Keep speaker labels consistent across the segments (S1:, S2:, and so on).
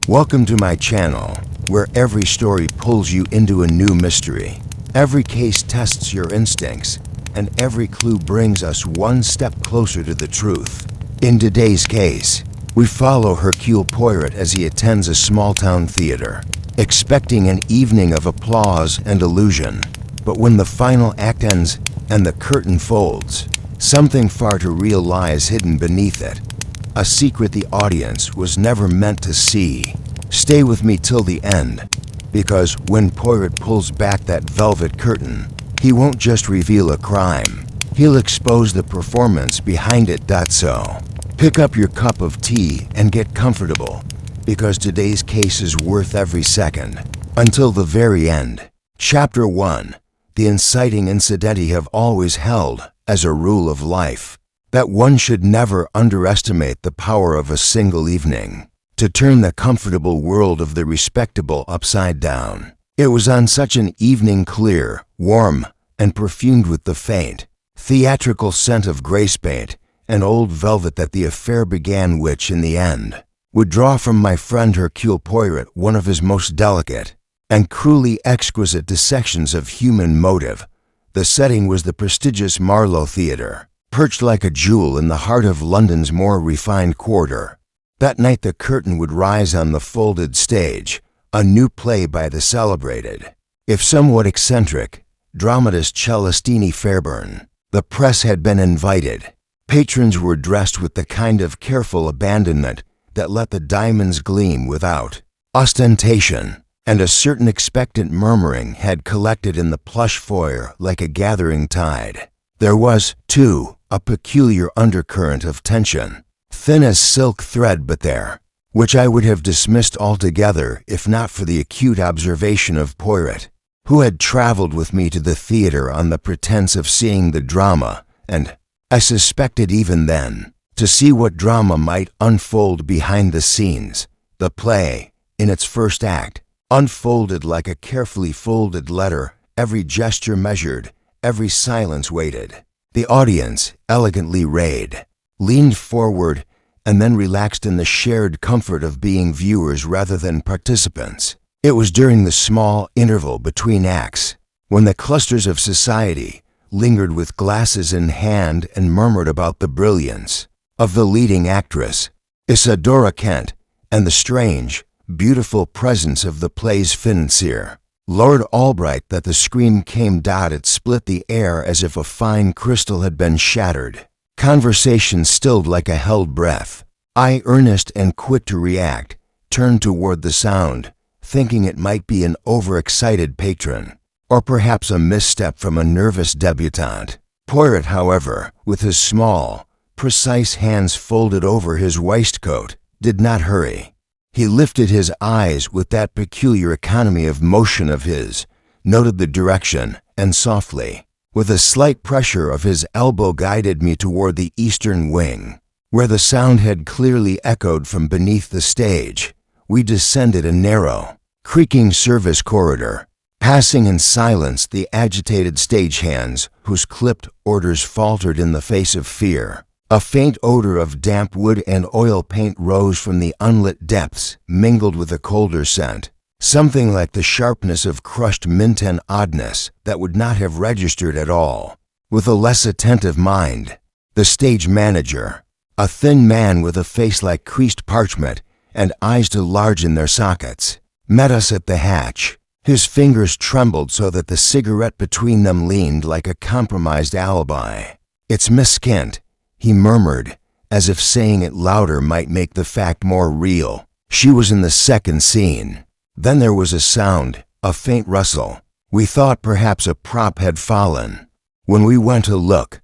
S1: Welcome to my channel, where every story pulls you into a new mystery. Every case tests your instincts, and every clue brings us one step closer to the truth. In today's case, we follow Hercule Poirot as he attends a small-town theater, expecting an evening of applause and illusion. But when the final act ends and the curtain folds, something far too real lies hidden beneath it. A secret the audience was never meant to see. Stay with me till the end, because when Poirot pulls back that velvet curtain, he won't just reveal a crime. He'll expose the performance behind it. So, pick up your cup of tea and get comfortable, because today's case is worth every second. Until the very end. Chapter 1. The inciting incidenti have always held, as a rule of life, that one should never underestimate the power of a single evening to turn the comfortable world of the respectable upside down. It was on such an evening, clear, warm, and perfumed with the faint, theatrical scent of grace paint and old velvet, that the affair began, which, in the end, would draw from my friend Hercule Poirot one of his most delicate and cruelly exquisite dissections of human motive. The setting was the prestigious Marlowe Theatre, perched like a jewel in the heart of London's more refined quarter. That night the curtain would rise on the folded stage, a new play by the celebrated, if somewhat eccentric, dramatist Celestini Fairburn. The press had been invited. Patrons were dressed with the kind of careful abandonment that let the diamonds gleam without ostentation, and a certain expectant murmuring had collected in the plush foyer like a gathering tide. There was, too, a peculiar undercurrent of tension, thin as silk thread but there, which I would have dismissed altogether if not for the acute observation of Poirot, who had traveled with me to the theater on the pretense of seeing the drama, and, I suspected even then, to see what drama might unfold behind the scenes. The play, in its first act, unfolded like a carefully folded letter, every gesture measured, every silence weighted. The audience, elegantly rayed, leaned forward and then relaxed in the shared comfort of being viewers rather than participants. It was during the small interval between acts, when the clusters of society lingered with glasses in hand and murmured about the brilliance of the leading actress, Isadora Kent, and the strange, beautiful presence of the play's financier, Lord Albright, that the scream came. It split the air as if a fine crystal had been shattered. Conversation stilled like a held breath. I, earnest and quick to react, turned toward the sound, thinking it might be an overexcited patron, or perhaps a misstep from a nervous debutante. Poirot, however, with his small, precise hands folded over his waistcoat, did not hurry. He lifted his eyes with that peculiar economy of motion of his, noted the direction, and softly, with a slight pressure of his elbow, guided me toward the eastern wing, where the sound had clearly echoed from beneath the stage. We descended a narrow, creaking service corridor, passing in silence the agitated stagehands whose clipped orders faltered in the face of fear. A faint odor of damp wood and oil paint rose from the unlit depths, mingled with a colder scent, something like the sharpness of crushed mint, and oddness that would not have registered at all with a less attentive mind. The stage manager, a thin man with a face like creased parchment and eyes too large in their sockets, met us at the hatch. His fingers trembled so that the cigarette between them leaned like a compromised alibi. "It's Miss Kent," he murmured, as if saying it louder might make the fact more real. "She was in the second scene." Then there was a sound, a faint rustle. We thought perhaps a prop had fallen. When we went to look,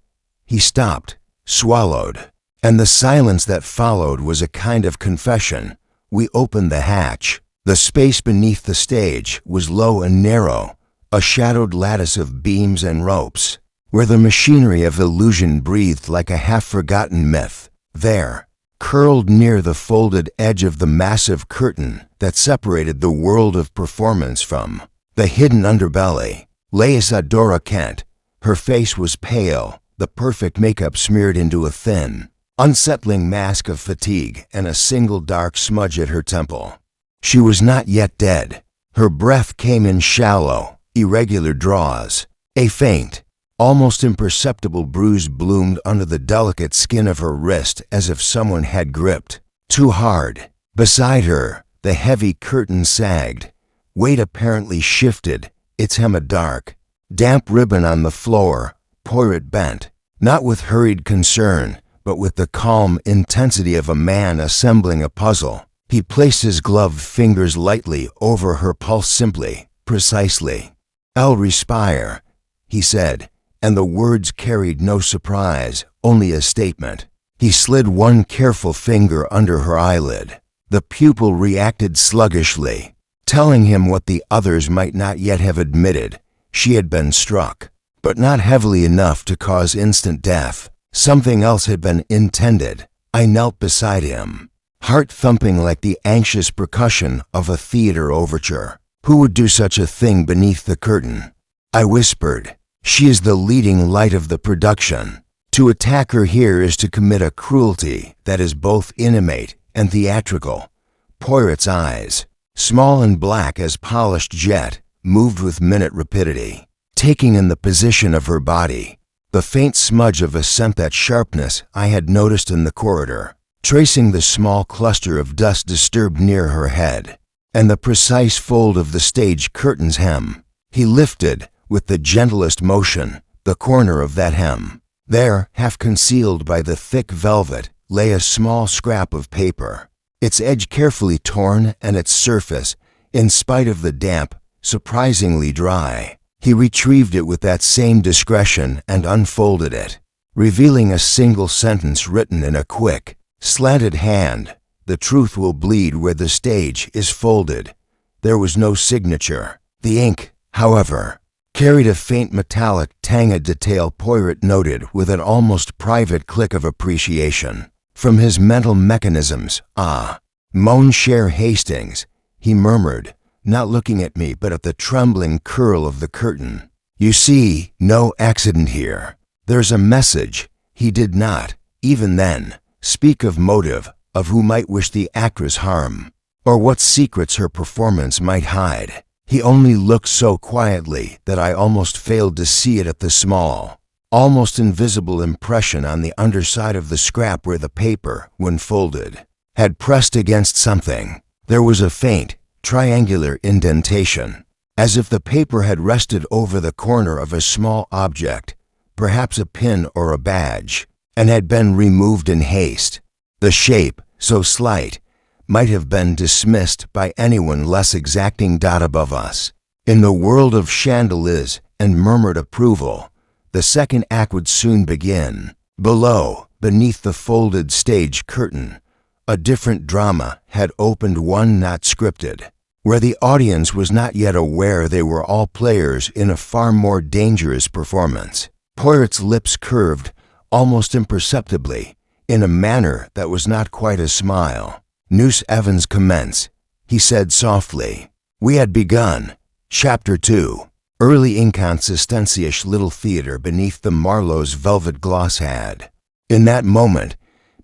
S1: he stopped, swallowed, and the silence that followed was a kind of confession. We opened the hatch. The space beneath the stage was low and narrow, a shadowed lattice of beams and ropes, where the machinery of illusion breathed like a half-forgotten myth. There, curled near the folded edge of the massive curtain that separated the world of performance from the hidden underbelly, lay Isadora Kent. Her face was pale, the perfect makeup smeared into a thin, unsettling mask of fatigue, and a single dark smudge at her temple. She was not yet dead. Her breath came in shallow, irregular draws. A faint, almost imperceptible bruise bloomed under the delicate skin of her wrist as if someone had gripped too hard. Beside her, the heavy curtain sagged. Weight apparently shifted, its hem a dark, damp ribbon on the floor. Poirot bent, not with hurried concern, but with the calm intensity of a man assembling a puzzle. He placed his gloved fingers lightly over her pulse simply, precisely. "Elle respire," he said, and the words carried no surprise, only a statement. He slid one careful finger under her eyelid. The pupil reacted sluggishly, telling him what the others might not yet have admitted. She had been struck, but not heavily enough to cause instant death. Something else had been intended. I knelt beside him, heart thumping like the anxious percussion of a theater overture. Who would do such a thing beneath the curtain? I whispered, "She is the leading light of the production. To attack her here is to commit a cruelty that is both intimate and theatrical." Poirot's eyes, small and black as polished jet, moved with minute rapidity, taking in the position of her body, the faint smudge of a scent, that sharpness I had noticed in the corridor, tracing the small cluster of dust disturbed near her head, and the precise fold of the stage curtain's hem. He lifted, with the gentlest motion, the corner of that hem. There, half concealed by the thick velvet, lay a small scrap of paper, its edge carefully torn and its surface, in spite of the damp, surprisingly dry. He retrieved it with that same discretion and unfolded it, revealing a single sentence written in a quick, slanted hand. "The truth will bleed where the stage is folded." There was no signature. The ink, however, carried a faint metallic tang, a detail Poirot noted with an almost private click of appreciation. From his mental mechanisms, "Ah, mon cher Hastings," he murmured, not looking at me but at the trembling curl of the curtain. "You see, no accident here. There's a message." He did not, even then, speak of motive, of who might wish the actress harm, or what secrets her performance might hide. He only looked so quietly that I almost failed to see it at the small, almost invisible impression on the underside of the scrap where the paper, when folded, had pressed against something. There was a faint, triangular indentation, as if the paper had rested over the corner of a small object, perhaps a pin or a badge, and had been removed in haste. The shape, so slight, might have been dismissed by anyone less exacting. Above us, in the world of chandeliers and murmured approval, the second act would soon begin. Below, beneath the folded stage curtain, a different drama had opened, one not scripted, where the audience was not yet aware they were all players in a far more dangerous performance. Poirot's lips curved, almost imperceptibly, in a manner that was not quite a smile. "Nous Evans commence," he said softly. We had begun. Chapter 2. Early inconsistency-ish little theater beneath the Marlowe's velvet gloss had, in that moment,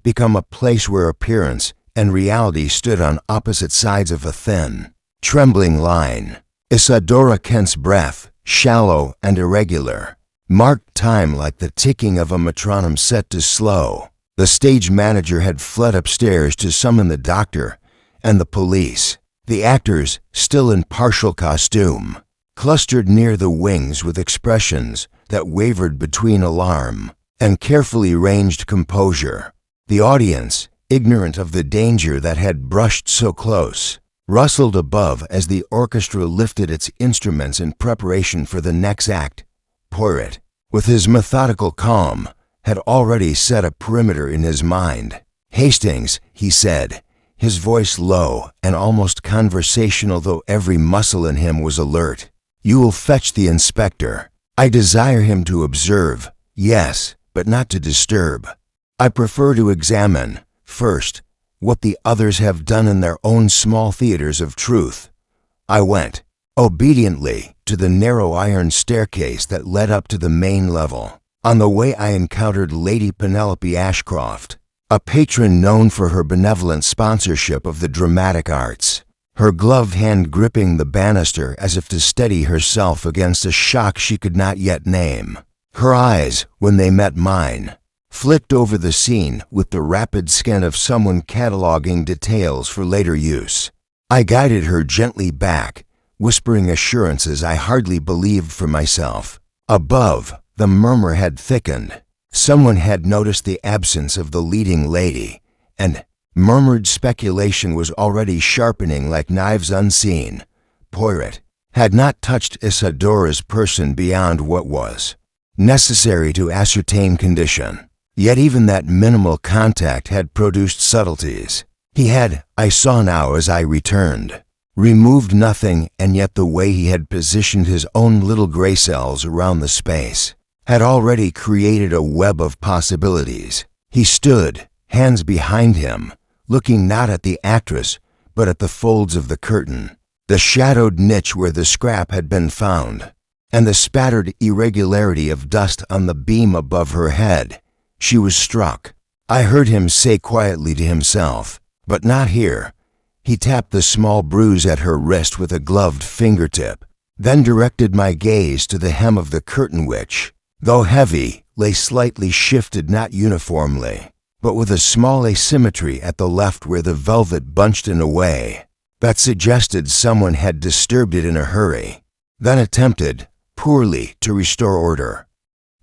S1: become a place where appearance and reality stood on opposite sides of a thin, trembling line. Isadora Kent's breath, shallow and irregular, marked time like the ticking of a metronome set to slow. The stage manager had fled upstairs to summon the doctor and the police. The actors, still in partial costume, clustered near the wings with expressions that wavered between alarm and carefully ranged composure. The audience, ignorant of the danger that had brushed so close, rustled above as the orchestra lifted its instruments in preparation for the next act. Poirot, with his methodical calm, had already set a perimeter in his mind. "Hastings," he said, his voice low and almost conversational, though every muscle in him was alert. "You will fetch the inspector. I desire him to observe, yes, but not to disturb. I prefer to examine, first, what the others have done in their own small theaters of truth." I went, obediently, to the narrow iron staircase that led up to the main level. On the way I encountered Lady Penelope Ashcroft, a patron known for her benevolent sponsorship of the dramatic arts. her gloved hand gripping the banister as if to steady herself against a shock she could not yet name. Her eyes, when they met mine, flicked over the scene with the rapid scan of someone cataloging details for later use. I guided her gently back, whispering assurances I hardly believed for myself. Above, the murmur had thickened. Someone had noticed the absence of the leading lady, and murmured speculation was already sharpening like knives unseen. Poirot had not touched Isadora's person beyond what was necessary to ascertain condition. Yet even that minimal contact had produced subtleties. He had, I saw now as I returned, removed nothing, and yet the way he had positioned his own little gray cells around the space had already created a web of possibilities. He stood, hands behind him, looking not at the actress, but at the folds of the curtain, the shadowed niche where the scrap had been found, and the spattered irregularity of dust on the beam above her head. She was struck. I heard him say quietly to himself, "But not here." He tapped the small bruise at her wrist with a gloved fingertip, then directed my gaze to the hem of the curtain which, though heavy, lay slightly shifted, not uniformly, but with a small asymmetry at the left where the velvet bunched in a way that suggested someone had disturbed it in a hurry, then attempted, poorly, to restore order.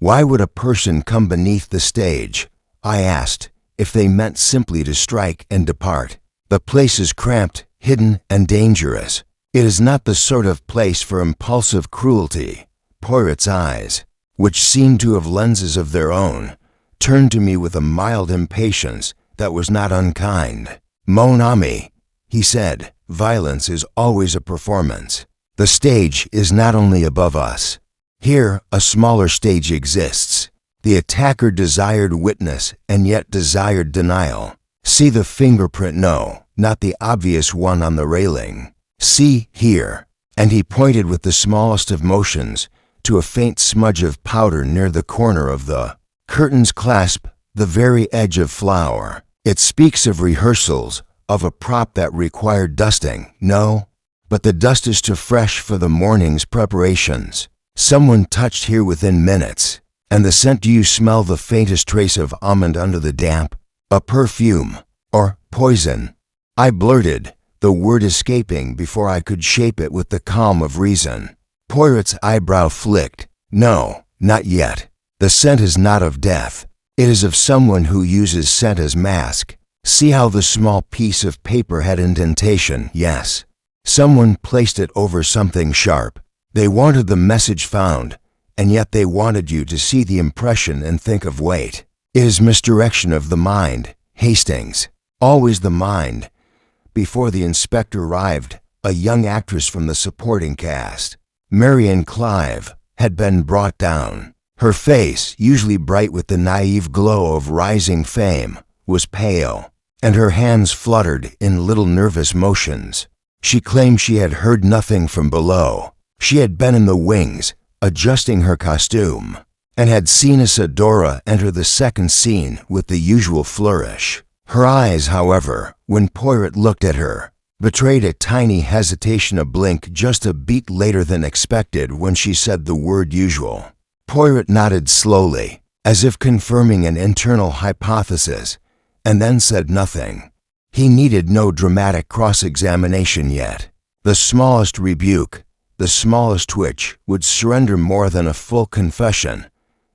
S1: Why would a person come beneath the stage, I asked, if they meant simply to strike and depart? The place is cramped, hidden, and dangerous. It is not the sort of place for impulsive cruelty. Poirot's eyes, which seemed to have lenses of their own, turned to me with a mild impatience that was not unkind. "Mon ami," he said, "violence is always a performance. The stage is not only above us. Here, a smaller stage exists. The attacker desired witness and yet desired denial. See the fingerprint? No, not the obvious one on the railing. See here." And he pointed with the smallest of motions to a faint smudge of powder near the corner of the curtain's clasp, the very edge of flour. "It speaks of rehearsals, of a prop that required dusting. No, but the dust is too fresh for the morning's preparations. Someone touched here within minutes. And the scent, do you smell the faintest trace of almond under the damp? A perfume, or poison?" I blurted, the word escaping before I could shape it with the calm of reason. Poirot's eyebrow flicked. "No, not yet. The scent is not of death. It is of someone who uses scent as mask. See how the small piece of paper had indentation? Yes. Someone placed it over something sharp. They wanted the message found, and yet they wanted you to see the impression and think of weight. It is misdirection of the mind, Hastings. Always the mind." Before the inspector arrived, a young actress from the supporting cast, Marion Clive, had been brought down. Her face, usually bright with the naive glow of rising fame, was pale, and her hands fluttered in little nervous motions. She claimed she had heard nothing from below. She had been in the wings, adjusting her costume, and had seen Isadora enter the second scene with the usual flourish. Her eyes, however, when Poirot looked at her, betrayed a tiny hesitation, a blink just a beat later than expected when she said the word usual. Poirot nodded slowly, as if confirming an internal hypothesis, and then said nothing. He needed no dramatic cross-examination yet. The smallest rebuke, the smallest twitch, would surrender more than a full confession.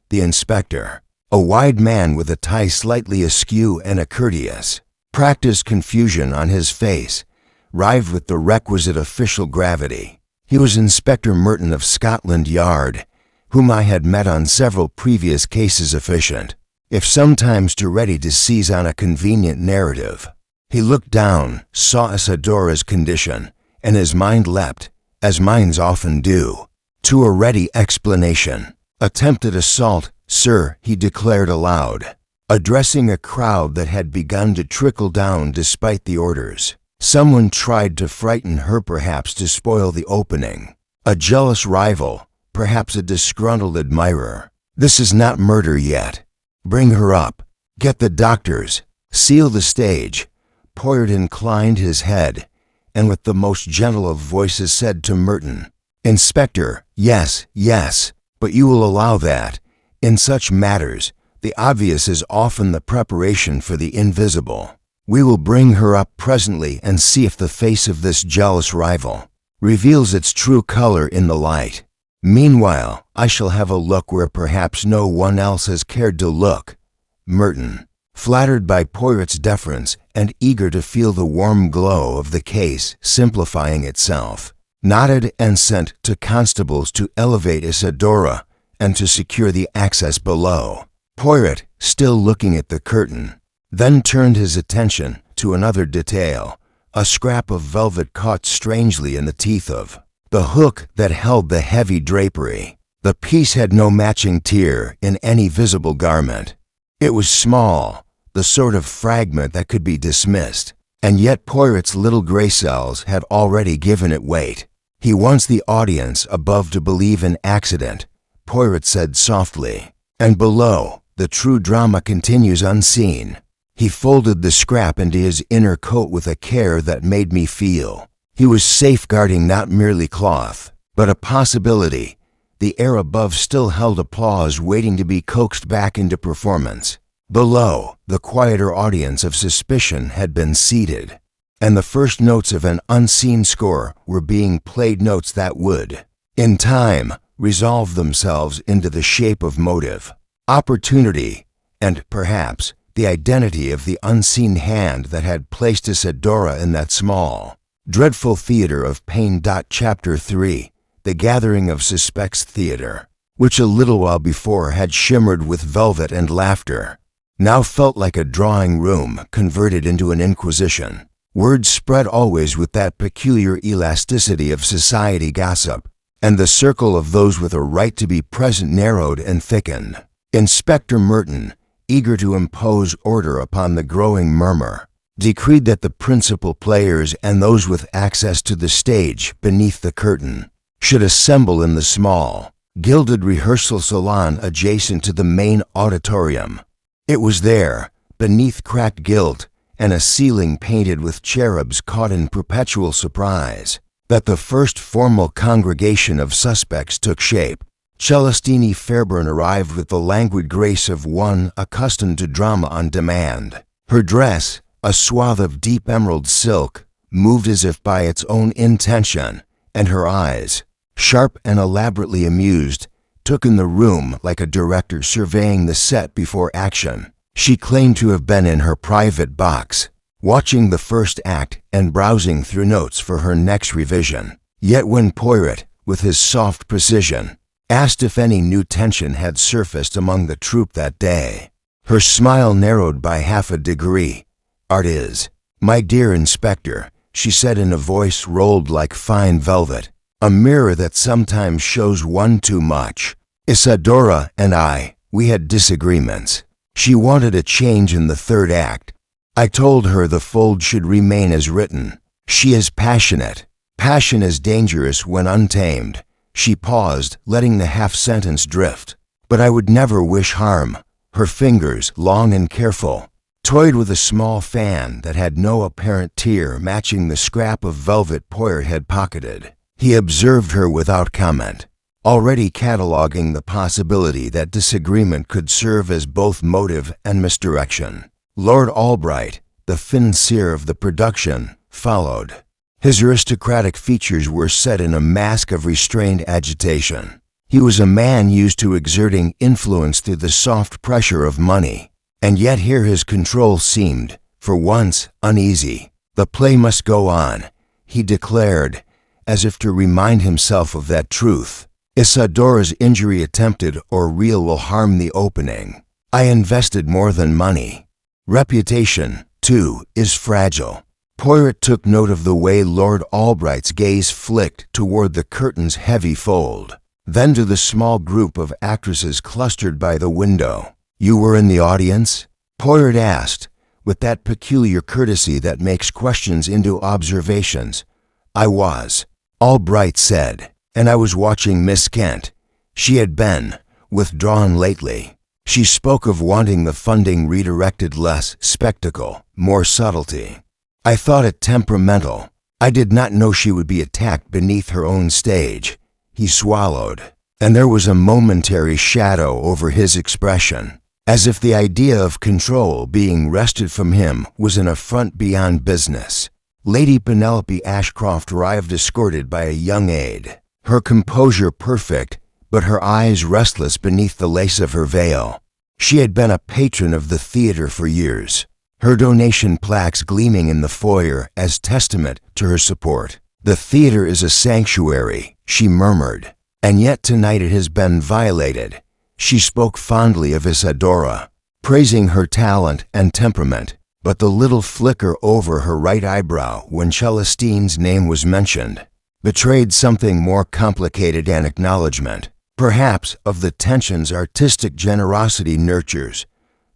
S1: The inspector, a wide man with a tie slightly askew and a courteous, practiced confusion on his face, writhed with the requisite official gravity. He was Inspector Merton of Scotland Yard, whom I had met on several previous cases, efficient, if sometimes too ready to seize on a convenient narrative. He looked down, saw Isadora's condition, and his mind leapt, as minds often do, to a ready explanation. "Attempted assault, sir," he declared aloud, addressing a crowd that had begun to trickle down despite the orders. "Someone tried to frighten her, perhaps to spoil the opening. A jealous rival, perhaps a disgruntled admirer. This is not murder yet. Bring her up. Get the doctors. Seal the stage." Poirot inclined his head, and with the most gentle of voices said to Merton, "Inspector, yes, yes, but you will allow that, in such matters, the obvious is often the preparation for the invisible. We will bring her up presently and see if the face of this jealous rival reveals its true color in the light. Meanwhile, I shall have a look where perhaps no one else has cared to look." Merton, flattered by Poirot's deference and eager to feel the warm glow of the case simplifying itself, nodded and sent to constables to elevate Isidora and to secure the access below. Poirot, still looking at the curtain, then turned his attention to another detail, a scrap of velvet caught strangely in the teeth of the hook that held the heavy drapery. The piece had no matching tear in any visible garment. It was small, the sort of fragment that could be dismissed, and yet Poirot's little gray cells had already given it weight. "He wants the audience above to believe in accident," Poirot said softly, "and below, the true drama continues unseen." He folded the scrap into his inner coat with a care that made me feel he was safeguarding not merely cloth, but a possibility. The air above still held applause waiting to be coaxed back into performance. Below, the quieter audience of suspicion had been seated, and the first notes of an unseen score were being played, notes that would, in time, resolve themselves into the shape of motive, opportunity, and, perhaps, the identity of the unseen hand that had placed Isidora in that small, dreadful theater of pain. Chapter 3. The Gathering of Suspects Theater, which a little while before had shimmered with velvet and laughter, now felt like a drawing room converted into an inquisition. Words spread always with that peculiar elasticity of society gossip, and the circle of those with a right to be present narrowed and thickened. Inspector Merton, eager to impose order upon the growing murmur, decreed that the principal players and those with access to the stage beneath the curtain should assemble in the small, gilded rehearsal salon adjacent to the main auditorium. It was there, beneath cracked gilt and a ceiling painted with cherubs caught in perpetual surprise, that the first formal congregation of suspects took shape. Celestine Fairburn arrived with the languid grace of one accustomed to drama on demand. Her dress, a swath of deep emerald silk, moved as if by its own intention, and her eyes, sharp and elaborately amused, took in the room like a director surveying the set before action. She claimed to have been in her private box, watching the first act and browsing through notes for her next revision. Yet when Poirot, with his soft precision, asked if any new tension had surfaced among the troupe that day, her smile narrowed by half a degree. "Art is, my dear Inspector," she said in a voice rolled like fine velvet, "a mirror that sometimes shows one too much. Isidora and I, we had disagreements. She wanted a change in the third act. I told her the fold should remain as written. She is passionate. Passion is dangerous when untamed." She paused, letting the half-sentence drift. "But I would never wish harm." Her fingers, long and careful, toyed with a small fan that had no apparent tear matching the scrap of velvet Poirot had pocketed. He observed her without comment, already cataloguing the possibility that disagreement could serve as both motive and misdirection. Lord Albright, the financier of the production, followed. His aristocratic features were set in a mask of restrained agitation. He was a man used to exerting influence through the soft pressure of money, and yet here his control seemed, for once, uneasy. "The play must go on," he declared, as if to remind himself of that truth. "Isidora's injury attempted or real will harm the opening. I invested more than money. Reputation, too, is fragile." Poirot took note of the way Lord Albright's gaze flicked toward the curtain's heavy fold, then to the small group of actresses clustered by the window. "You were in the audience?" Poirot asked, with that peculiar courtesy that makes questions into observations. "I was," Albright said, "and I was watching Miss Kent. She had been withdrawn lately. She spoke of wanting the funding redirected, less spectacle, more subtlety. I thought it temperamental. I did not know she would be attacked beneath her own stage. He swallowed, and there was a momentary shadow over his expression, as if the idea of control being wrested from him was an affront beyond business. Lady Penelope Ashcroft arrived escorted by a young aide, her composure perfect, but her eyes restless beneath the lace of her veil. She had been a patron of the theater for years, her donation plaques gleaming in the foyer as testament to her support. "The theater is a sanctuary," she murmured, "and yet tonight it has been violated." She spoke fondly of Isadora, praising her talent and temperament, but the little flicker over her right eyebrow when Celestine's name was mentioned betrayed something more complicated, an acknowledgement, perhaps, of the tensions artistic generosity nurtures.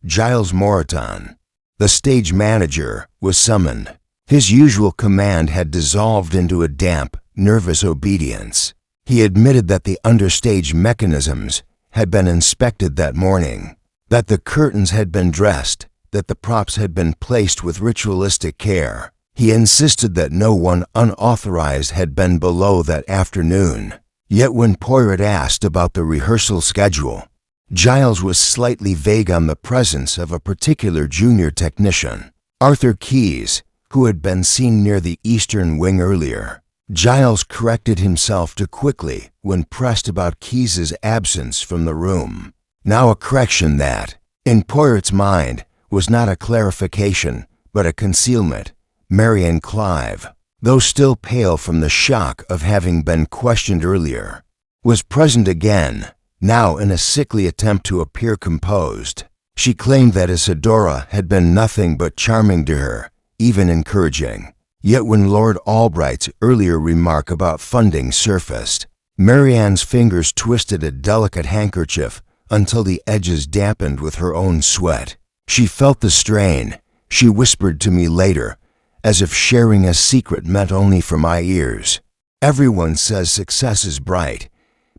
S1: Giles Moreton, the stage manager, was summoned. His usual command had dissolved into a damp, nervous obedience. He admitted that the understage mechanisms had been inspected that morning, that the curtains had been dressed, that the props had been placed with ritualistic care. He insisted that no one unauthorized had been below that afternoon. Yet when Poirot asked about the rehearsal schedule, Giles was slightly vague on the presence of a particular junior technician, Arthur Keyes, who had been seen near the eastern wing earlier. Giles corrected himself too quickly when pressed about Keyes's absence from the room. Now a correction that, in Poirot's mind, was not a clarification, but a concealment. Marian Clive, though still pale from the shock of having been questioned earlier, was present again, now in a sickly attempt to appear composed. She claimed that Isadora had been nothing but charming to her, even encouraging. Yet when Lord Albright's earlier remark about funding surfaced, Marianne's fingers twisted a delicate handkerchief until the edges dampened with her own sweat. She felt the strain, she whispered to me later, as if sharing a secret meant only for my ears. "Everyone says success is bright,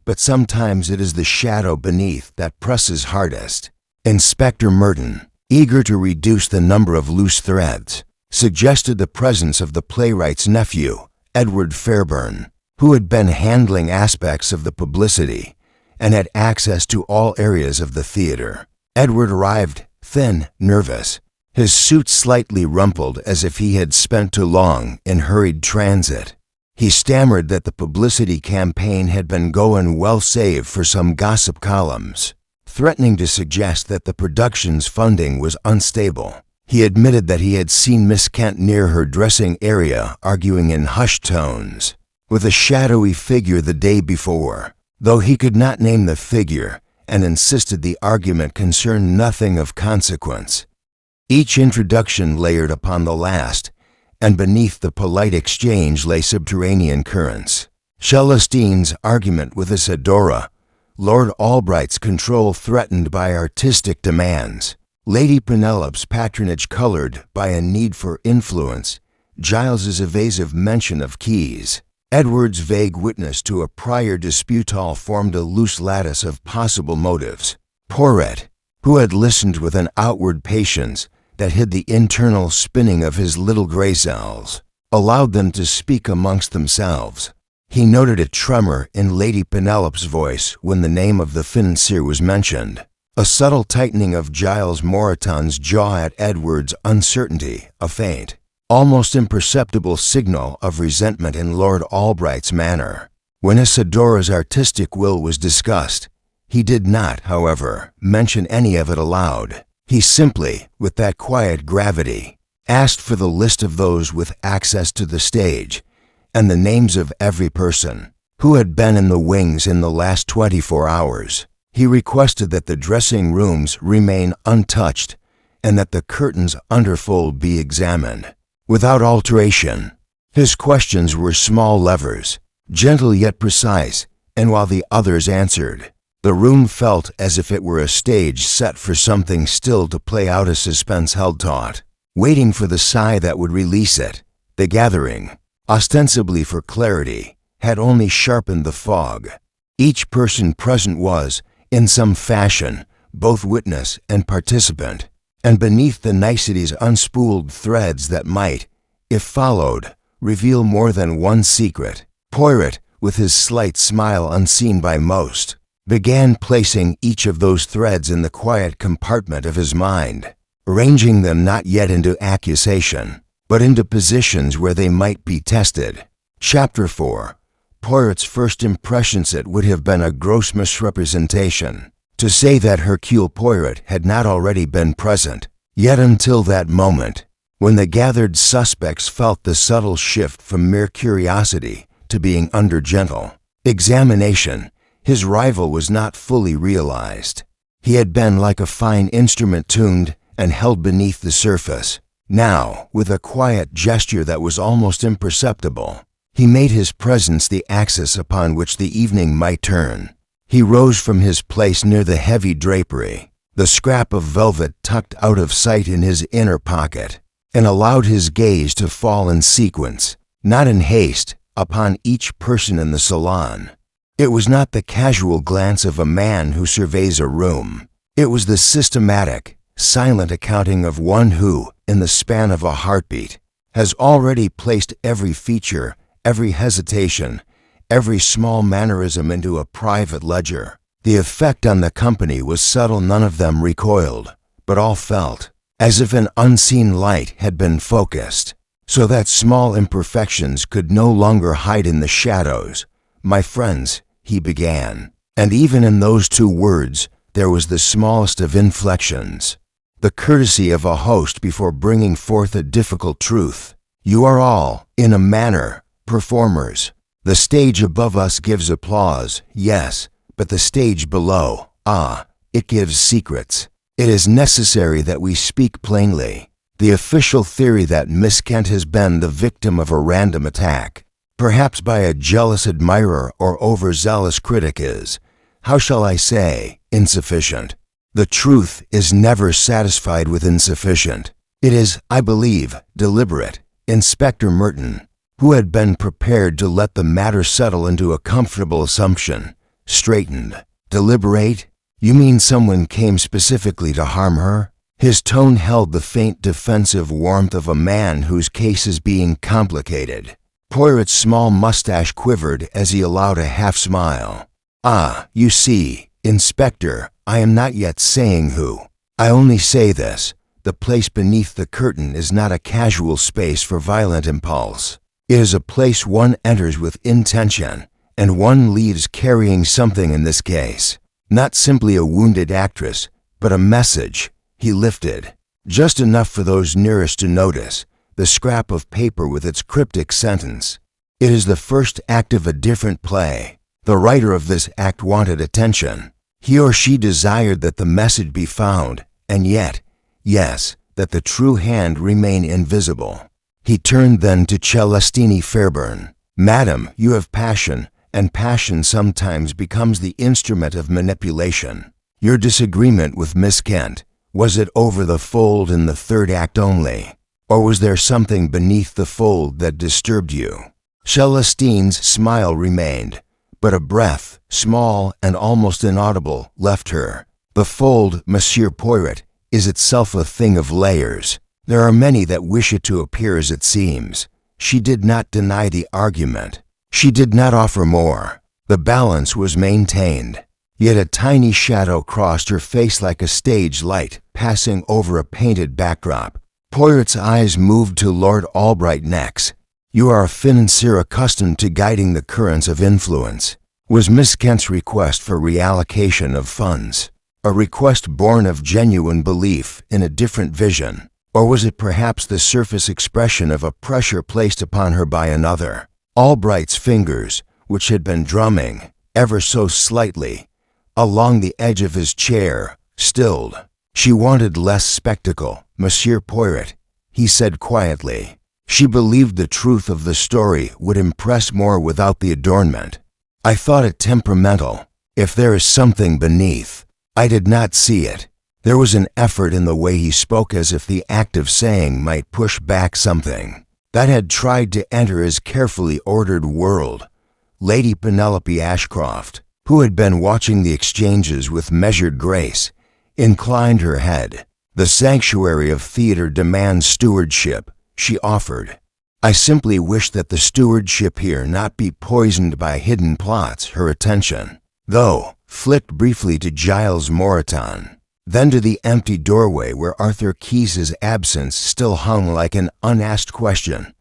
S1: but sometimes it is the shadow beneath that presses hardest." Inspector Merton, eager to reduce the number of loose threads, suggested the presence of the playwright's nephew, Edward Fairburn, who had been handling aspects of the publicity and had access to all areas of the theater. Edward arrived, thin, nervous, his suit slightly rumpled as if he had spent too long in hurried transit. He stammered that the publicity campaign had been going well save for some gossip columns, threatening to suggest that the production's funding was unstable. He admitted that he had seen Miss Kent near her dressing area arguing in hushed tones with a shadowy figure the day before, though he could not name the figure and insisted the argument concerned nothing of consequence. Each introduction layered upon the last, and beneath the polite exchange lay subterranean currents. Celestine's argument with Isadora, Lord Albright's control threatened by artistic demands, Lady Penelope's patronage colored by a need for influence, Giles's evasive mention of Keyes, Edward's vague witness to a prior dispute all formed a loose lattice of possible motives. Poirot, who had listened with an outward patience that hid the internal spinning of his little gray cells, allowed them to speak amongst themselves. He noted a tremor in Lady Penelope's voice when the name of the financier was mentioned, a subtle tightening of Giles Moreton's jaw at Edward's uncertainty, a faint, almost imperceptible signal of resentment in Lord Albright's manner. When Isadora's artistic will was discussed, he did not, however, mention any of it aloud. He simply, with that quiet gravity, asked for the list of those with access to the stage and the names of every person who had been in the wings in the last 24 hours. He requested that the dressing rooms remain untouched and that the curtains underfold be examined without alteration. His questions were small levers, gentle yet precise, and while the others answered, the room felt as if it were a stage set for something still to play out as suspense held taut, waiting for the sigh that would release it. The gathering, ostensibly for clarity, had only sharpened the fog. Each person present was, in some fashion, both witness and participant, and beneath the niceties unspooled threads that might, if followed, reveal more than one secret. Poirot, with his slight smile unseen by most, began placing each of those threads in the quiet compartment of his mind, arranging them not yet into accusation, but into positions where they might be tested. Chapter 4. Poirot's first impressions. It would have been a gross misrepresentation to say that Hercule Poirot had not already been present, yet until that moment, when the gathered suspects felt the subtle shift from mere curiosity to being under gentle examination, his rival was not fully realized. He had been like a fine instrument tuned and held beneath the surface. Now, with a quiet gesture that was almost imperceptible, he made his presence the axis upon which the evening might turn. He rose from his place near the heavy drapery, the scrap of velvet tucked out of sight in his inner pocket, and allowed his gaze to fall in sequence, not in haste, upon each person in the salon. It was not the casual glance of a man who surveys a room. It was the systematic, silent accounting of one who, in the span of a heartbeat, has already placed every feature, every hesitation, every small mannerism into a private ledger. The effect on the company was subtle. None of them recoiled, but all felt, as if an unseen light had been focused, so that small imperfections could no longer hide in the shadows. "My friends," he began, and even in those two words there was the smallest of inflections, the courtesy of a host before bringing forth a difficult truth. "You are all, in a manner, performers. The stage above us gives applause, yes, but the stage below, it gives secrets. It is necessary that we speak plainly. The official theory that Miss Kent has been the victim of a random attack, perhaps by a jealous admirer or overzealous critic, is, how shall I say, insufficient. The truth is never satisfied with insufficient. It is, I believe, deliberate." Inspector Merton, who had been prepared to let the matter settle into a comfortable assumption, straightened. "Deliberate? You mean someone came specifically to harm her?" His tone held the faint defensive warmth of a man whose case is being complicated. Poirot's small mustache quivered as he allowed a half-smile. You see, Inspector, I am not yet saying who. I only say this: the place beneath the curtain is not a casual space for violent impulse. It is a place one enters with intention, and one leaves carrying something. In this case, not simply a wounded actress, but a message. He lifted, just enough for those nearest to notice, the scrap of paper with its cryptic sentence. "It is the first act of a different play. The writer of this act wanted attention. He or she desired that the message be found, and yet, yes, that the true hand remain invisible." He turned then to Celestine Fairburn. "Madam, you have passion, and passion sometimes becomes the instrument of manipulation. Your disagreement with Miss Kent, was it over the fold in the third act only, or was there something beneath the fold that disturbed you?" Celestine's smile remained, but a breath, small and almost inaudible, left her. "The fold, Monsieur Poirot, is itself a thing of layers. There are many that wish it to appear as it seems." She did not deny the argument. She did not offer more. The balance was maintained. Yet a tiny shadow crossed her face like a stage light passing over a painted backdrop. Poirot's eyes moved to Lord Albright next. "You are a financier accustomed to guiding the currents of influence. Was Miss Kent's request for reallocation of funds a request born of genuine belief in a different vision, or was it perhaps the surface expression of a pressure placed upon her by another?" Albright's fingers, which had been drumming, ever so slightly, along the edge of his chair, stilled. "She wanted less spectacle, Monsieur Poirot," he said quietly. "She believed the truth of the story would impress more without the adornment. I thought it temperamental. If there is something beneath, I did not see it." There was an effort in the way he spoke, as if the act of saying might push back something that had tried to enter his carefully ordered world. Lady Penelope Ashcroft, who had been watching the exchanges with measured grace, inclined her head. "The sanctuary of theater demands stewardship," she offered. I simply wish that the stewardship here not be poisoned by hidden plots. Her attention, though, flicked briefly to Giles Moreton, then to the empty doorway where Arthur Keyes's absence still hung like an unasked question.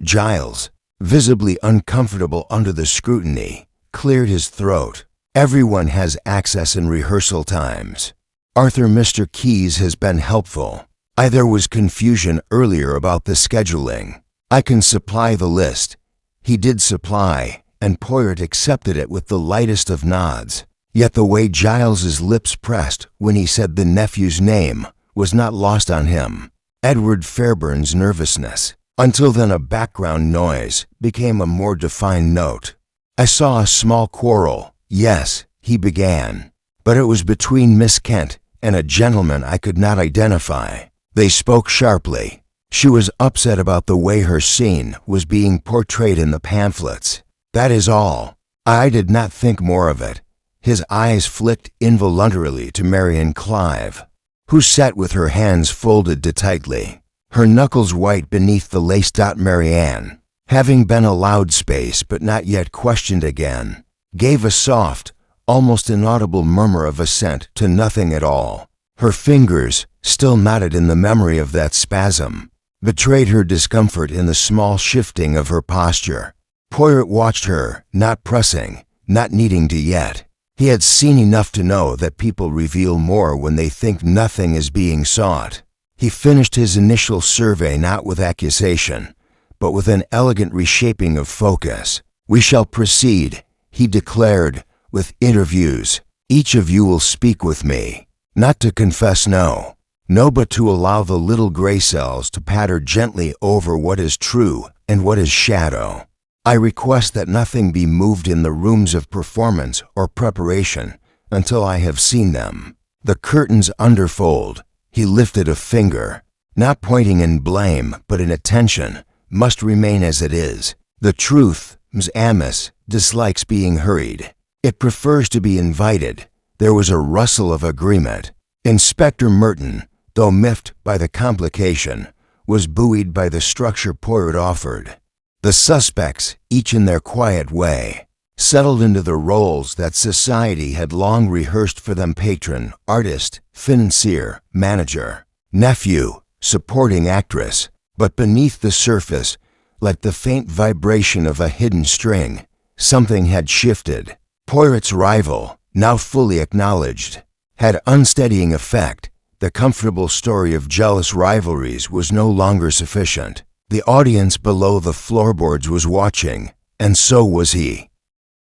S1: Giles, visibly uncomfortable under the scrutiny, cleared his throat. Everyone has access in rehearsal times. Mr. Keyes has been helpful. There was confusion earlier about the scheduling. I can supply the list. He did supply, and Poirot accepted it with the lightest of nods. Yet the way Giles's lips pressed when he said the nephew's name was not lost on him. Edward Fairbairn's nervousness, until then a background noise, became a more defined note. I saw a small quarrel. Yes, he began. But it was between Miss Kent and a gentleman I could not identify. They spoke sharply. She was upset about the way her scene was being portrayed in the pamphlets. That is all. I did not think more of it. His eyes flicked involuntarily to Marian Clive, who sat with her hands folded tightly, her knuckles white beneath the lace. Marianne, having been allowed space but not yet questioned again, gave a soft, almost inaudible murmur of assent to nothing at all. Her fingers, still knotted in the memory of that spasm, betrayed her discomfort in the small shifting of her posture. Poirot watched her, not pressing, not needing to yet. He had seen enough to know that people reveal more when they think nothing is being sought. He finished his initial survey not with accusation, but with an elegant reshaping of focus. "We shall proceed," he declared, "with interviews. Each of you will speak with me, not to confess no, but to allow the little gray cells to patter gently over what is true and what is shadow. I request that nothing be moved in the rooms of performance or preparation until I have seen them. The curtains underfold," he lifted a finger, not pointing in blame but in attention, "must remain as it is. The truth, Ms. Amos, dislikes being hurried. It prefers to be invited." There was a rustle of agreement. Inspector Merton, though miffed by the complication, was buoyed by the structure Poirot offered. The suspects, each in their quiet way, settled into the roles that society had long rehearsed for them: patron, artist, financier, manager, nephew, supporting actress. But beneath the surface, like the faint vibration of a hidden string, something had shifted. Poirot's rival, now fully acknowledged, had unsteadying effect. The comfortable story of jealous rivalries was no longer sufficient. The audience below the floorboards was watching, and so was he.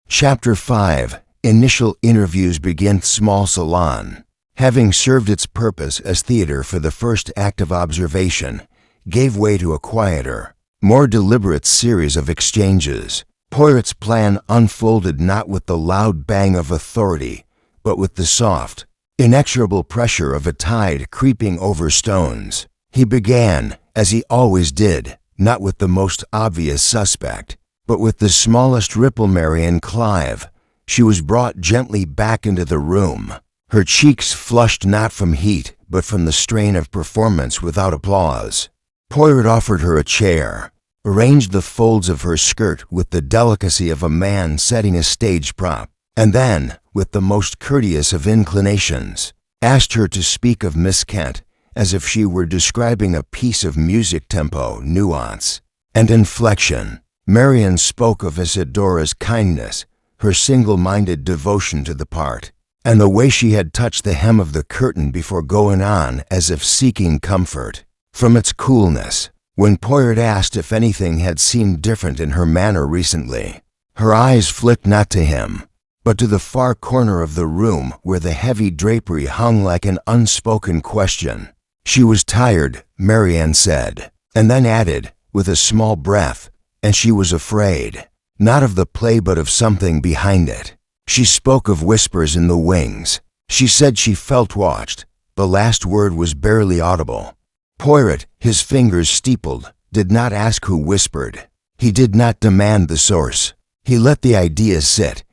S1: Chapter 5. Initial interviews begin. Small salon, having served its purpose as theater for the first act of observation, gave way to a quieter, more deliberate series of exchanges. Poirot's plan unfolded not with the loud bang of authority, but with the soft, inexorable pressure of a tide creeping over stones. He began, as he always did, not with the most obvious suspect, but with the smallest ripple. Marian Clive. She was brought gently back into the room, her cheeks flushed not from heat, but from the strain of performance without applause. Poirot offered her a chair, arranged the folds of her skirt with the delicacy of a man setting a stage prop, and then, with the most courteous of inclinations, asked her to speak of Miss Kent as if she were describing a piece of music: tempo, nuance, and inflection. Marian spoke of Isidora's kindness, her single-minded devotion to the part, and the way she had touched the hem of the curtain before going on as if seeking comfort from its coolness. When Poirot asked if anything had seemed different in her manner recently, her eyes flicked not to him, but to the far corner of the room where the heavy drapery hung like an unspoken question. She was tired, Marian said, and then added, with a small breath, and she was afraid, not of the play but of something behind it. She spoke of whispers in the wings. She said she felt watched. The last word was barely audible. Poirot, his fingers steepled, did not ask who whispered. He did not demand the source. He let the idea sit,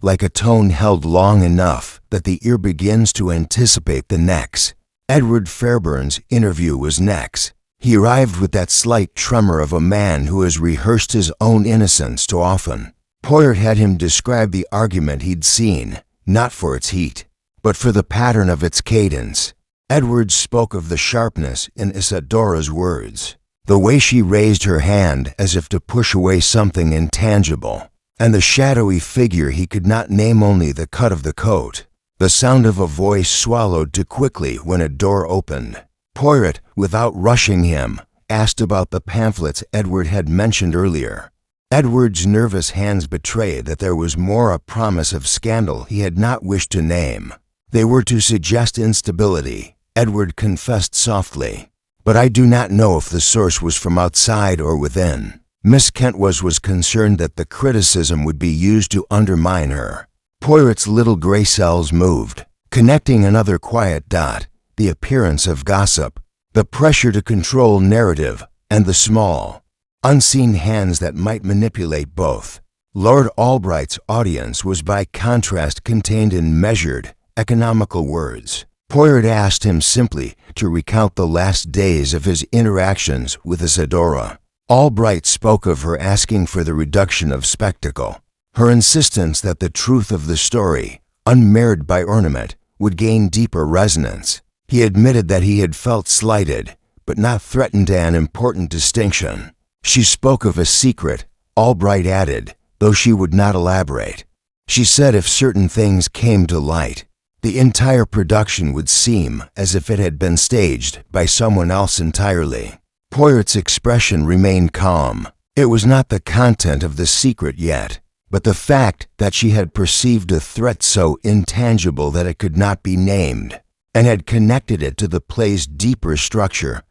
S1: like a tone held long enough that the ear begins to anticipate the next. Edward Fairbairn's interview was next. He arrived with that slight tremor of a man who has rehearsed his own innocence too often. Poirot had him describe the argument he'd seen, not for its heat, but for the pattern of its cadence. Edward spoke of the sharpness in Isadora's words, the way she raised her hand as if to push away something intangible, and the shadowy figure he could not name, only the cut of the coat, the sound of a voice swallowed too quickly when a door opened. Poirot, without rushing him, asked about the pamphlets Edward had mentioned earlier. Edward's nervous hands betrayed that there was more a promise of scandal he had not wished to name. They were to suggest instability, Edward confessed softly. But I do not know if the source was from outside or within. Miss Kent was concerned that the criticism would be used to undermine her. Poirot's little gray cells moved, connecting another quiet dot, the appearance of gossip, the pressure to control narrative, and the small, unseen hands that might manipulate both. Lord Albright's audience was by contrast contained in measured, economical words. Poirot asked him simply to recount the last days of his interactions with Isadora. Albright spoke of her asking for the reduction of spectacle, her insistence that the truth of the story, unmarred by ornament, would gain deeper resonance. He admitted that he had felt slighted, but not threatened to an important distinction. She spoke of a secret, Albright added, though she would not elaborate. She said if certain things came to light, the entire production would seem as if it had been staged by someone else entirely. Poirot's expression remained calm. It was not the content of the secret yet, but the fact that she had perceived a threat so intangible that it could not be named, and had connected it to the play's deeper structure.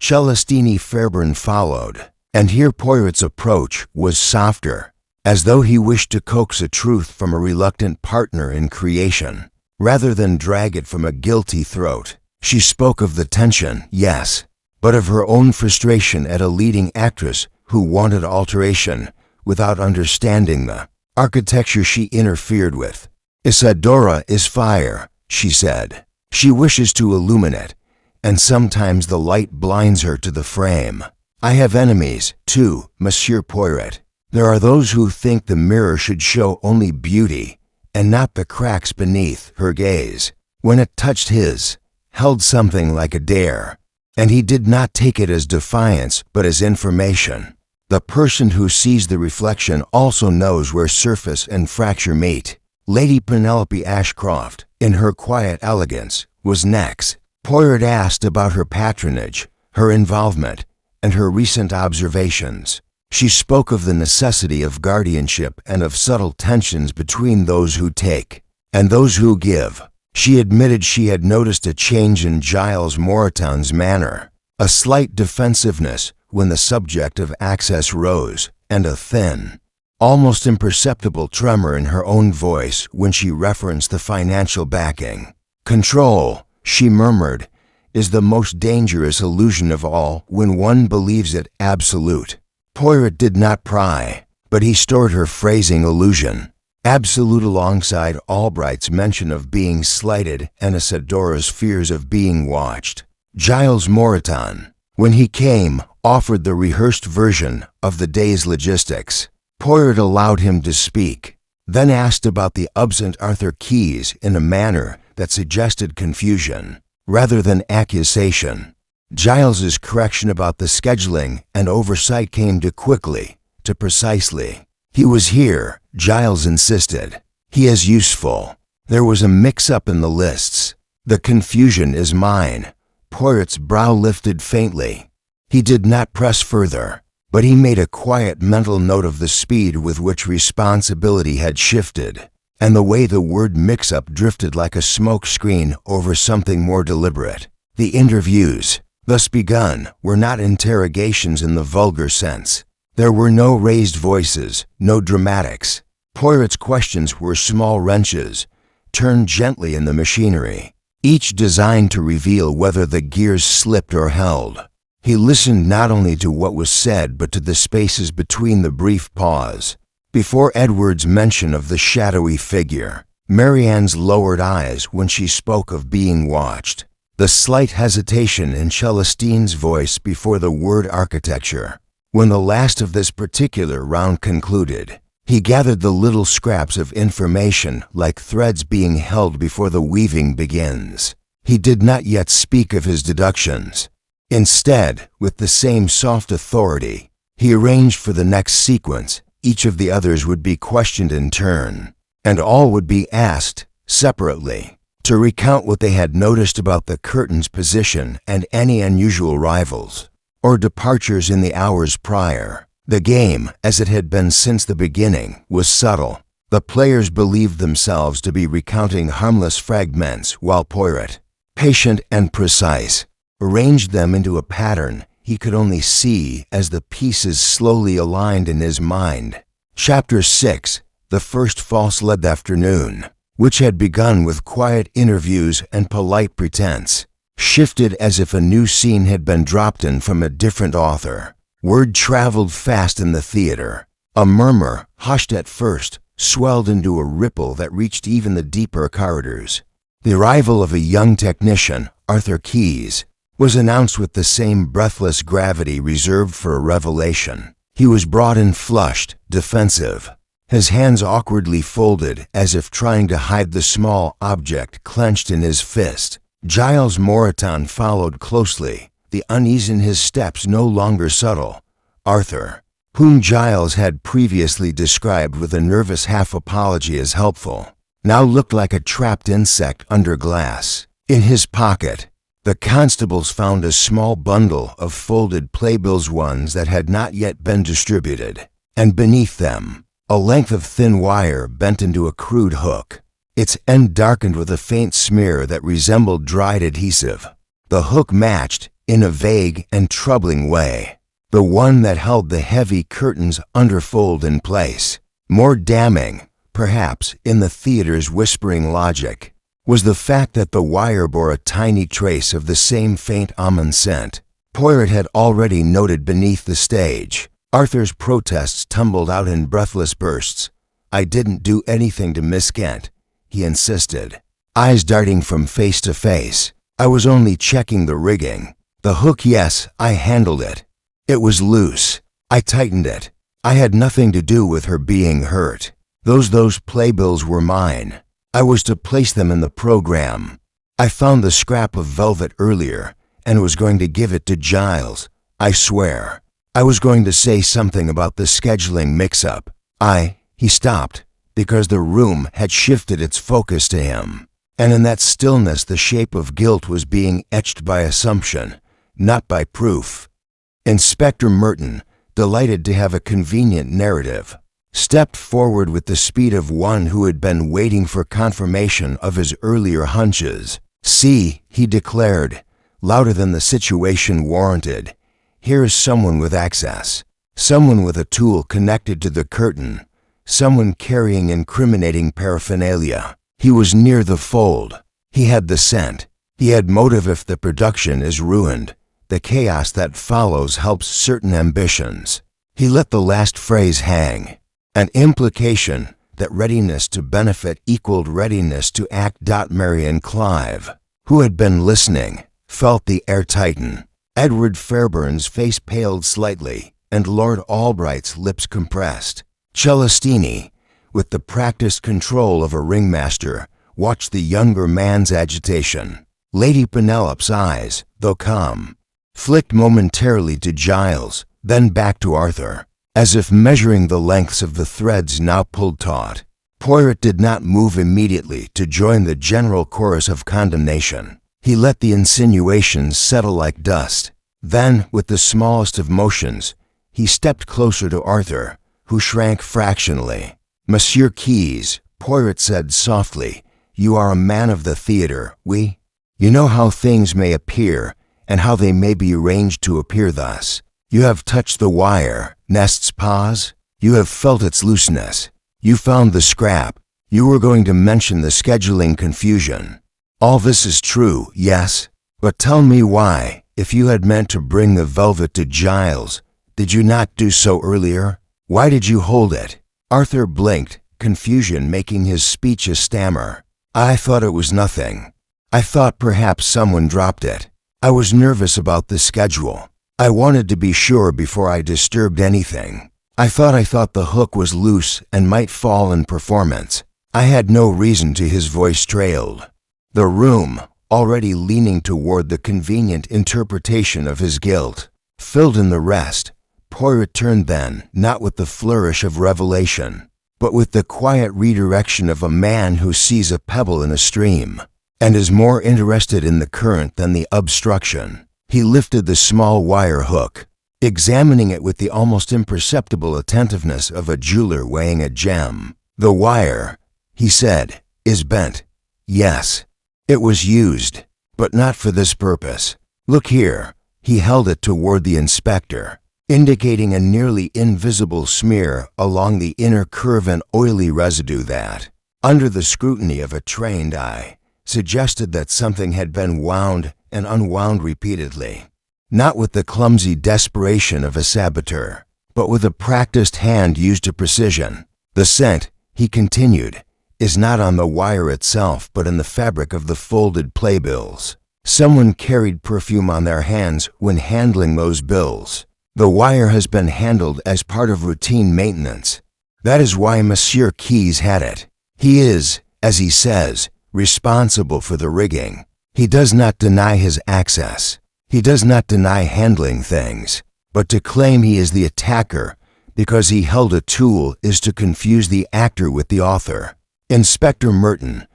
S1: Celestine Fairburn followed, and here Poirot's approach was softer, as though he wished to coax a truth from a reluctant partner in creation, rather than drag it from a guilty throat. She spoke of the tension, yes, but of her own frustration at a leading actress who wanted alteration without understanding the architecture she interfered with. Isadora is fire, she said. She wishes to illuminate, and sometimes the light blinds her to the frame. I have enemies, too, Monsieur Poirot. There are those who think the mirror should show only beauty, and not the cracks beneath. Her gaze, when it touched his, held something like a dare, and he did not take it as defiance but as information. The person who sees the reflection also knows where surface and fracture meet. Lady Penelope Ashcroft, in her quiet elegance, was next. Poirot asked about her patronage, her involvement, and her recent observations. She spoke of the necessity of guardianship and of subtle tensions between those who take and those who give. She admitted she had noticed a change in Giles Moreton's manner, a slight defensiveness when the subject of access rose, and a thin, almost imperceptible tremor in her own voice when she referenced the financial backing. Control, she murmured, is the most dangerous illusion of all when one believes it absolute. Poirot did not pry, but he stored her phrasing illusion. Absolute alongside Albright's mention of being slighted and Isadora's fears of being watched. Giles Moreton, when he came, offered the rehearsed version of the day's logistics. Poirot allowed him to speak, then asked about the absent Arthur Keyes in a manner that suggested confusion, rather than accusation. Giles's correction about the scheduling and oversight came too quickly, too precisely. He was here, Giles insisted. He is useful. There was a mix-up in the lists. The confusion is mine. Poirot's brow lifted faintly. He did not press further, but he made a quiet mental note of the speed with which responsibility had shifted, and the way the word mix-up drifted like a smoke screen over something more deliberate. The interviews, thus begun, were not interrogations in the vulgar sense. There were no raised voices, no dramatics. Poirot's questions were small wrenches, turned gently in the machinery, each designed to reveal whether the gears slipped or held. He listened not only to what was said but to the spaces between the brief pause. Before Edward's mention of the shadowy figure, Marianne's lowered eyes when she spoke of being watched, the slight hesitation in Celestine's voice before the word architecture. When the last of this particular round concluded, he gathered the little scraps of information like threads being held before the weaving begins. He did not yet speak of his deductions. Instead, with the same soft authority, he arranged for the next sequence. Each of the others would be questioned in turn, and all would be asked, separately, to recount what they had noticed about the curtain's position and any unusual arrivals or departures in the hours prior. The game, as it had been since the beginning, was subtle. The players believed themselves to be recounting harmless fragments, while Poirot, patient and precise, arranged them into a pattern he could only see as the pieces slowly aligned in his mind. Chapter 6, The First False-Led Afternoon, which had begun with quiet interviews and polite pretense, shifted as if a new scene had been dropped in from a different author. Word traveled fast in the theater. A murmur, hushed at first, swelled into a ripple that reached even the deeper corridors. The arrival of a young technician, Arthur Keyes, was announced with the same breathless gravity reserved for a revelation. He was brought in flushed, defensive, his hands awkwardly folded as if trying to hide the small object clenched in his fist. Giles Moreton followed closely, the unease in his steps no longer subtle. Arthur, whom Giles had previously described with a nervous half-apology as helpful, now looked like a trapped insect under glass. In his pocket, the constables found a small bundle of folded playbills, ones that had not yet been distributed, and beneath them, a length of thin wire bent into a crude hook, its end darkened with a faint smear that resembled dried adhesive. The hook matched, in a vague and troubling way, the one that held the heavy curtain's underfold in place. More damning, perhaps, in the theater's whispering logic, was the fact that the wire bore a tiny trace of the same faint almond scent Poirot had already noted beneath the stage. Arthur's protests tumbled out in breathless bursts. "I didn't do anything to Miss Kent," he insisted, eyes darting from face to face. "I was only checking the rigging. The hook, yes, I handled it. It was loose. I tightened it. I had nothing to do with her being hurt. Those playbills were mine. I was to place them in the program. I found the scrap of velvet earlier and was going to give it to Giles. I swear. I was going to say something about the scheduling mix-up. He stopped, because the room had shifted its focus to him. And in that stillness the shape of guilt was being etched by assumption, not by proof. Inspector Merton, delighted to have a convenient narrative, stepped forward with the speed of one who had been waiting for confirmation of his earlier hunches. "See," he declared, louder than the situation warranted. "Here is someone with access, someone with a tool connected to the curtain, someone carrying incriminating paraphernalia. He was near the fold. He had the scent. He had motive if the production is ruined. The chaos that follows helps certain ambitions." He let the last phrase hang, an implication that readiness to benefit equaled readiness to act. Marian Clive, who had been listening, felt the air tighten. Edward Fairbairn's face paled slightly, and Lord Albright's lips compressed. Celestine, with the practiced control of a ringmaster, watched the younger man's agitation. Lady Penelope's eyes, though calm, flicked momentarily to Giles, then back to Arthur, as if measuring the lengths of the threads now pulled taut. Poirot did not move immediately to join the general chorus of condemnation. He let the insinuations settle like dust. Then, with the smallest of motions, he stepped closer to Arthur, who shrank fractionally. "Monsieur Keyes," Poirot said softly, "you are a man of the theater. You know how things may appear, and how they may be arranged to appear thus. You have touched the wire, Nest's pause. You have felt its looseness. You found the scrap. You were going to mention the scheduling confusion. All this is true, yes? But tell me why, if you had meant to bring the velvet to Giles, did you not do so earlier? Why did you hold it?" Arthur blinked, confusion making his speech a stammer. "I thought it was nothing. I thought perhaps someone dropped it. I was nervous about the schedule. I wanted to be sure before I disturbed anything. I thought the hook was loose and might fall in performance. I had no reason to. His voice trailed. The room, already leaning toward the convenient interpretation of his guilt, filled in the rest. Poirot turned then, not with the flourish of revelation, but with the quiet redirection of a man who sees a pebble in a stream, and is more interested in the current than the obstruction. He lifted the small wire hook, examining it with the almost imperceptible attentiveness of a jeweler weighing a gem. "The wire," he said, "is bent. Yes, it was used, but not for this purpose. Look here." He held it toward the inspector, indicating a nearly invisible smear along the inner curve, an oily residue that, under the scrutiny of a trained eye, suggested that something had been wound and unwound repeatedly, not with the clumsy desperation of a saboteur, but with a practiced hand used to precision. "The scent," he continued, "is not on the wire itself, but in the fabric of the folded playbills. Someone carried perfume on their hands when handling those bills. The wire has been handled as part of routine maintenance. That is why Monsieur Keyes had it. He is, as he says, responsible for the rigging. He does not deny his access. He does not deny handling things. But to claim he is the attacker because he held a tool is to confuse the actor with the author." Inspector Merton,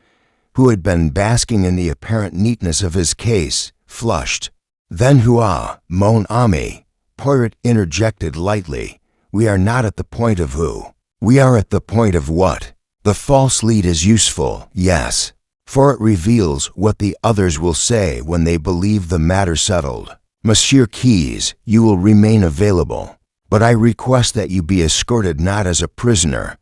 S1: who had been basking in the apparent neatness of his case, flushed. "Then hua, mon ami," Poirot interjected lightly. "We are not at the point of who. We are at the point of what. The false lead is useful, yes, for it reveals what the others will say when they believe the matter settled. Monsieur Keyes, you will remain available, but I request that you be escorted not as a prisoner,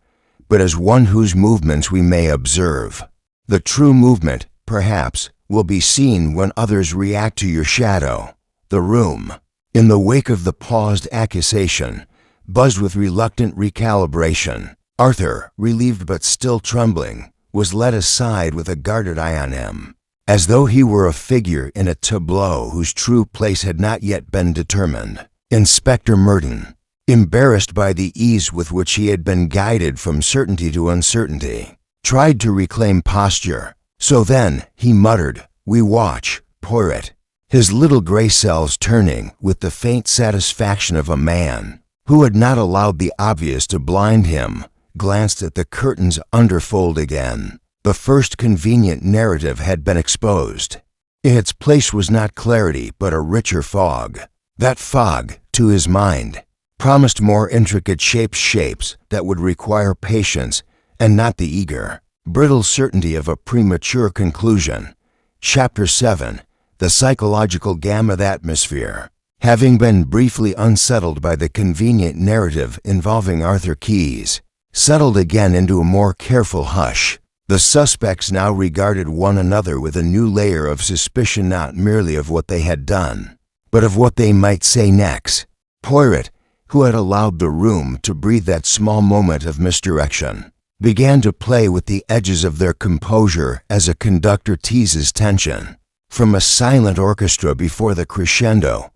S1: but as one whose movements we may observe. The true movement, perhaps, will be seen when others react to your shadow." The room, in the wake of the paused accusation, buzzed with reluctant recalibration. Arthur, relieved but still trembling, was led aside with a guarded eye on him, as though he were a figure in a tableau whose true place had not yet been determined. Inspector Merton, embarrassed by the ease with which he had been guided from certainty to uncertainty, tried to reclaim posture. So then, he muttered, "We watch, Poirot," his little gray cells turning with the faint satisfaction of a man who had not allowed the obvious to blind him, glanced at the curtains underfold again. The first convenient narrative had been exposed. In its place was not clarity, but a richer fog. That fog, to his mind, promised more intricate shapes that would require patience and not the eager, brittle certainty of a premature conclusion. Chapter 7. The Psychological Gamut Atmosphere. Having been briefly unsettled by the convenient narrative involving Arthur Keyes, settled again into a more careful hush, the suspects now regarded one another with a new layer of suspicion, not merely of what they had done, but of what they might say next. Poirot, who had allowed the room to breathe that small moment of misdirection, began to play with the edges of their composure as a conductor teases tension. From a silent orchestra before the crescendo,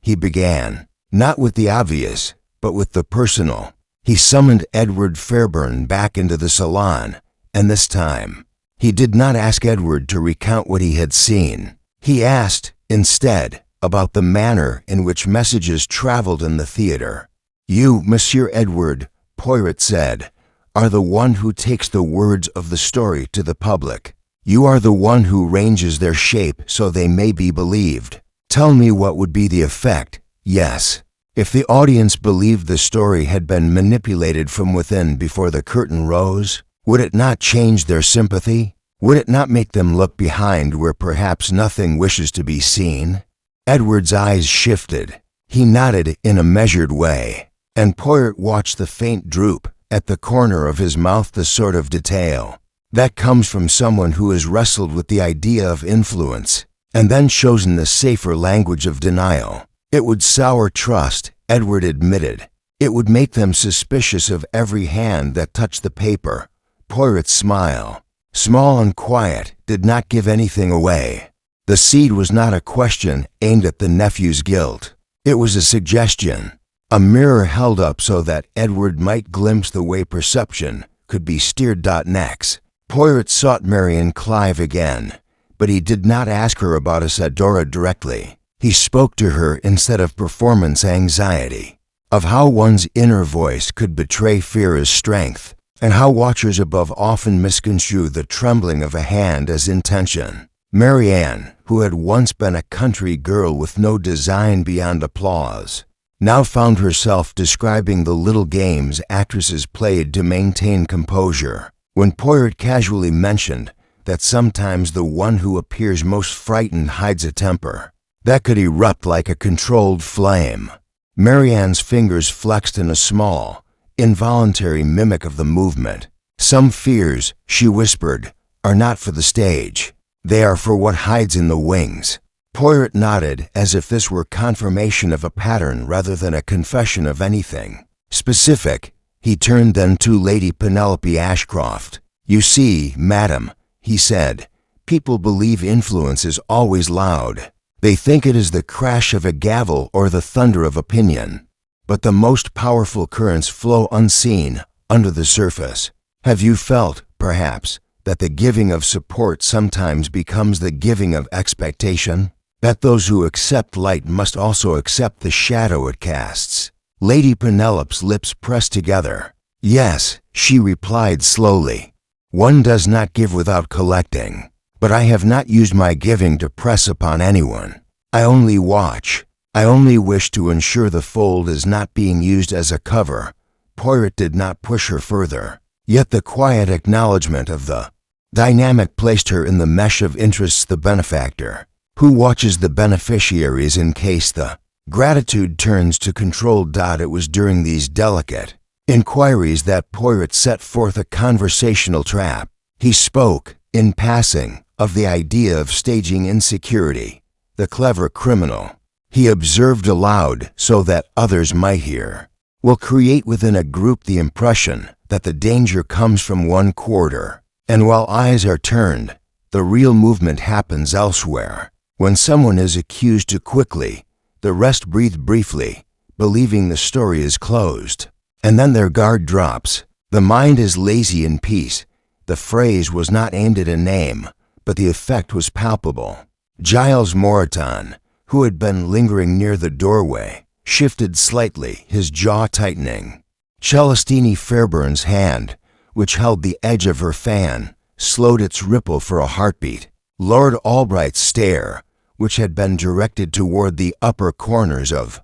S1: he began, not with the obvious, but with the personal. He summoned Edward Fairburn back into the salon, and this time, he did not ask Edward to recount what he had seen. He asked, instead, about the manner in which messages traveled in the theater. "You, Monsieur Edward," Poirot said, "are the one who takes the words of the story to the public. You are the one who arranges their shape so they may be believed. Tell me what would be the effect, yes, if the audience believed the story had been manipulated from within before the curtain rose. Would it not change their sympathy? Would it not make them look behind where perhaps nothing wishes to be seen?" Edward's eyes shifted. He nodded in a measured way, and Poirot watched the faint droop at the corner of his mouth, the sort of detail that comes from someone who has wrestled with the idea of influence and then chosen the safer language of denial. It would sour trust, Edward admitted. It would make them suspicious of every hand that touched the paper. Poirot's smile, small and quiet, did not give anything away. The seed was not a question aimed at the nephew's guilt. It was a suggestion, a mirror held up so that Edward might glimpse the way perception could be steered. Next, Poirot sought Marian Clive again, but he did not ask her about Isadora directly. He spoke to her instead of performance anxiety, of how one's inner voice could betray fear as strength, and how watchers above often misconstrue the trembling of a hand as intention. Marianne, who had once been a country girl with no design beyond applause, now found herself describing the little games actresses played to maintain composure. When Poirot casually mentioned that sometimes the one who appears most frightened hides a temper that could erupt like a controlled flame, Marianne's fingers flexed in a small, involuntary mimic of the movement. "Some fears," she whispered, "are not for the stage. They are for what hides in the wings." Poirot nodded as if this were confirmation of a pattern rather than a confession of anything specific. He turned then to Lady Penelope Ashcroft. "You see, madam," he said, "people believe influence is always loud. They think it is the crash of a gavel or the thunder of opinion. But the most powerful currents flow unseen, under the surface. Have you felt, perhaps, that the giving of support sometimes becomes the giving of expectation? That those who accept light must also accept the shadow it casts?" Lady Penelope's lips pressed together. "Yes," she replied slowly. "One does not give without collecting. But I have not used my giving to press upon anyone. I only watch. I only wish to ensure the fold is not being used as a cover." Poirot did not push her further. Yet the quiet acknowledgement of the dynamic placed her in the mesh of interests. The benefactor, who watches the beneficiaries in case the gratitude turns to control. It was during these delicate inquiries that Poirot set forth a conversational trap. He spoke, in passing, of the idea of staging insecurity, the clever criminal, he observed aloud so that others might hear, will create within a group the impression that the danger comes from one quarter, and while eyes are turned, the real movement happens elsewhere. When someone is accused too quickly, the rest breathe briefly, believing the story is closed, and then their guard drops. The mind is lazy in peace. The phrase was not aimed at a name, but the effect was palpable. Giles Moreton, who had been lingering near the doorway, shifted slightly, his jaw tightening. Celestine Fairbairn's hand, which held the edge of her fan, slowed its ripple for a heartbeat. Lord Albright's stare, which had been directed toward the upper corners of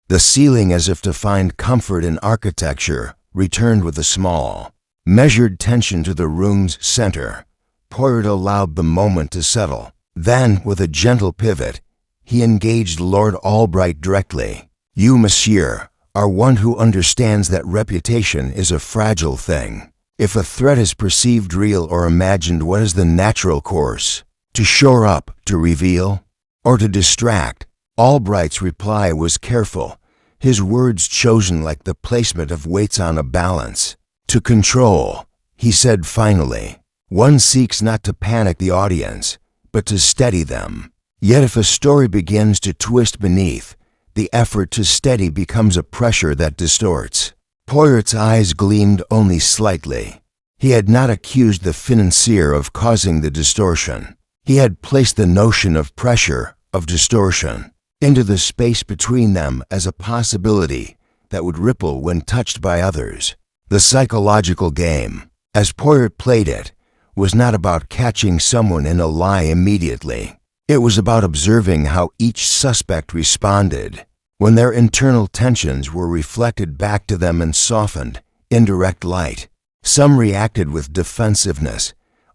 S1: the ceiling as if to find comfort in architecture, returned with a small, measured tension to the room's center. Poirot allowed the moment to settle. Then, with a gentle pivot, he engaged Lord Albright directly. "You, monsieur, are one who understands that reputation is a fragile thing. If a threat is perceived real or imagined, what is the natural course? To shore up, to reveal, or to distract?" Albright's reply was careful, his words chosen like the placement of weights on a balance. "To control," he said finally. "One seeks not to panic the audience, but to steady them. Yet if a story begins to twist beneath, the effort to steady becomes a pressure that distorts." Poirot's eyes gleamed only slightly. He had not accused the financier of causing the distortion. He had placed the notion of pressure, of distortion, into the space between them as a possibility that would ripple when touched by others. The psychological game, as Poirot played it, was not about catching someone in a lie immediately. It was about observing how each suspect responded when their internal tensions were reflected back to them in softened, indirect light. Some reacted with defensiveness,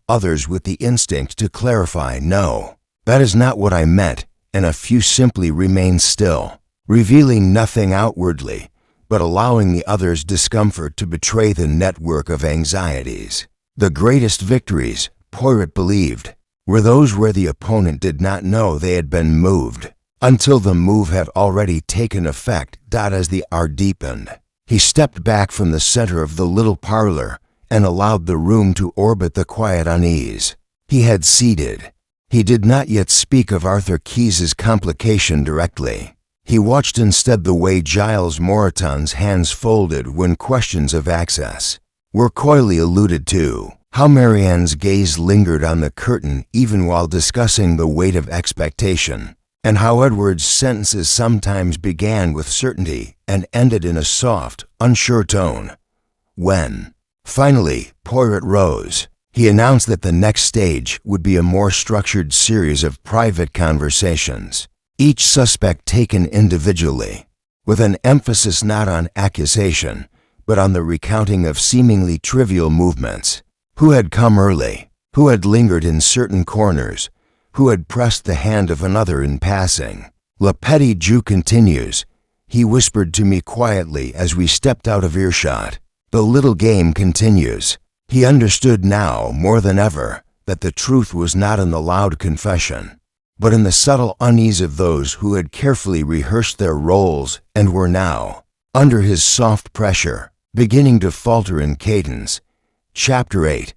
S1: others with the instinct to clarify, "No, that is not what I meant," and a few simply remained still, revealing nothing outwardly, but allowing the other's discomfort to betray the network of anxieties. The greatest victories, Poirot believed, were those where the opponent did not know they had been moved, until the move had already taken effect. As the hour deepened, he stepped back from the center of the little parlor and allowed the room to orbit the quiet unease he had seeded. He did not yet speak of Arthur Keyes's complication directly. He watched instead the way Giles Moreton's hands folded when questions of access were coyly alluded to, how Marianne's gaze lingered on the curtain even while discussing the weight of expectation, and how Edward's sentences sometimes began with certainty and ended in a soft, unsure tone. When, finally, Poirot rose, he announced that the next stage would be a more structured series of private conversations, each suspect taken individually, with an emphasis not on accusation, but on the recounting of seemingly trivial movements. Who had come early? Who had lingered in certain corners? Who had pressed the hand of another in passing? Le Petit Jew continues, he whispered to me quietly as we stepped out of earshot. The little game continues. He understood now, more than ever, that the truth was not in the loud confession, but in the subtle unease of those who had carefully rehearsed their roles and were now, under his soft pressure, beginning to falter in cadence. Chapter 8.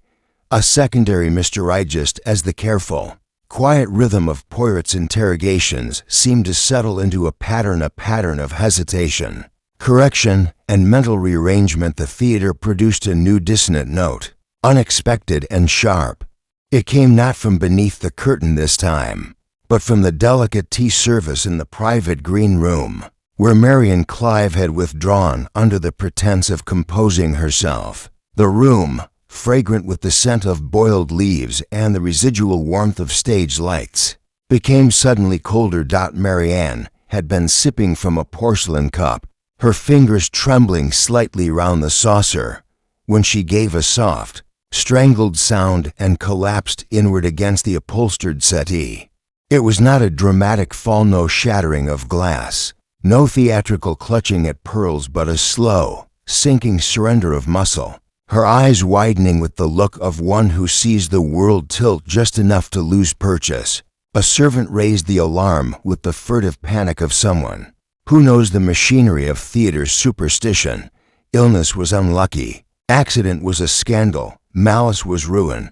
S1: A secondary misdirigist as the careful, quiet rhythm of Poirot's interrogations seemed to settle into a pattern of hesitation, correction, and mental rearrangement. The theater produced a new dissonant note, unexpected and sharp. It came not from beneath the curtain this time, but from the delicate tea service in the private green room, where Marian Clive had withdrawn under the pretense of composing herself. The room, fragrant with the scent of boiled leaves and the residual warmth of stage lights, became suddenly colder. Marianne had been sipping from a porcelain cup, her fingers trembling slightly round the saucer, when she gave a soft, strangled sound and collapsed inward against the upholstered settee. It was not a dramatic fall, no shattering of glass, no theatrical clutching at pearls, but a slow, sinking surrender of muscle, her eyes widening with the look of one who sees the world tilt just enough to lose purchase. A servant raised the alarm with the furtive panic of someone who knows the machinery of theater superstition. Illness was unlucky, accident was a scandal, malice was ruin.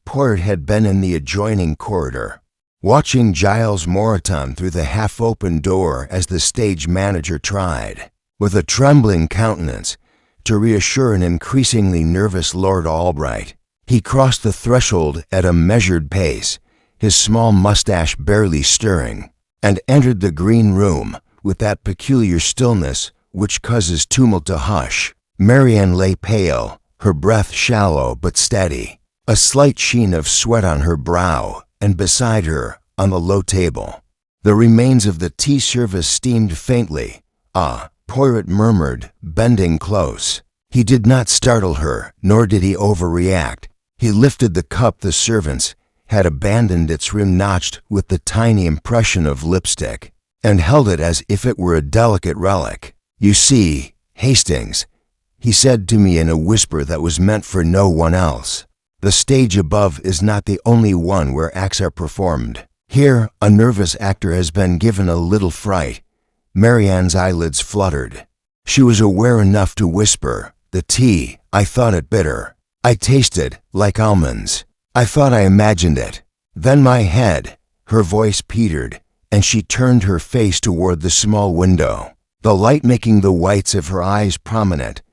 S1: Poirot had been in the adjoining corridor, watching Giles Moreton through the half-open door as the stage manager tried, with a trembling countenance, to reassure an increasingly nervous Lord Albright. He crossed the threshold at a measured pace, his small mustache barely stirring, and entered the green room with that peculiar stillness which causes tumult to hush. Marianne lay pale, her breath shallow but steady, a slight sheen of sweat on her brow, and beside her, on the low table, the remains of the tea service steamed faintly. "Ah," Poirot murmured, bending close. He did not startle her, nor did he overreact. He lifted the cup the servants had abandoned, its rim notched with the tiny impression of lipstick, and held it as if it were a delicate relic. "You see, Hastings," he said to me in a whisper that was meant for no one else, "the stage above is not the only one where acts are performed. Here, a nervous actor has been given a little fright." Marianne's eyelids fluttered. She was aware enough to whisper, "The tea, I thought it bitter. I tasted, like almonds. I thought I imagined it. Then my head," her voice petered, and she turned her face toward the small window, the light making the whites of her eyes prominent.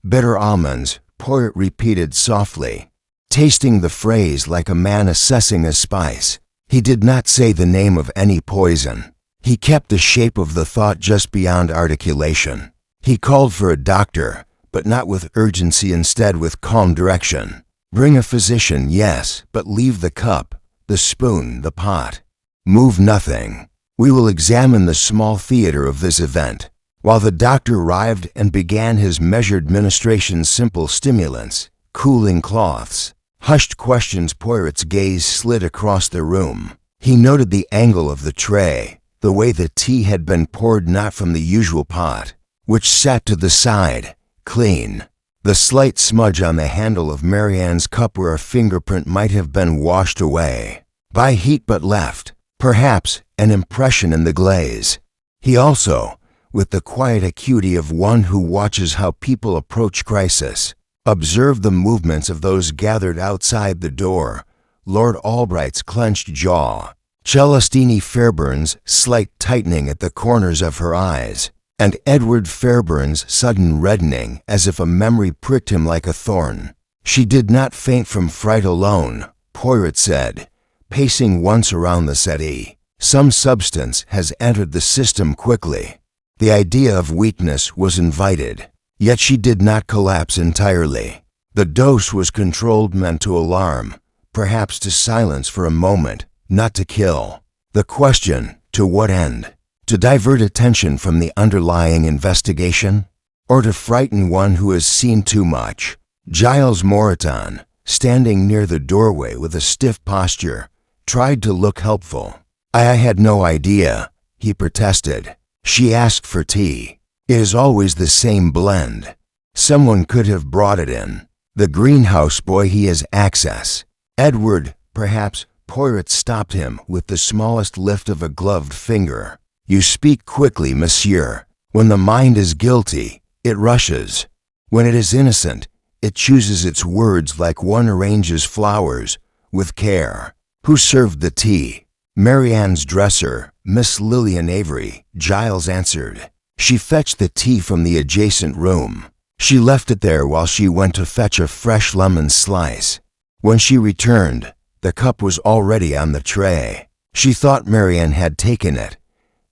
S1: "Bitter almonds," Poirot repeated softly, tasting the phrase like a man assessing a spice. He did not say the name of any poison. He kept the shape of the thought just beyond articulation. He called for a doctor, but not with urgency, instead with calm direction. "Bring a physician, yes, but leave the cup, the spoon, the pot. Move nothing. We will examine the small theater of this event." While the doctor arrived and began his measured ministrations, simple stimulants, cooling cloths, hushed questions, Poirot's gaze slid across the room. He noted the angle of the tray, the way the tea had been poured not from the usual pot, which sat to the side, clean, the slight smudge on the handle of Marianne's cup where a fingerprint might have been washed away by heat but left, perhaps, an impression in the glaze. He also, with the quiet acuity of one who watches how people approach crisis, Observe the movements of those gathered outside the door. Lord Albright's clenched jaw, Celestine Fairbairn's slight tightening at the corners of her eyes, and Edward Fairbairn's sudden reddening as if a memory pricked him like a thorn. She did not faint from fright alone, Poirot said, pacing once around the settee. Some substance has entered the system quickly. The idea of weakness was invited, yet she did not collapse entirely. The dose was controlled, meant to alarm, perhaps to silence for a moment, not to kill. The question, to what end? To divert attention from the underlying investigation? Or to frighten one who has seen too much? Giles Moreton, standing near the doorway with a stiff posture, tried to look helpful. I had no idea, he protested. She asked for tea. It is always the same blend. Someone could have brought it in. The greenhouse boy, he has access. Edward, perhaps. Poirot stopped him with the smallest lift of a gloved finger. You speak quickly, monsieur. When the mind is guilty, it rushes. When it is innocent, it chooses its words like one arranges flowers, with care. Who served the tea? Marianne's dresser, Miss Lillian Avery, Giles answered. She fetched the tea from the adjacent room. She left it there while she went to fetch a fresh lemon slice. When she returned, the cup was already on the tray. She thought Marianne had taken it.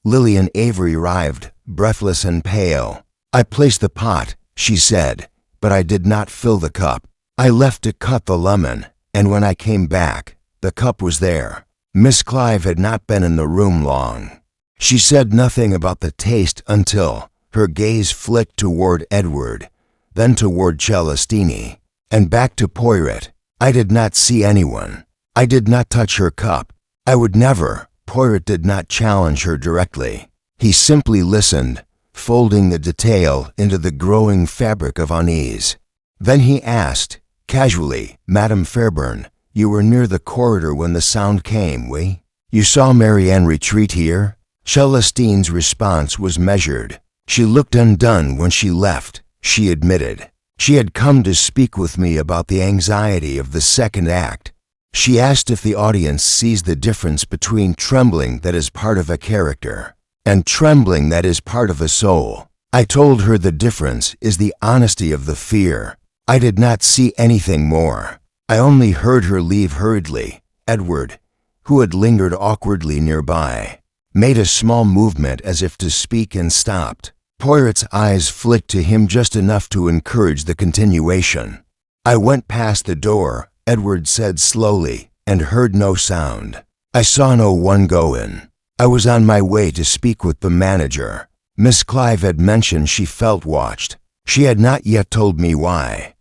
S1: Lillian Avery arrived, breathless and pale. I placed the pot, she said, but I did not fill the cup. I left to cut the lemon, and when I came back, the cup was there. Miss Clive had not been in the room long. She said nothing about the taste until her gaze flicked toward Edward, then toward Celestine, and back to Poirot. I did not see anyone. I did not touch her cup. I would never. Poirot did not challenge her directly. He simply listened, folding the detail into the growing fabric of unease. Then he asked, casually, Madame Fairbairn, you were near the corridor when the sound came, oui? You saw Marianne retreat here? Celestine's response was measured. She looked undone when she left, she admitted. She had come to speak with me about the anxiety of the second act. She asked if the audience sees the difference between trembling that is part of a character and trembling that is part of a soul. I told her the difference is the honesty of the fear. I did not see anything more. I only heard her leave hurriedly. Edward, who had lingered awkwardly nearby, made a small movement as if to speak and stopped. Poirot's eyes flicked to him just enough to encourage the continuation. I went past the door, Edward said slowly, and heard no sound. I saw no one go in. I was on my way to speak with the manager. Miss Clive had mentioned she felt watched. She had not yet told me why.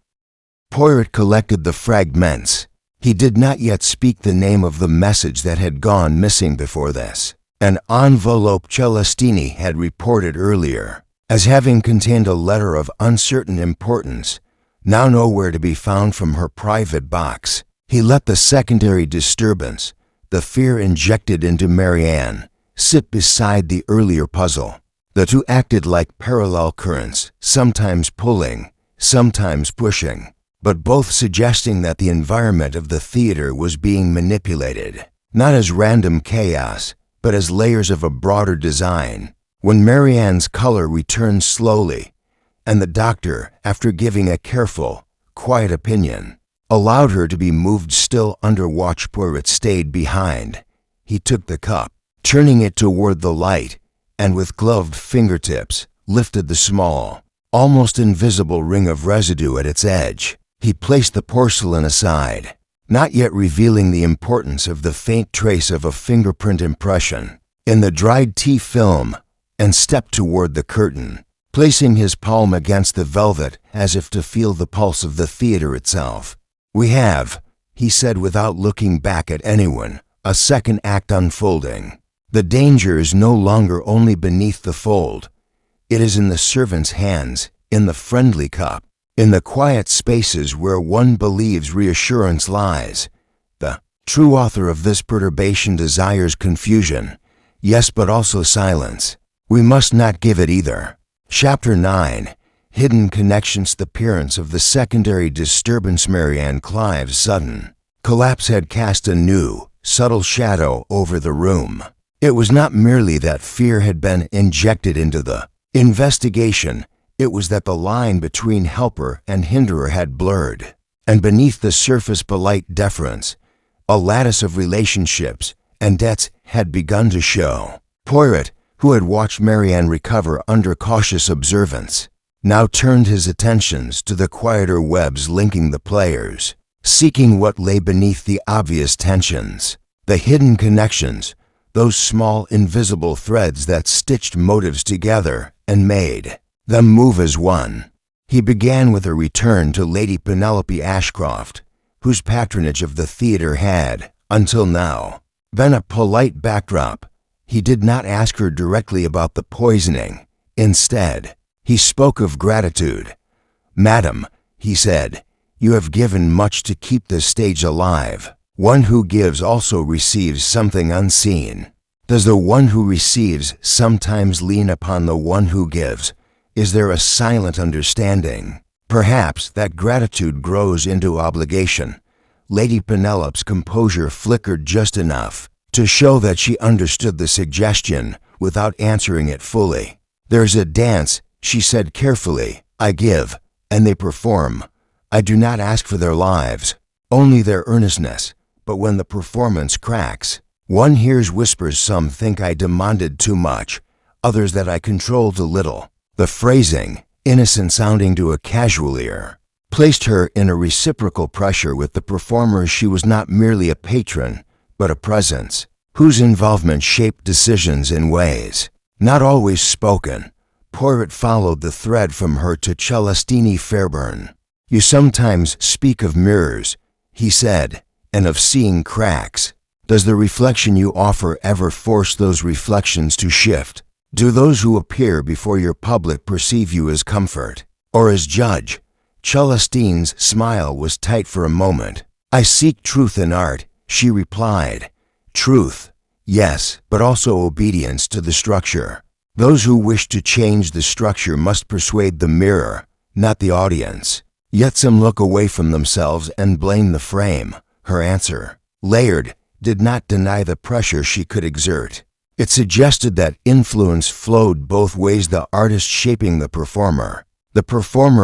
S1: Poirot collected the fragments. He did not yet speak the name of the message that had gone missing before this. An envelope Celestine had reported earlier as having contained a letter of uncertain importance, now nowhere to be found from her private box. He let the secondary disturbance, the fear injected into Marianne, sit beside the earlier puzzle. The two acted like parallel currents, sometimes pulling, sometimes pushing, but both suggesting that the environment of the theater was being manipulated, not as random chaos, but as layers of a broader design. When Marianne's color returned slowly, and the doctor, after giving a careful, quiet opinion, allowed her to be moved still under watch, Poirot stayed behind. He took the cup, turning it toward the light, and with gloved fingertips, lifted the small, almost invisible ring of residue at its edge. He placed the porcelain aside, not yet revealing the importance of the faint trace of a fingerprint impression in the dried tea film, and stepped toward the curtain, placing his palm against the velvet as if to feel the pulse of the theater itself. We have, he said without looking back at anyone, a second act unfolding. The danger is no longer only beneath the fold. It is in the servant's hands, in the friendly cup, in the quiet spaces where one believes reassurance lies. The true author of this perturbation desires confusion, yes, but also silence. We must not give it either. Chapter 9. hidden connections. The appearance of the secondary disturbance, Marianne Clive's sudden collapse, had cast a new, subtle shadow over the room. It was not merely that fear had been injected into the investigation, it was that the line between helper and hinderer had blurred, and beneath the surface polite deference, a lattice of relationships and debts had begun to show. Poirot, who had watched Marianne recover under cautious observance, now turned his attentions to the quieter webs linking the players, seeking what lay beneath the obvious tensions, the hidden connections, those small invisible threads that stitched motives together and made them move as one. He began with a return to Lady Penelope Ashcroft, whose patronage of the theater had, until now, been a polite backdrop. He did not ask her directly about the poisoning. Instead, he spoke of gratitude. "Madam," he said, "you have given much to keep this stage alive. One who gives also receives something unseen. Does the one who receives sometimes lean upon the one who gives? Is there a silent understanding? Perhaps that gratitude grows into obligation." Lady Penelope's composure flickered just enough to show that she understood the suggestion without answering it fully. "There's a dance," she said carefully. "I give, and they perform. I do not ask for their lives, only their earnestness. But when the performance cracks, one hears whispers. Some think I demanded too much, others that I controlled a little." The phrasing, innocent sounding to a casual ear, placed her in a reciprocal pressure with the performers. She was not merely a patron, but a presence, whose involvement shaped decisions in ways not always spoken. Poirot followed the thread from her to Celestine Fairburn. "You sometimes speak of mirrors," he said, "and of seeing cracks. Does the reflection you offer ever force those reflections to shift? Do those who appear before your public perceive you as comfort, or as judge?" Celestine's smile was tight for a moment. "I seek truth in art," she replied. "Truth, yes, but also obedience to the structure. Those who wish to change the structure must persuade the mirror, not the audience. Yet some look away from themselves and blame the frame." Her answer, layered, did not deny the pressure she could exert. It suggested that influence flowed both ways, the artist shaping the performer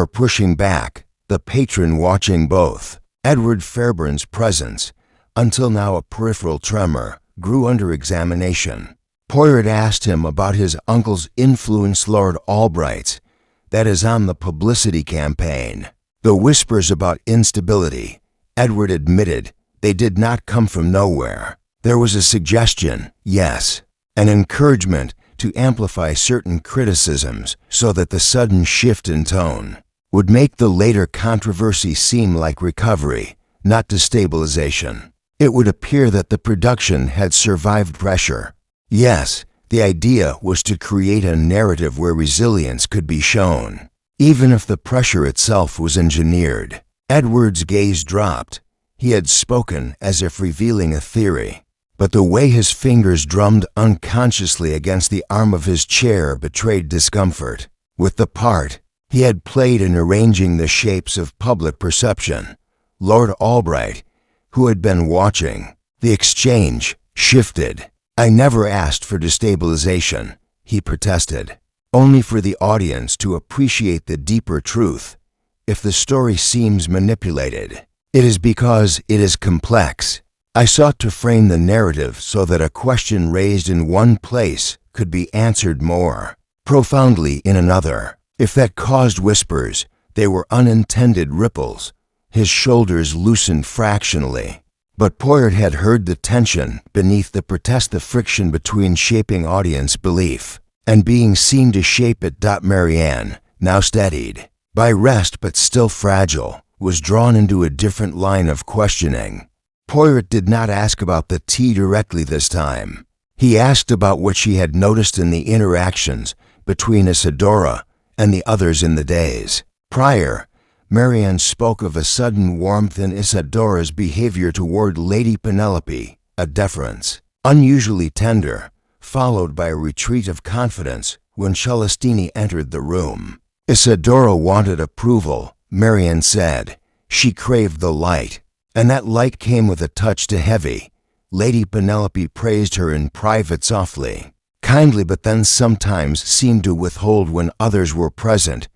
S1: pushing back, the patron watching both. Edward Fairbairn's presence, until now a peripheral tremor, grew under examination. Poirot asked him about his uncle's influence, Lord Albright's, that is, on the publicity campaign. The whispers about instability, Edward admitted, they did not come from nowhere. There was a suggestion, yes, an encouragement to amplify certain criticisms so that the sudden shift in tone would make the later controversy seem like recovery, not destabilization. It would appear that the production had survived pressure. Yes, the idea was to create a narrative where resilience could be shown, even if the pressure itself was engineered. Edward's gaze dropped. He had spoken as if revealing a theory, but the way his fingers drummed unconsciously against the arm of his chair betrayed discomfort with the part he had played in arranging the shapes of public perception. Lord Albright, who had been watching the exchange, shifted. "I never asked for destabilization," he protested, "only for the audience to appreciate the deeper truth. If the story seems manipulated, it is because it is complex. I sought to frame the narrative so that a question raised in one place could be answered more profoundly in another. If that caused whispers, they were unintended ripples." His shoulders loosened fractionally. But Poirot had heard the tension beneath the protest, the friction between shaping audience belief and being seen to shape it. Marianne, now steadied by rest but still fragile, was drawn into a different line of questioning. Poirot did not ask about the tea directly this time. He asked about what she had noticed in the interactions between Isidora and the others in the days prior. Marianne spoke of a sudden warmth in Isidora's behavior toward Lady Penelope, a deference unusually tender, followed by a retreat of confidence when Celestine entered the room. Isadora wanted approval, Marian said. She craved the light, and that light came with a touch too heavy. Lady Penelope praised her in private softly, kindly, but then sometimes seemed to withhold when others were present,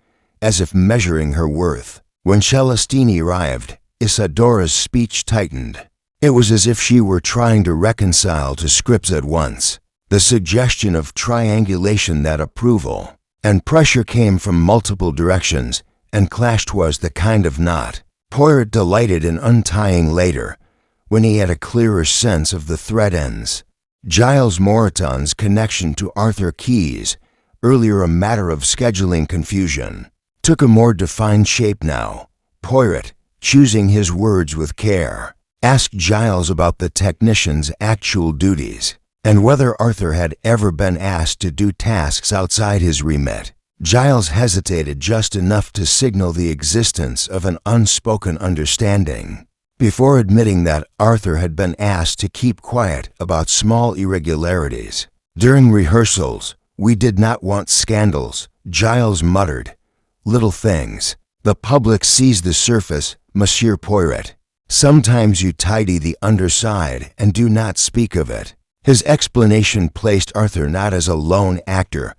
S1: as if measuring her worth. When Celestine arrived, Isadora's speech tightened. It was as if she were trying to reconcile two scripts at once, the suggestion of triangulation, that approval and pressure came from multiple directions, and clashed was the kind of knot Poirot delighted in untying later, when he had a clearer sense of the thread ends. Giles Moreton's connection to Arthur Keyes, earlier a matter of scheduling confusion, took a more defined shape now. Poirot, choosing his words with care, asked Giles about the technician's actual duties, and whether Arthur had ever been asked to do tasks outside his remit. Giles hesitated just enough to signal the existence of an unspoken understanding, before admitting that Arthur had been asked to keep quiet about small irregularities. During rehearsals, we did not want scandals, Giles muttered. Little things. The public sees the surface, Monsieur Poirot. Sometimes you tidy the underside and do not speak of it. His explanation placed Arthur not as a lone actor,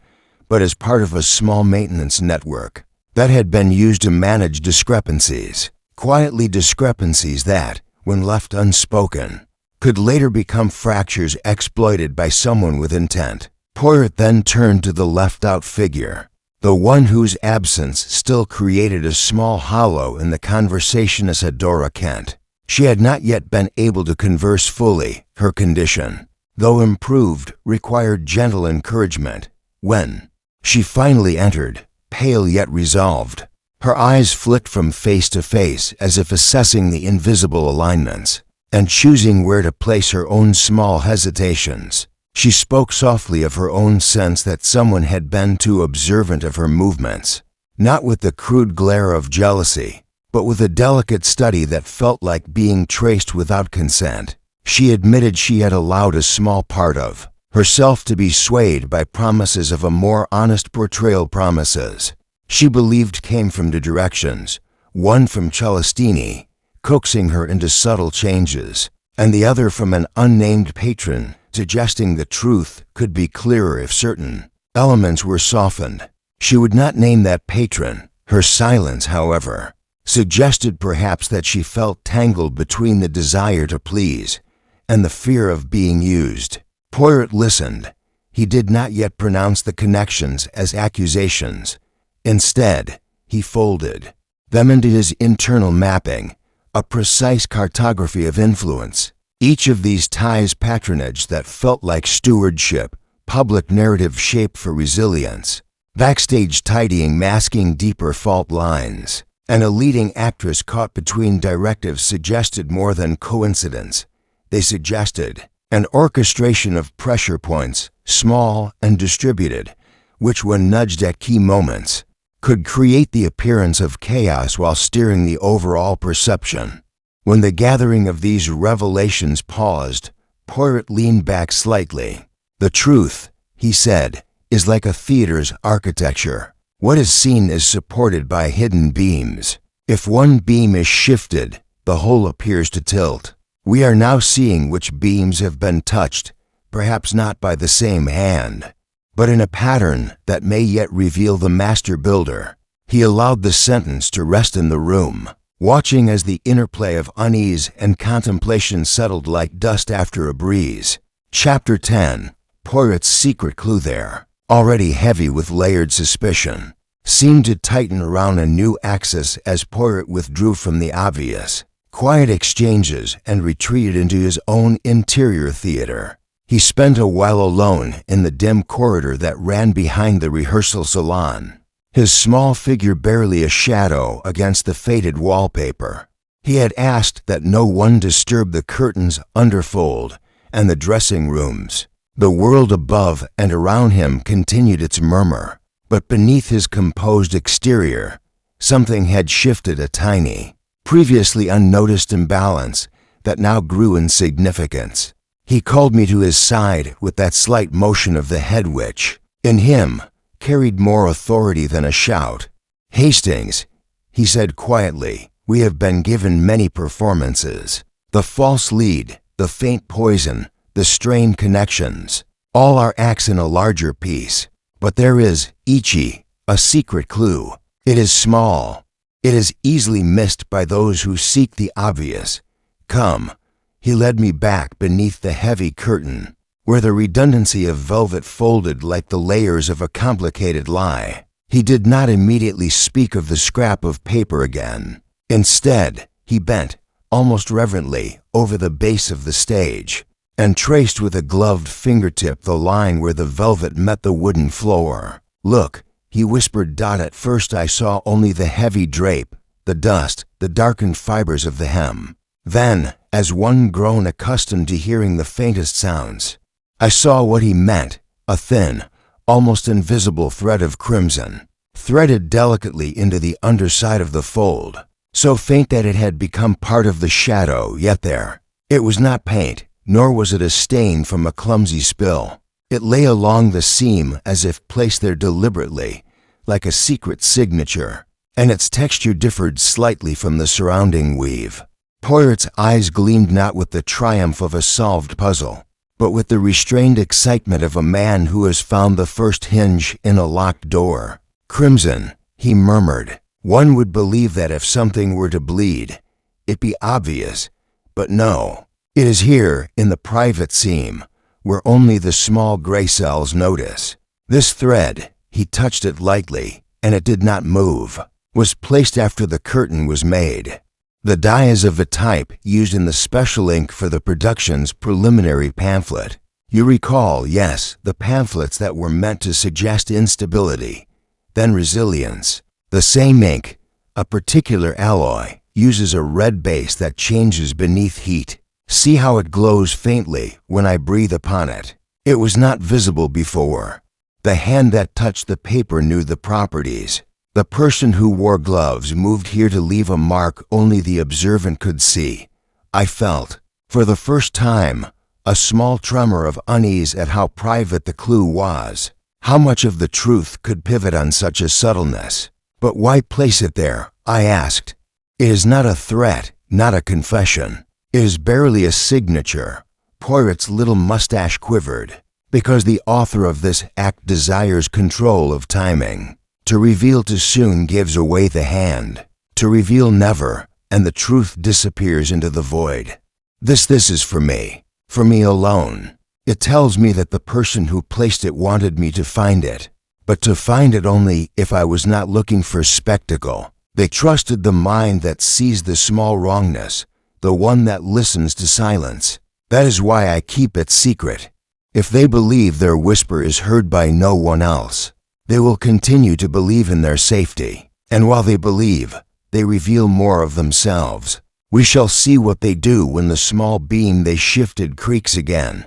S1: but as part of a small maintenance network that had been used to manage discrepancies, quietly discrepancies that, when left unspoken, could later become fractures exploited by someone with intent. Poirot then turned to the left-out figure, the one whose absence still created a small hollow in the conversation. Isadora Kent. She had not yet been able to converse fully. Her condition, though improved, required gentle encouragement. When she finally entered, pale yet resolved, her eyes flicked from face to face as if assessing the invisible alignments and choosing where to place her own small hesitations. She spoke softly of her own sense that someone had been too observant of her movements, not with the crude glare of jealousy, but with a delicate study that felt like being traced without consent. She admitted she had allowed a small part of herself to be swayed by promises of a more honest portrayal, promises she believed came from two directions, one from Celestine, coaxing her into subtle changes, and the other from an unnamed patron, suggesting the truth could be clearer if certain elements were softened. She would not name that patron. Her silence, however, suggested perhaps that she felt tangled between the desire to please and the fear of being used. Poirot listened. He did not yet pronounce the connections as accusations. Instead, he folded them into his internal mapping, a precise cartography of influence. Each of these ties patronage that felt like stewardship, public narrative shape for resilience, backstage tidying masking deeper fault lines, and a leading actress caught between directives suggested more than coincidence. They suggested an orchestration of pressure points, small and distributed, which when nudged at key moments, could create the appearance of chaos while steering the overall perception. When the gathering of these revelations paused, Poirot leaned back slightly. The truth, he said, is like a theater's architecture. What is seen is supported by hidden beams. If one beam is shifted, the whole appears to tilt. We are now seeing which beams have been touched, perhaps not by the same hand, but in a pattern that may yet reveal the master builder. He allowed the sentence to rest in the room, watching as the interplay of unease and contemplation settled like dust after a breeze. Chapter 10. Poirot's secret clue there, already heavy with layered suspicion, seemed to tighten around a new axis as Poirot withdrew from the obvious, quiet exchanges and retreated into his own interior theater. He spent a while alone in the dim corridor that ran behind the rehearsal salon, his small figure barely a shadow against the faded wallpaper. He had asked that no one disturb the curtains underfold and the dressing rooms. The world above and around him continued its murmur, but beneath his composed exterior, something had shifted, a tiny, previously unnoticed imbalance that now grew in significance. He called me to his side with that slight motion of the head which, in him, carried more authority than a shout. "Hastings," he said quietly, "we have been given many performances. The false lead, the faint poison, the strained connections, all are acts in a larger piece. But there is, Ichi, a secret clue. It is small. It is easily missed by those who seek the obvious. Come." He led me back beneath the heavy curtain, where the redundancy of velvet folded like the layers of a complicated lie. He did not immediately speak of the scrap of paper again. Instead, he bent, almost reverently, over the base of the stage, and traced with a gloved fingertip the line where the velvet met the wooden floor. "Look," he whispered. "At first I saw only the heavy drape, the dust, the darkened fibers of the hem. Then, as one grown accustomed to hearing the faintest sounds, I saw what he meant, a thin, almost invisible thread of crimson, threaded delicately into the underside of the fold, so faint that it had become part of the shadow, yet there. It was not paint, nor was it a stain from a clumsy spill. It lay along the seam as if placed there deliberately, like a secret signature, and its texture differed slightly from the surrounding weave." Poirot's eyes gleamed not with the triumph of a solved puzzle, but with the restrained excitement of a man who has found the first hinge in a locked door. "Crimson," he murmured. "One would believe that if something were to bleed, it'd be obvious. But no, it is here in the private seam, where only the small gray cells notice. This thread," he touched it lightly, and it did not move, "was placed after the curtain was made. The die is of a type used in the special ink for the production's preliminary pamphlet. You recall, yes, the pamphlets that were meant to suggest instability, then resilience. The same ink, a particular alloy, uses a red base that changes beneath heat. See how it glows faintly when I breathe upon it. It was not visible before. The hand that touched the paper knew the properties. The person who wore gloves moved here to leave a mark only the observant could see. I felt, for the first time, a small tremor of unease at how private the clue was. How much of the truth could pivot on such a subtleness? But why place it there? I asked. It is not a threat, not a confession. It is barely a signature. Poirot's little mustache quivered. Because the author of this act desires control of timing. To reveal too soon gives away the hand. To reveal never, and the truth disappears into the void. This is for me alone. It tells me that the person who placed it wanted me to find it, but to find it only if I was not looking for spectacle. They trusted the mind that sees the small wrongness, the one that listens to silence. That is why I keep it secret. If they believe their whisper is heard by no one else, they will continue to believe in their safety. And while they believe, they reveal more of themselves. We shall see what they do when the small beam they shifted creaks again.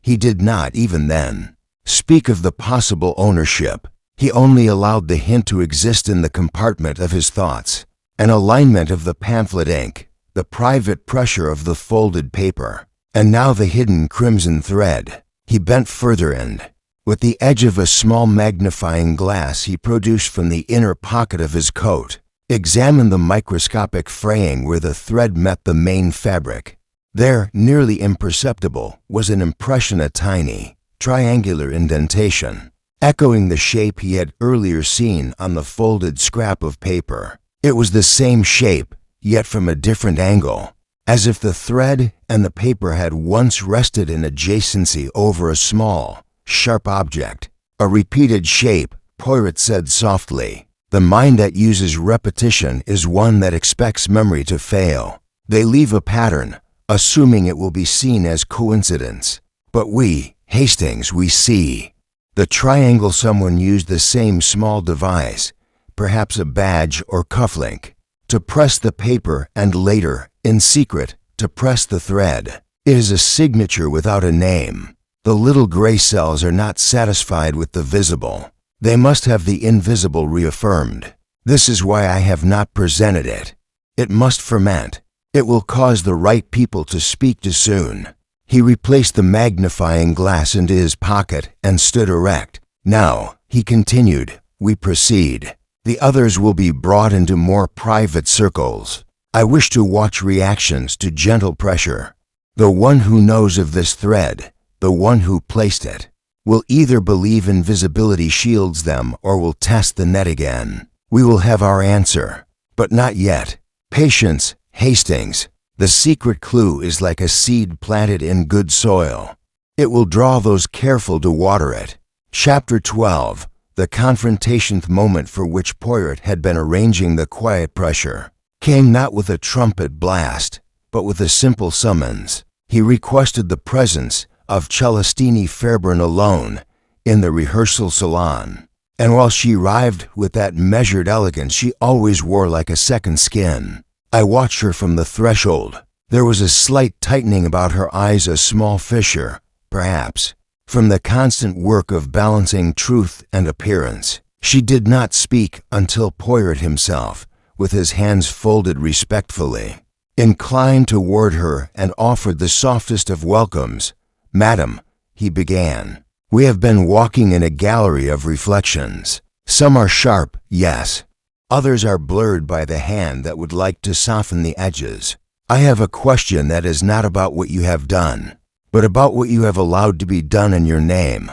S1: He did not, even then, speak of the possible ownership. He only allowed the hint to exist in the compartment of his thoughts. An alignment of the pamphlet ink, the private pressure of the folded paper, and now the hidden crimson thread. He bent further and, with the edge of a small magnifying glass he produced from the inner pocket of his coat, examined the microscopic fraying where the thread met the main fabric. There, nearly imperceptible, was an impression, a tiny, triangular indentation, echoing the shape he had earlier seen on the folded scrap of paper. It was the same shape, yet from a different angle, as if the thread and the paper had once rested in adjacency over a small, sharp object. A repeated shape, Poirot said softly. The mind that uses repetition is one that expects memory to fail. They leave a pattern, assuming it will be seen as coincidence. But we, Hastings, we see. The triangle, someone used the same small device, perhaps a badge or cufflink, to press the paper and later, in secret, to press the thread. It is a signature without a name. The little gray cells are not satisfied with the visible. They must have the invisible reaffirmed. This is why I have not presented it. It must ferment. It will cause the right people to speak too soon. He replaced the magnifying glass into his pocket and stood erect. Now, he continued, we proceed. The others will be brought into more private circles. I wish to watch reactions to gentle pressure. The one who knows of this thread, the one who placed it, will either believe invisibility shields them or will test the net again. We will have our answer, but not yet. Patience, Hastings. The secret clue is like a seed planted in good soil. It will draw those careful to water it. Chapter 12. The confrontation moment for which Poirot had been arranging the quiet pressure came not with a trumpet blast, but with a simple summons. He requested the presence of Celestine Fairburn alone in the rehearsal salon, and while she arrived with that measured elegance she always wore like a second skin, I watched her from the threshold. There was a slight tightening about her eyes, a small fissure, perhaps, from the constant work of balancing truth and appearance. She did not speak until Poirot himself, with his hands folded respectfully, inclined toward her and offered the softest of welcomes. "Madam," he began, "we have been walking in a gallery of reflections. Some are sharp, yes. Others are blurred by the hand that would like to soften the edges. I have a question that is not about what you have done, but about what you have allowed to be done in your name."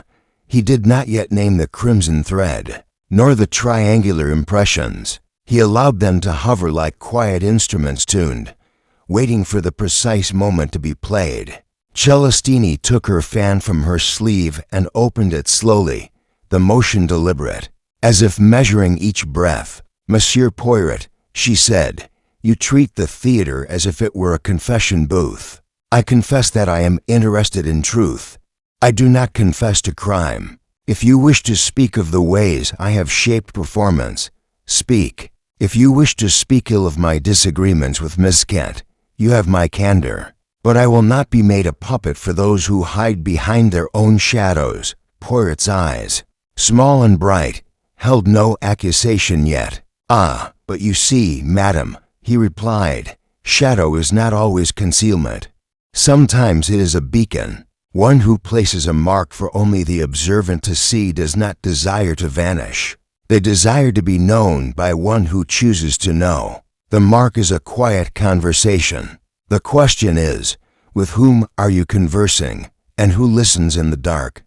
S1: He did not yet name the crimson thread, nor the triangular impressions. He allowed them to hover like quiet instruments tuned, waiting for the precise moment to be played. Celestine took her fan from her sleeve and opened it slowly, the motion deliberate, as if measuring each breath. "Monsieur Poirot," she said, "you treat the theater as if it were a confession booth. I confess that I am interested in truth. I do not confess to crime. If you wish to speak of the ways I have shaped performance, speak. If you wish to speak ill of my disagreements with Miss Kent, you have my candor. But I will not be made a puppet for those who hide behind their own shadows." Poirot's eyes, small and bright, held no accusation yet. "Ah, but you see, madam," he replied, "shadow is not always concealment. Sometimes it is a beacon. One who places a mark for only the observant to see does not desire to vanish. They desire to be known by one who chooses to know. The mark is a quiet conversation. The question is, with whom are you conversing, and who listens in the dark?"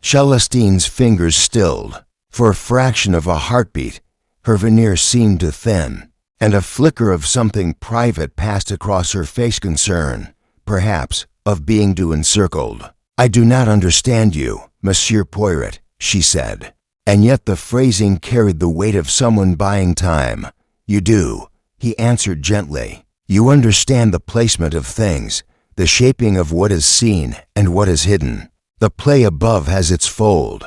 S1: Celestine's fingers stilled. For a fraction of a heartbeat, her veneer seemed to thin, and a flicker of something private passed across her face, concern, perhaps, of being too encircled. "I do not understand you, Monsieur Poirot," she said, and yet the phrasing carried the weight of someone buying time. "You do," he answered gently. "You understand the placement of things, the shaping of what is seen and what is hidden. The play above has its fold.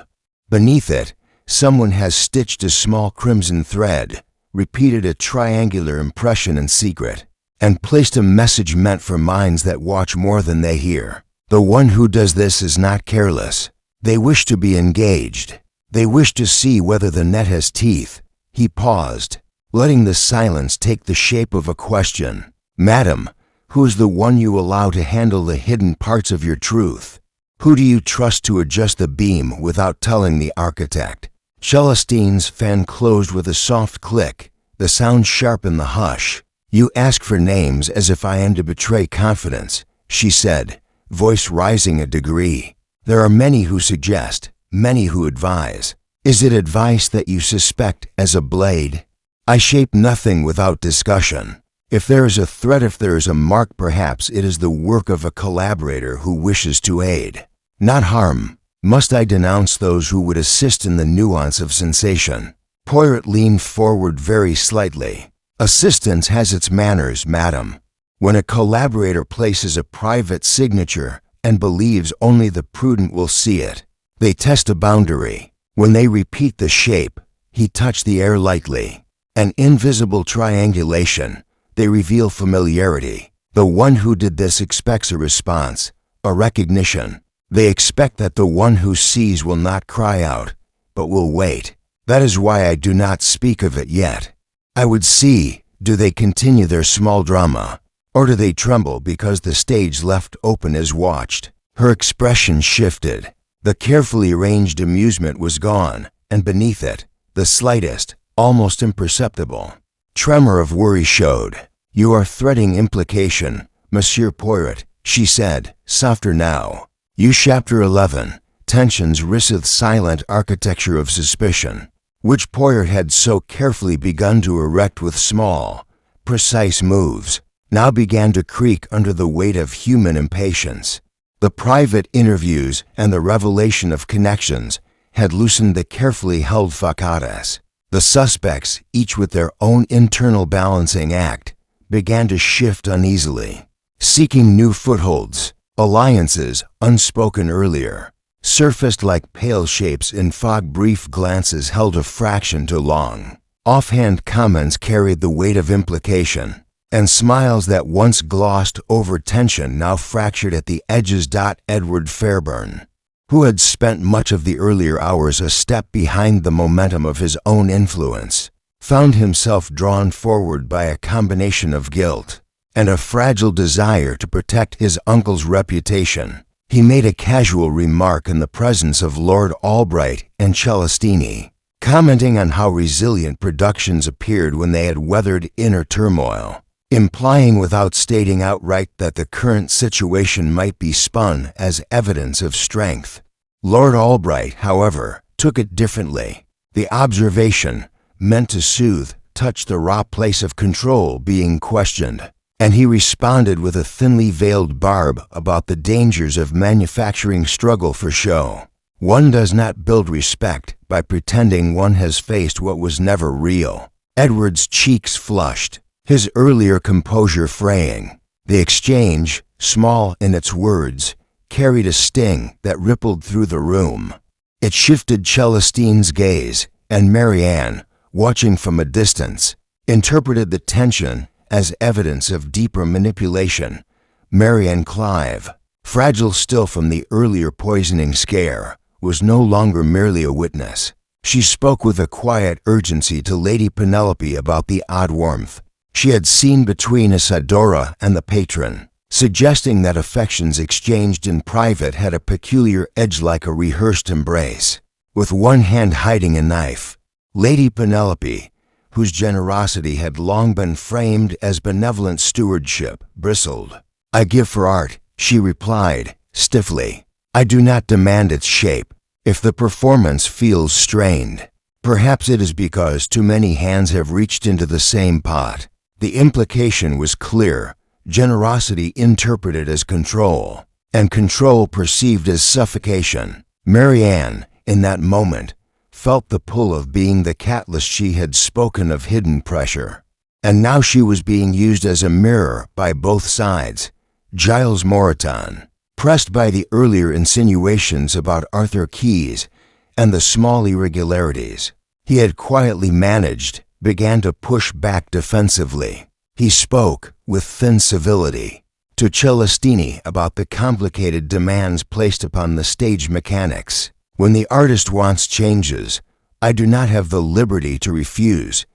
S1: Beneath it, someone has stitched a small crimson thread, repeated a triangular impression in secret, and placed a message meant for minds that watch more than they hear. The one who does this is not careless. They wish to be engaged. They wish to see whether the net has teeth." He paused, letting the silence take the shape of a question. "Madam, who is the one you allow to handle the hidden parts of your truth? Who do you trust to adjust the beam without telling the architect?" Celestine's fan closed with a soft click, the sound sharp in the hush. "You ask for names as if I am to betray confidence," she said, voice rising a degree. "There are many who suggest, many who advise. Is it advice that you suspect as a blade? I shape nothing without discussion. If there is a threat, if there is a mark, perhaps it is the work of a collaborator who wishes to aid, not harm. Must I denounce those who would assist in the nuance of sensation?" Poirot leaned forward very slightly. "Assistance has its manners, madam. When a collaborator places a private signature and believes only the prudent will see it, they test a boundary. When they repeat the shape," he touched the air lightly, "an invisible triangulation, they reveal familiarity. The one who did this expects a response, a recognition. They expect that the one who sees will not cry out, but will wait. That is why I do not speak of it yet. I would see, do they continue their small drama, or do they tremble because the stage left open is watched?" Her expression shifted. The carefully arranged amusement was gone, and beneath it, the slightest, almost imperceptible. Tremor of worry showed. "You are threading implication, Monsieur Poirot," she said, softer now. "You Chapter 11, tensions riseth silent architecture of suspicion, which Poirot had so carefully begun to erect with small, precise moves, now began to creak under the weight of human impatience. The private interviews and the revelation of connections had loosened the carefully held facadas. The suspects, each with their own internal balancing act, began to shift uneasily, seeking new footholds. Alliances, unspoken earlier, surfaced like pale shapes in fog. Brief glances held a fraction too long. Offhand comments carried the weight of implication, and smiles that once glossed over tension now fractured at the edges. Edward Fairburn, who had spent much of the earlier hours a step behind the momentum of his own influence, found himself drawn forward by a combination of guilt and a fragile desire to protect his uncle's reputation. He made a casual remark in the presence of Lord Albright and Celestini, commenting on how resilient productions appeared when they had weathered inner turmoil, implying without stating outright that the current situation might be spun as evidence of strength. Lord Albright, however, took it differently. The observation, meant to soothe, touched the raw place of control being questioned, and he responded with a thinly veiled barb about the dangers of manufacturing struggle for show. One does not build respect by pretending one has faced what was never real. Edward's cheeks flushed, his earlier composure fraying. The exchange, small in its words, carried a sting that rippled through the room. It shifted Celestine's gaze, and Marianne, watching from a distance, interpreted the tension as evidence of deeper manipulation. Marianne Clive, fragile still from the earlier poisoning scare, was no longer merely a witness. She spoke with a quiet urgency to Lady Penelope about the odd warmth she had seen between Isadora and the patron, suggesting that affections exchanged in private had a peculiar edge like a rehearsed embrace. With one hand hiding a knife, Lady Penelope, whose generosity had long been framed as benevolent stewardship, bristled. "I give for art," she replied, stiffly. "I do not demand its shape. If the performance feels strained, perhaps it is because too many hands have reached into the same pot." The implication was clear: generosity interpreted as control, and control perceived as suffocation. Marianne, in that moment, felt the pull of being the catalyst. She had spoken of hidden pressure, and now she was being used as a mirror by both sides. Giles Moreton, pressed by the earlier insinuations about Arthur Keyes and the small irregularities he had quietly managed, began to push back defensively. He spoke, with thin civility, to Celestini about the complicated demands placed upon the stage mechanics. "When the artist wants changes, I do not have the liberty to refuse,"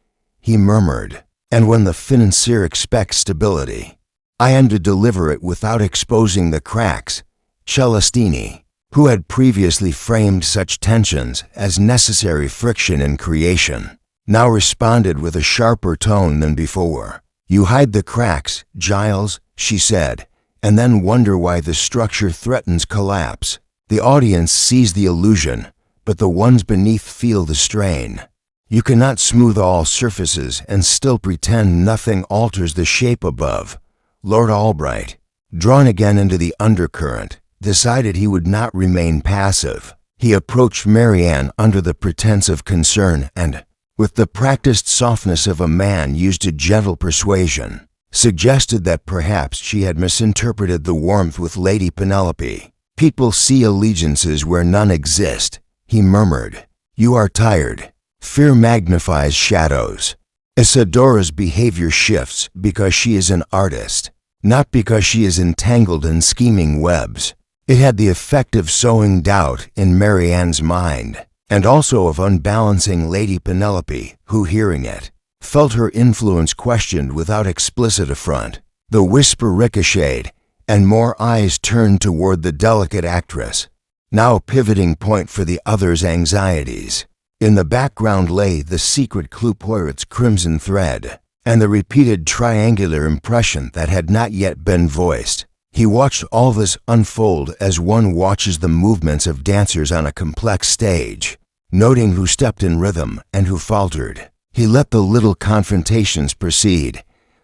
S1: he murmured. "And when the financier expects stability, I am to deliver it without exposing the cracks." Celestini, who had previously framed such tensions as necessary friction in creation, now responded with a sharper tone than before. "You hide the cracks, Giles," she said, "and then wonder why the structure threatens collapse. The audience sees the illusion, but the ones beneath feel the strain. You cannot smooth all surfaces and still pretend nothing alters the shape above." Lord Albright, drawn again into the undercurrent, decided he would not remain passive. He approached Marianne under the pretense of concern and, with the practiced softness of a man used to gentle persuasion, suggested that perhaps she had misinterpreted the warmth with Lady Penelope. "People see allegiances where none exist," he murmured. "You are tired. Fear magnifies shadows. Isadora's behavior shifts because she is an artist, not because she is entangled in scheming webs." It had the effect of sowing doubt in Marianne's mind, and also of unbalancing Lady Penelope, who, hearing it, felt her influence questioned without explicit affront. The whisper ricocheted, and more eyes turned toward the delicate actress, now a pivoting point for the other's anxieties. In the background lay the secret clue, Poirot's crimson thread, and the repeated triangular impression that had not yet been voiced. He watched all this unfold as one watches the movements of dancers on a complex stage, noting who stepped in rhythm and who faltered. He let the little confrontations proceed,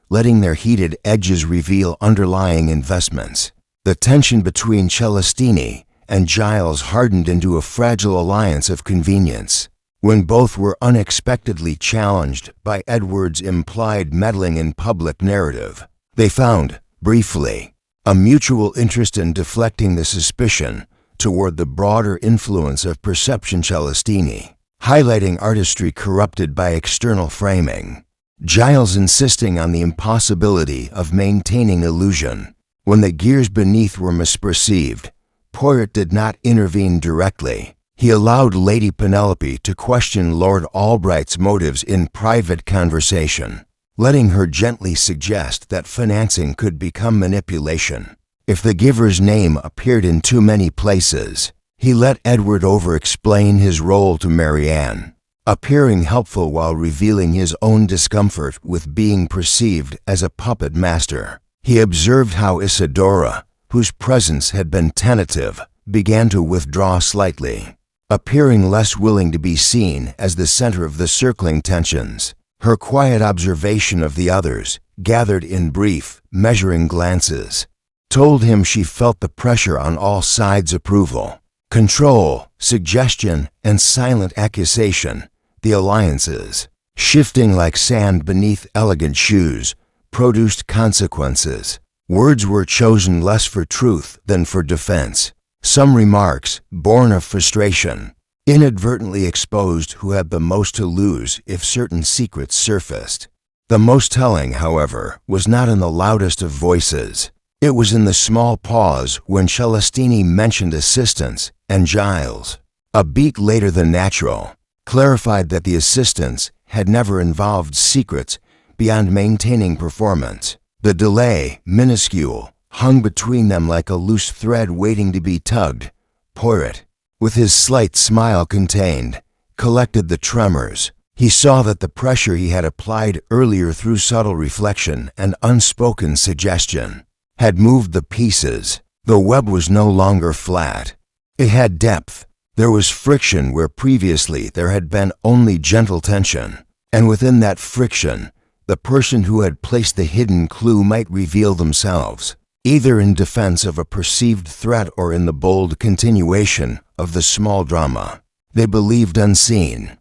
S1: letting their heated edges reveal underlying investments. The tension between Celestini and Giles hardened into a fragile alliance of convenience. When both were unexpectedly challenged by Edward's implied meddling in public narrative, they found, briefly, a mutual interest in deflecting the suspicion toward the broader influence of perception Celestini, highlighting artistry corrupted by external framing. Giles insisting on the impossibility of maintaining illusion. When the gears beneath were misperceived, Poirot did not intervene directly. He allowed Lady Penelope to question Lord Albright's motives in private conversation, letting her gently suggest that financing could become manipulation if the giver's name appeared in too many places. He let Edward over-explain his role to Marianne, appearing helpful while revealing his own discomfort with being perceived as a puppet master. He observed how Isidora, whose presence had been tentative, began to withdraw slightly, appearing less willing to be seen as the center of the circling tensions. Her quiet observation of the others, gathered in brief, measuring glances, told him she felt the pressure on all sides: approval, control, suggestion, and silent accusation. The alliances, shifting like sand beneath elegant shoes, produced consequences. Words were chosen less for truth than for defense. Some remarks, born of frustration, inadvertently exposed who had the most to lose if certain secrets surfaced. The most telling, however, was not in the loudest of voices. It was in the small pause when Celestini mentioned assistance, and Giles, a beat later than natural, clarified that the assistance had never involved secrets beyond maintaining performance. The delay, minuscule, hung between them like a loose thread waiting to be tugged. Poirot, with his slight smile contained, collected the tremors. He saw that the pressure he had applied earlier through subtle reflection and unspoken suggestion had moved the pieces. The web was no longer flat. It had depth. There was friction where previously there had been only gentle tension. And within that friction, the person who had placed the hidden clue might reveal themselves, either in defense of a perceived threat or in the bold continuation of the small drama they believed unseen.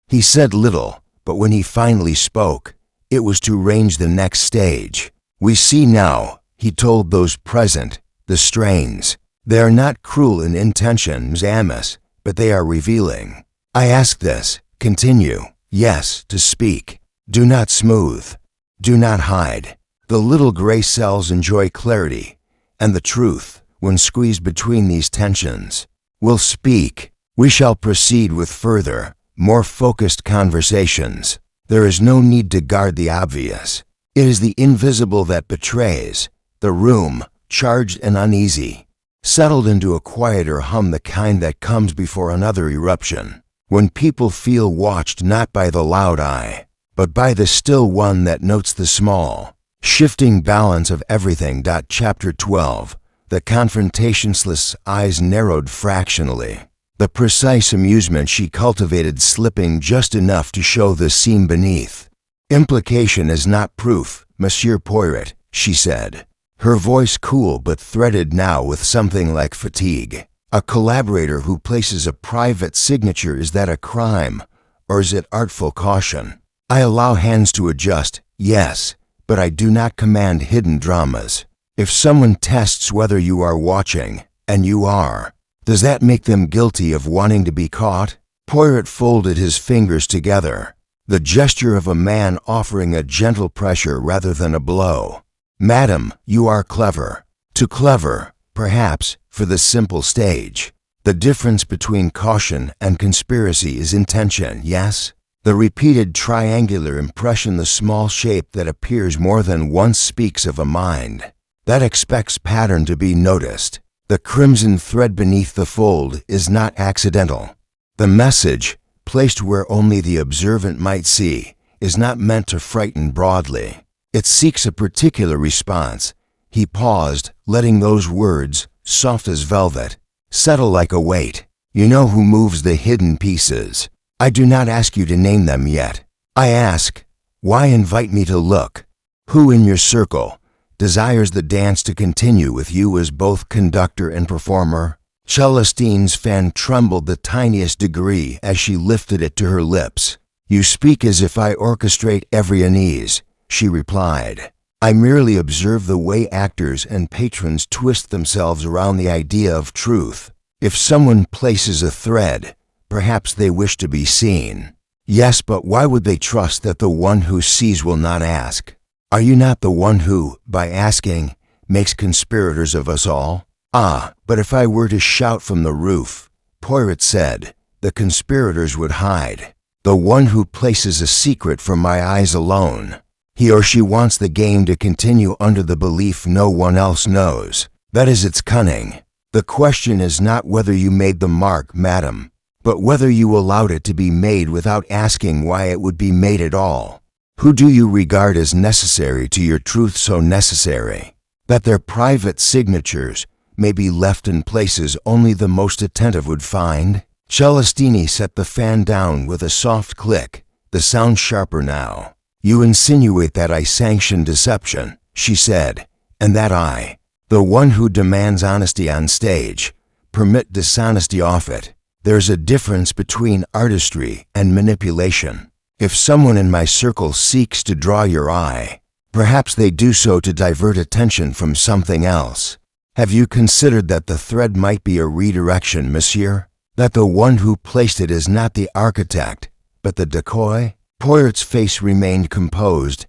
S1: He said little, but when he finally spoke, it was to range the next stage. "We see now," he told those present, "the strains. They are not cruel in intention, Amos, but they are revealing. I ask this, continue, yes, to speak. Do not smooth. Do not hide. The little gray cells enjoy clarity, and the truth, when squeezed between these tensions, will speak. We shall proceed with further, more focused conversations. There is no need to guard the obvious. It is the invisible that betrays. The room, charged and uneasy, settled into a quieter hum, the kind that comes before another eruption, when people feel watched not by the loud eye, but by the still one that notes the small, shifting balance of everything. Chapter 12. The confrontationless eyes narrowed fractionally, the precise amusement she cultivated slipping just enough to show the seam beneath. "Implication is not proof, Monsieur Poirot," she said, her voice cool but threaded now with something like fatigue. "A collaborator who places a private signature, is that a crime, or is it artful caution? I allow hands to adjust, yes, but I do not command hidden dramas. If someone tests whether you are watching, and you are, does that make them guilty of wanting to be caught?" Poirot folded his fingers together, the gesture of a man offering a gentle pressure rather than a blow. "Madam, you are clever. Too clever, perhaps, for the simple stage. The difference between caution and conspiracy is intention, yes? The repeated triangular impression, the small shape that appears more than once, speaks of a mind that expects pattern to be noticed. The crimson thread beneath the fold is not accidental. The message, placed where only the observant might see, is not meant to frighten broadly. It seeks a particular response. He paused, letting those words, soft as velvet, settle like a weight. You know who moves the hidden pieces. I do not ask you to name them yet. I ask, why invite me to look? Who in your circle desires the dance to continue with you as both conductor and performer? Celestine's fan trembled the tiniest degree as she lifted it to her lips. You speak as if I orchestrate every unease, she replied. I merely observe the way actors and patrons twist themselves around the idea of truth. If someone places a thread, perhaps they wish to be seen. Yes, but why would they trust that the one who sees will not ask? Are you not the one who, by asking, makes conspirators of us all? Ah, but if I were to shout from the roof, Poirot said, the conspirators would hide. The one who places a secret from my eyes alone. He or she wants the game to continue under the belief no one else knows. That is its cunning. The question is not whether you made the mark, madam, but whether you allowed it to be made without asking why it would be made at all. Who do you regard as necessary to your truth, so necessary that their private signatures may be left in places only the most attentive would find? Celestine set the fan down with a soft click, the sound sharper now. You insinuate that I sanction deception, she said, and that I, the one who demands honesty on stage, permit dishonesty off it. There's a difference between artistry and manipulation. If someone in my circle seeks to draw your eye, perhaps they do so to divert attention from something else. Have you considered that the thread might be a redirection, monsieur? That the one who placed it is not the architect, but the decoy? Poirot's face remained composed,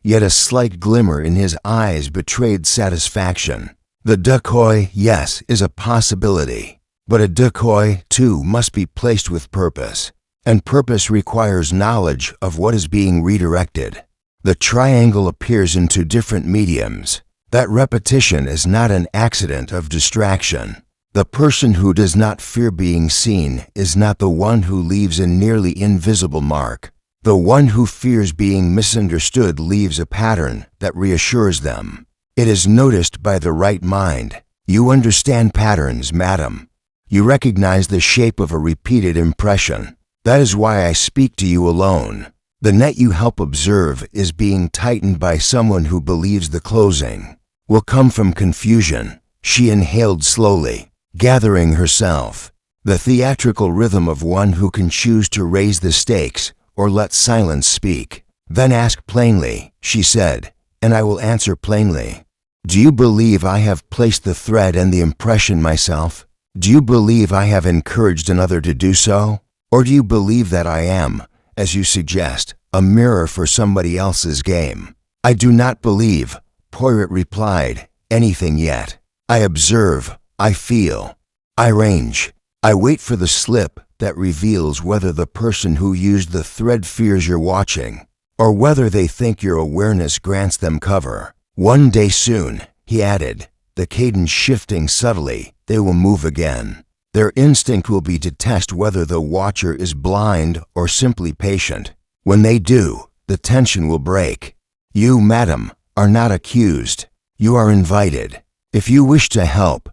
S1: yet a slight glimmer in his eyes betrayed satisfaction. The decoy, yes, is a possibility, but a decoy, too, must be placed with purpose, and purpose requires knowledge of what is being redirected. The triangle appears in two different mediums. That repetition is not an accident of distraction. The person who does not fear being seen is not the one who leaves a nearly invisible mark. The one who fears being misunderstood leaves a pattern that reassures them. It is noticed by the right mind. You understand patterns, madam. You recognize the shape of a repeated impression. That is why I speak to you alone. The net you help observe is being tightened by someone who believes the closing will come from confusion. She inhaled slowly, gathering herself. The theatrical rhythm of one who can choose to raise the stakes or let silence speak. Then ask plainly, she said, and I will answer plainly. Do you believe I have placed the thread and the impression myself? Do you believe I have encouraged another to do so? Or do you believe that I am, as you suggest, a mirror for somebody else's game? I do not believe, Poirot replied, anything yet. I observe, I feel, I range. I wait for the slip that reveals whether the person who used the thread fears you're watching, or whether they think your awareness grants them cover. One day soon, he added, the cadence shifting subtly, they will move again. Their instinct will be to test whether the watcher is blind or simply patient. When they do, the tension will break. You, madam, are not accused. You are invited. If you wish to help,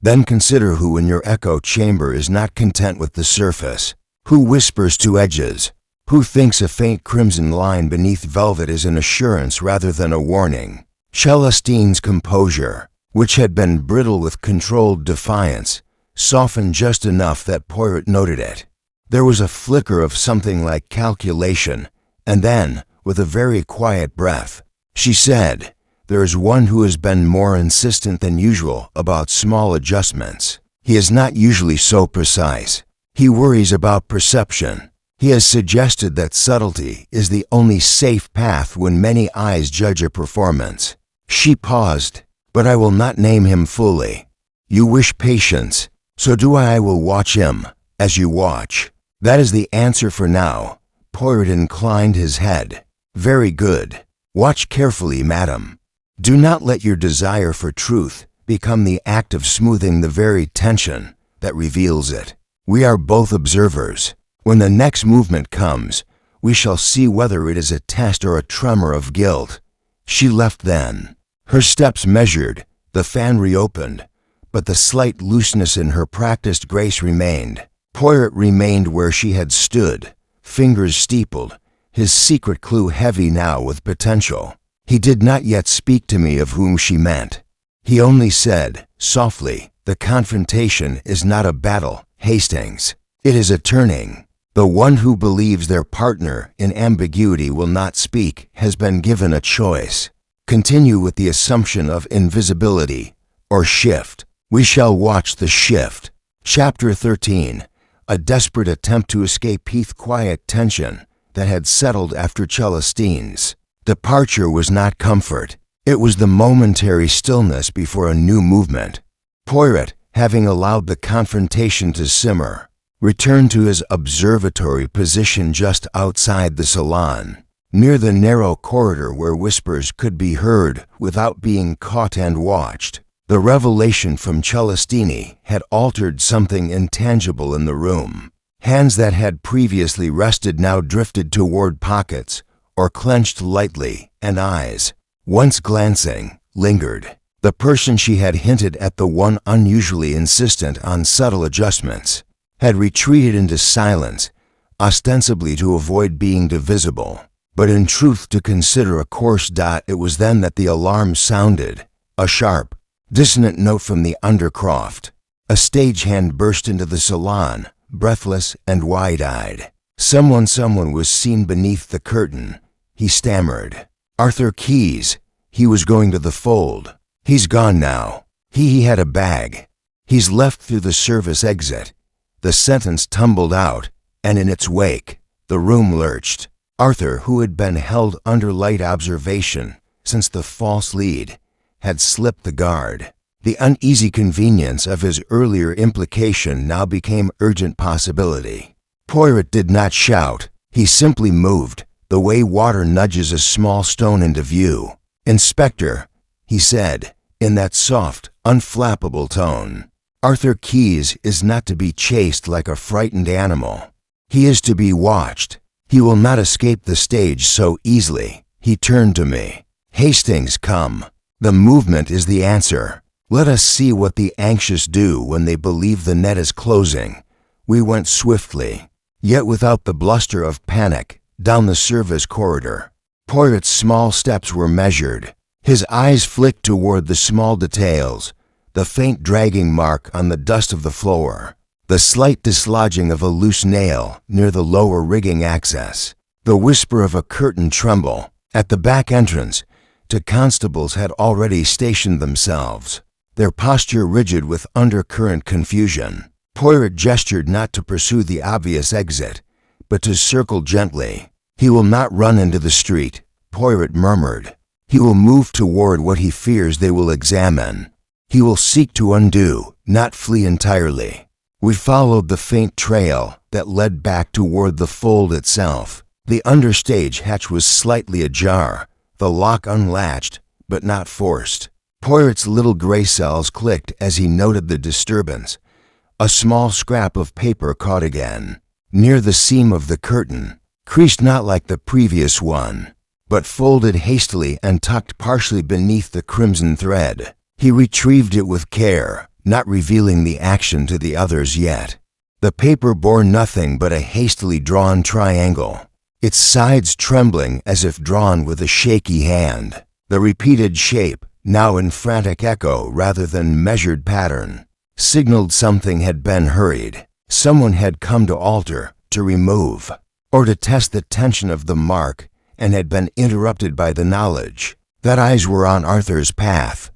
S1: then consider who in your echo chamber is not content with the surface, who whispers to edges, who thinks a faint crimson line beneath velvet is an assurance rather than a warning. Celestine's composure, which had been brittle with controlled defiance, softened just enough that Poirot noted it. There was a flicker of something like calculation, and then, with a very quiet breath, she said, there is one who has been more insistent than usual about small adjustments. He is not usually so precise. He worries about perception. He has suggested that subtlety is the only safe path when many eyes judge a performance. She paused, but I will not name him fully. You wish patience, so do I will watch him, as you watch. That is the answer for now. Poirot inclined his head. Very good. Watch carefully, madam. Do not let your desire for truth become the act of smoothing the very tension that reveals it. We are both observers. When the next movement comes, we shall see whether it is a test or a tremor of guilt. She left then. Her steps measured, the fan reopened, but the slight looseness in her practiced grace remained. Poirot remained where she had stood, fingers steepled, his secret clue heavy now with potential. He did not yet speak to me of whom she meant. He only said, softly, "The confrontation is not a battle, Hastings. It is a turning. The one who believes their partner in ambiguity will not speak has been given a choice. Continue with the assumption of invisibility, or shift. We shall watch the shift." Chapter 13. A desperate attempt to escape Heath's quiet tension that had settled after Celestine's departure was not comfort. It was the momentary stillness before a new movement. Poirot, having allowed the confrontation to simmer, returned to his observatory position just outside the salon, near the narrow corridor where whispers could be heard without being caught and watched. The revelation from Celestine had altered something intangible in the room. Hands that had previously rested now drifted toward pockets or clenched lightly, and eyes, once glancing, lingered. The person she had hinted at, the one unusually insistent on subtle adjustments, had retreated into silence, ostensibly to avoid being divisible, but in truth to consider a course. It was then that the alarm sounded, a sharp, dissonant note from the undercroft. A stagehand burst into the salon, breathless and wide-eyed. Someone was seen beneath the curtain. He stammered. "Arthur Keyes. He was going to the fold. He's gone now. He had a bag. He's left through the service exit." The sentence tumbled out, and in its wake, the room lurched. Arthur, who had been held under light observation since the false lead, had slipped the guard. The uneasy convenience of his earlier implication now became urgent possibility. Poirot did not shout. He simply moved, the way water nudges a small stone into view. "Inspector," he said, in that soft, unflappable tone, "Arthur Keyes is not to be chased like a frightened animal. He is to be watched. He will not escape the stage so easily." He turned to me. "Hastings, come. The movement is the answer. Let us see what the anxious do when they believe the net is closing." We went swiftly, yet without the bluster of panic, down the service corridor. Poirot's small steps were measured. His eyes flicked toward the small details, the faint dragging mark on the dust of the floor, the slight dislodging of a loose nail near the lower rigging access, the whisper of a curtain tremble. At the back entrance, two constables had already stationed themselves, their posture rigid with undercurrent confusion. Poirot gestured not to pursue the obvious exit, but to circle gently. "He will not run into the street," Poirot murmured. "He will move toward what he fears they will examine. He will seek to undo, not flee entirely." We followed the faint trail that led back toward the fold itself. The understage hatch was slightly ajar, the lock unlatched, but not forced. Poirot's little gray cells clicked as he noted the disturbance. A small scrap of paper caught again, near the seam of the curtain, creased not like the previous one, but folded hastily and tucked partially beneath the crimson thread. He retrieved it with care, not revealing the action to the others yet. The paper bore nothing but a hastily drawn triangle, its sides trembling as if drawn with a shaky hand. The repeated shape, now in frantic echo rather than measured pattern, signaled something had been hurried. Someone had come to alter, to remove, or to test the tension of the mark, and had been interrupted by the knowledge that eyes were on Arthur's path.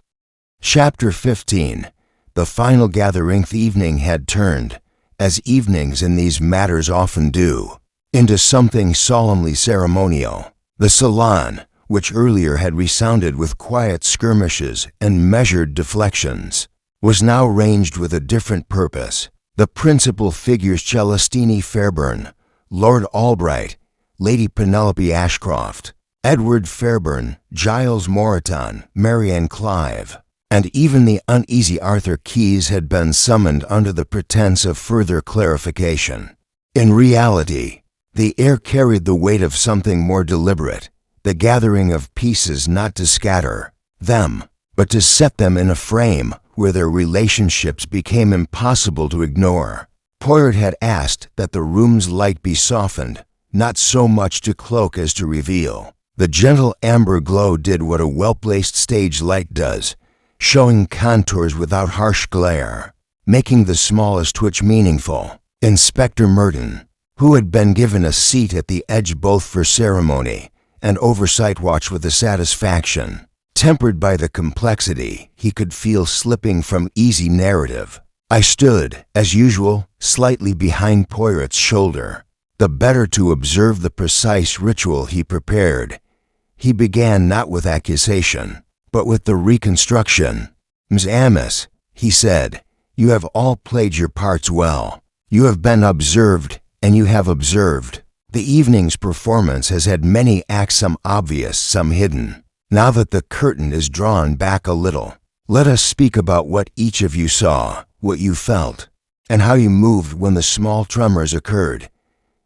S1: Chapter 15. The final gathering. The evening had turned, as evenings in these matters often do, into something solemnly ceremonial. The salon, which earlier had resounded with quiet skirmishes and measured deflections, was now ranged with a different purpose. The principal figures, Celestine Fairburn, Lord Albright, Lady Penelope Ashcroft, Edward Fairburn, Giles Moreton, Marianne Clive, and even the uneasy Arthur Keyes had been summoned under the pretense of further clarification. In reality, the air carried the weight of something more deliberate, the gathering of pieces not to scatter them, but to set them in a frame where their relationships became impossible to ignore. Poirot had asked that the room's light be softened, not so much to cloak as to reveal. The gentle amber glow did what a well-placed stage light does, showing contours without harsh glare, making the smallest twitch meaningful. Inspector Merton, who had been given a seat at the edge both for ceremony and oversight, watched with a satisfaction tempered by the complexity he could feel slipping from easy narrative. I stood, as usual, slightly behind Poirot's shoulder, the better to observe the precise ritual he prepared. He began not with accusation, but with the reconstruction. "Ms. Amos," he said, "you have all played your parts well. You have been observed, and you have observed. The evening's performance has had many acts, some obvious, some hidden. Now that the curtain is drawn back a little, let us speak about what each of you saw, what you felt, and how you moved when the small tremors occurred."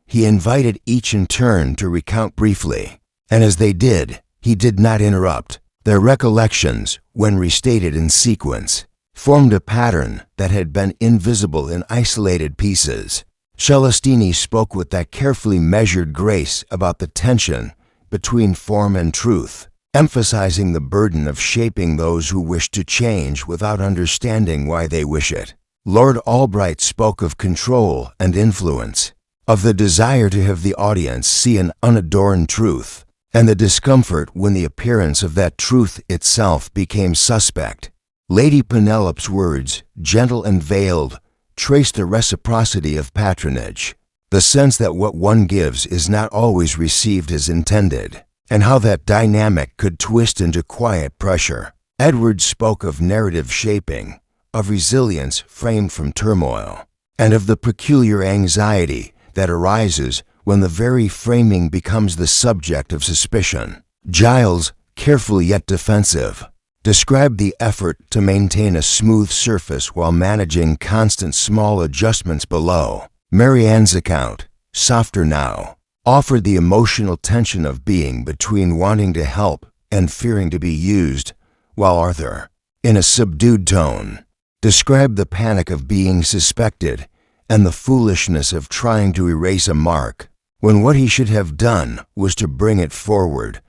S1: He invited each in turn to recount briefly, and as they did, he did not interrupt. Their recollections, when restated in sequence, formed a pattern that had been invisible in isolated pieces. Celestini spoke with that carefully measured grace about the tension between form and truth, emphasizing the burden of shaping those who wish to change without understanding why they wish it. Lord Albright spoke of control and influence, of the desire to have the audience see an unadorned truth, and the discomfort when the appearance of that truth itself became suspect. Lady Penelope's words, gentle and veiled, traced the reciprocity of patronage, the sense that what one gives is not always received as intended, and how that dynamic could twist into quiet pressure. Edward spoke of narrative shaping, of resilience framed from turmoil, and of the peculiar anxiety that arises when the very framing becomes the subject of suspicion. Giles, careful yet defensive, described the effort to maintain a smooth surface while managing constant small adjustments below. Marianne's account, softer now, offered the emotional tension of being between wanting to help and fearing to be used, while Arthur, in a subdued tone, described the panic of being suspected and the foolishness of trying to erase a mark, when what he should have done was to bring it forward.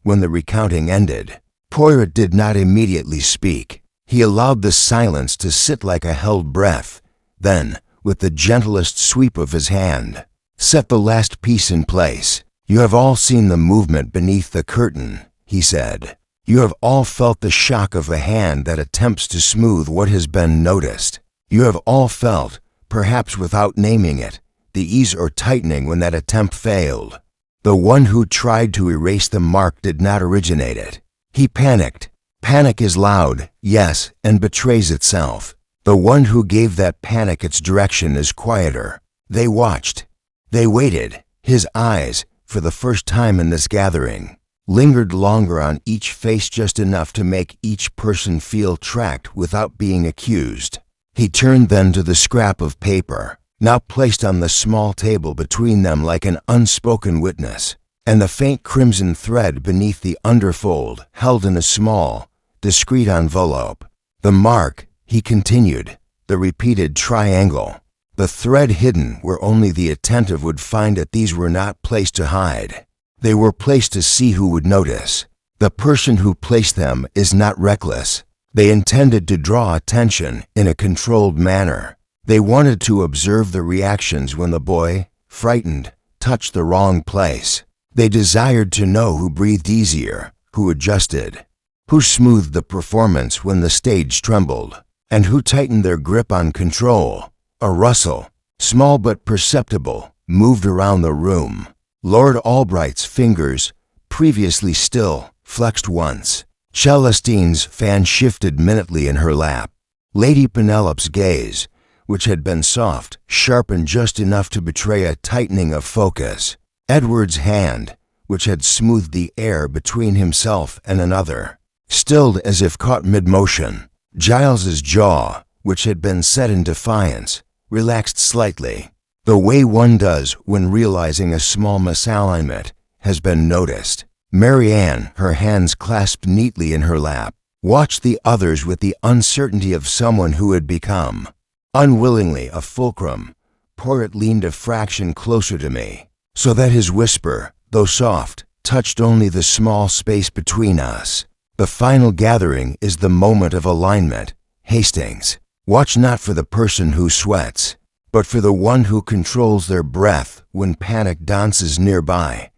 S1: When the recounting ended, Poirot did not immediately speak. He allowed the silence to sit like a held breath, then, with the gentlest sweep of his hand, set the last piece in place. "You have all seen the movement beneath the curtain," he said. "You have all felt the shock of a hand that attempts to smooth what has been noticed. You have all felt, perhaps without naming it, the ease or tightening when that attempt failed. The one who tried to erase the mark did not originate it. He panicked. Panic is loud, yes, and betrays itself. The one who gave that panic its direction is quieter." They watched. They waited. His eyes, for the first time in this gathering, lingered longer on each face, just enough to make each person feel tracked without being accused. He turned then to the scrap of paper, now placed on the small table between them like an unspoken witness, and the faint crimson thread beneath the underfold held in a small, discreet envelope. "The mark," he continued, "the repeated triangle. The thread hidden where only the attentive would find it. These were not placed to hide. They were placed to see who would notice. The person who placed them is not reckless. They intended to draw attention in a controlled manner. They wanted to observe the reactions when the boy, frightened, touched the wrong place. They desired to know who breathed easier, who adjusted, who smoothed the performance when the stage trembled, and who tightened their grip on control." A rustle, small but perceptible, moved around the room. Lord Albright's fingers, previously still, flexed once. Celestine's fan shifted minutely in her lap. Lady Penelope's gaze, which had been soft, sharpened just enough to betray a tightening of focus. Edward's hand, which had smoothed the air between himself and another, stilled as if caught mid-motion. Giles's jaw, which had been set in defiance, relaxed slightly. The way one does when realizing a small misalignment has been noticed. Marianne, her hands clasped neatly in her lap, watched the others with the uncertainty of someone who had become, unwillingly, a fulcrum. Poirot leaned a fraction closer to me, so that his whisper, though soft, touched only the small space between us. The final gathering is the moment of alignment. Hastings, watch not for the person who sweats, but for the one who controls their breath when panic dances nearby.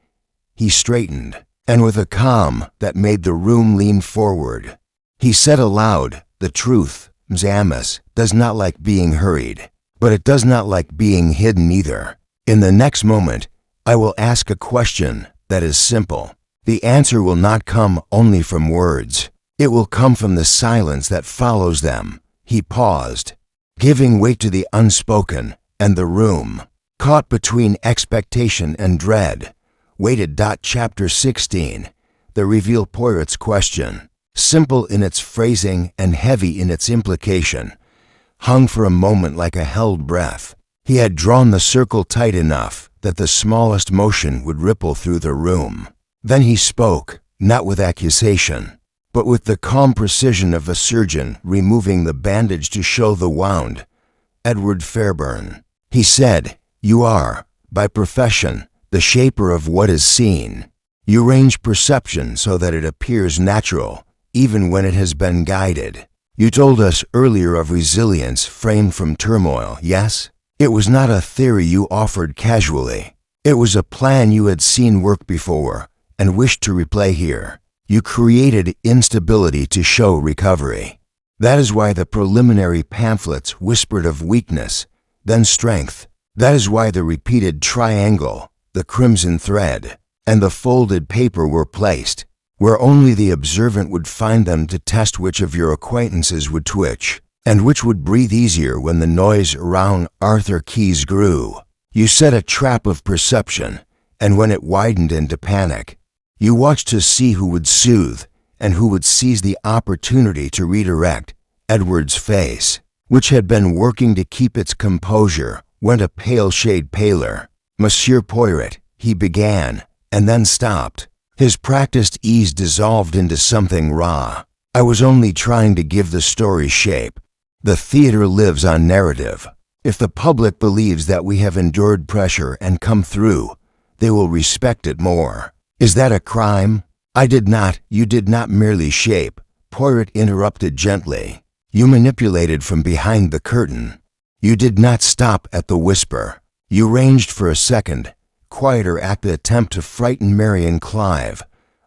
S1: He straightened, and with a calm that made the room lean forward, he said aloud, "The truth, Mzamas, does not like being hurried, but it does not like being hidden either. In the next moment, I will ask a question that is simple. The answer will not come only from words. It will come from the silence that follows them." He paused, giving weight to the unspoken, and the room, caught between expectation and dread, waited. Chapter 16. The reveal. Poirot's question, simple in its phrasing and heavy in its implication, hung for a moment like a held breath. He had drawn the circle tight enough that the smallest motion would ripple through the room. Then he spoke, not with accusation, but with the calm precision of a surgeon removing the bandage to show the wound. "Edward Fairburn," he said, "you are, by profession, the shaper of what is seen. You range perception so that it appears natural, even when it has been guided. You told us earlier of resilience framed from turmoil, yes? It was not a theory you offered casually. It was a plan you had seen work before and wished to replay here. You created instability to show recovery. That is why the preliminary pamphlets whispered of weakness, then strength. That is why the repeated triangle, the crimson thread, and the folded paper were placed, where only the observant would find them to test which of your acquaintances would twitch, and which would breathe easier when the noise around Arthur Keyes grew. You set a trap of perception, and when it widened into panic, you watched to see who would soothe and who would seize the opportunity to redirect. Edward's face, which had been working to keep its composure, went a pale shade paler. "Monsieur Poirot," he began, and then stopped. His practiced ease dissolved into something raw. "I was only trying to give the story shape. The theater lives on narrative. If the public believes that we have endured pressure and come through, they will respect it more. Is that a crime?" You did not merely shape," Poirot interrupted gently. "You manipulated from behind the curtain. You did not stop at the whisper. You ranged for a second, quieter at the attempt to frighten Marian Clive.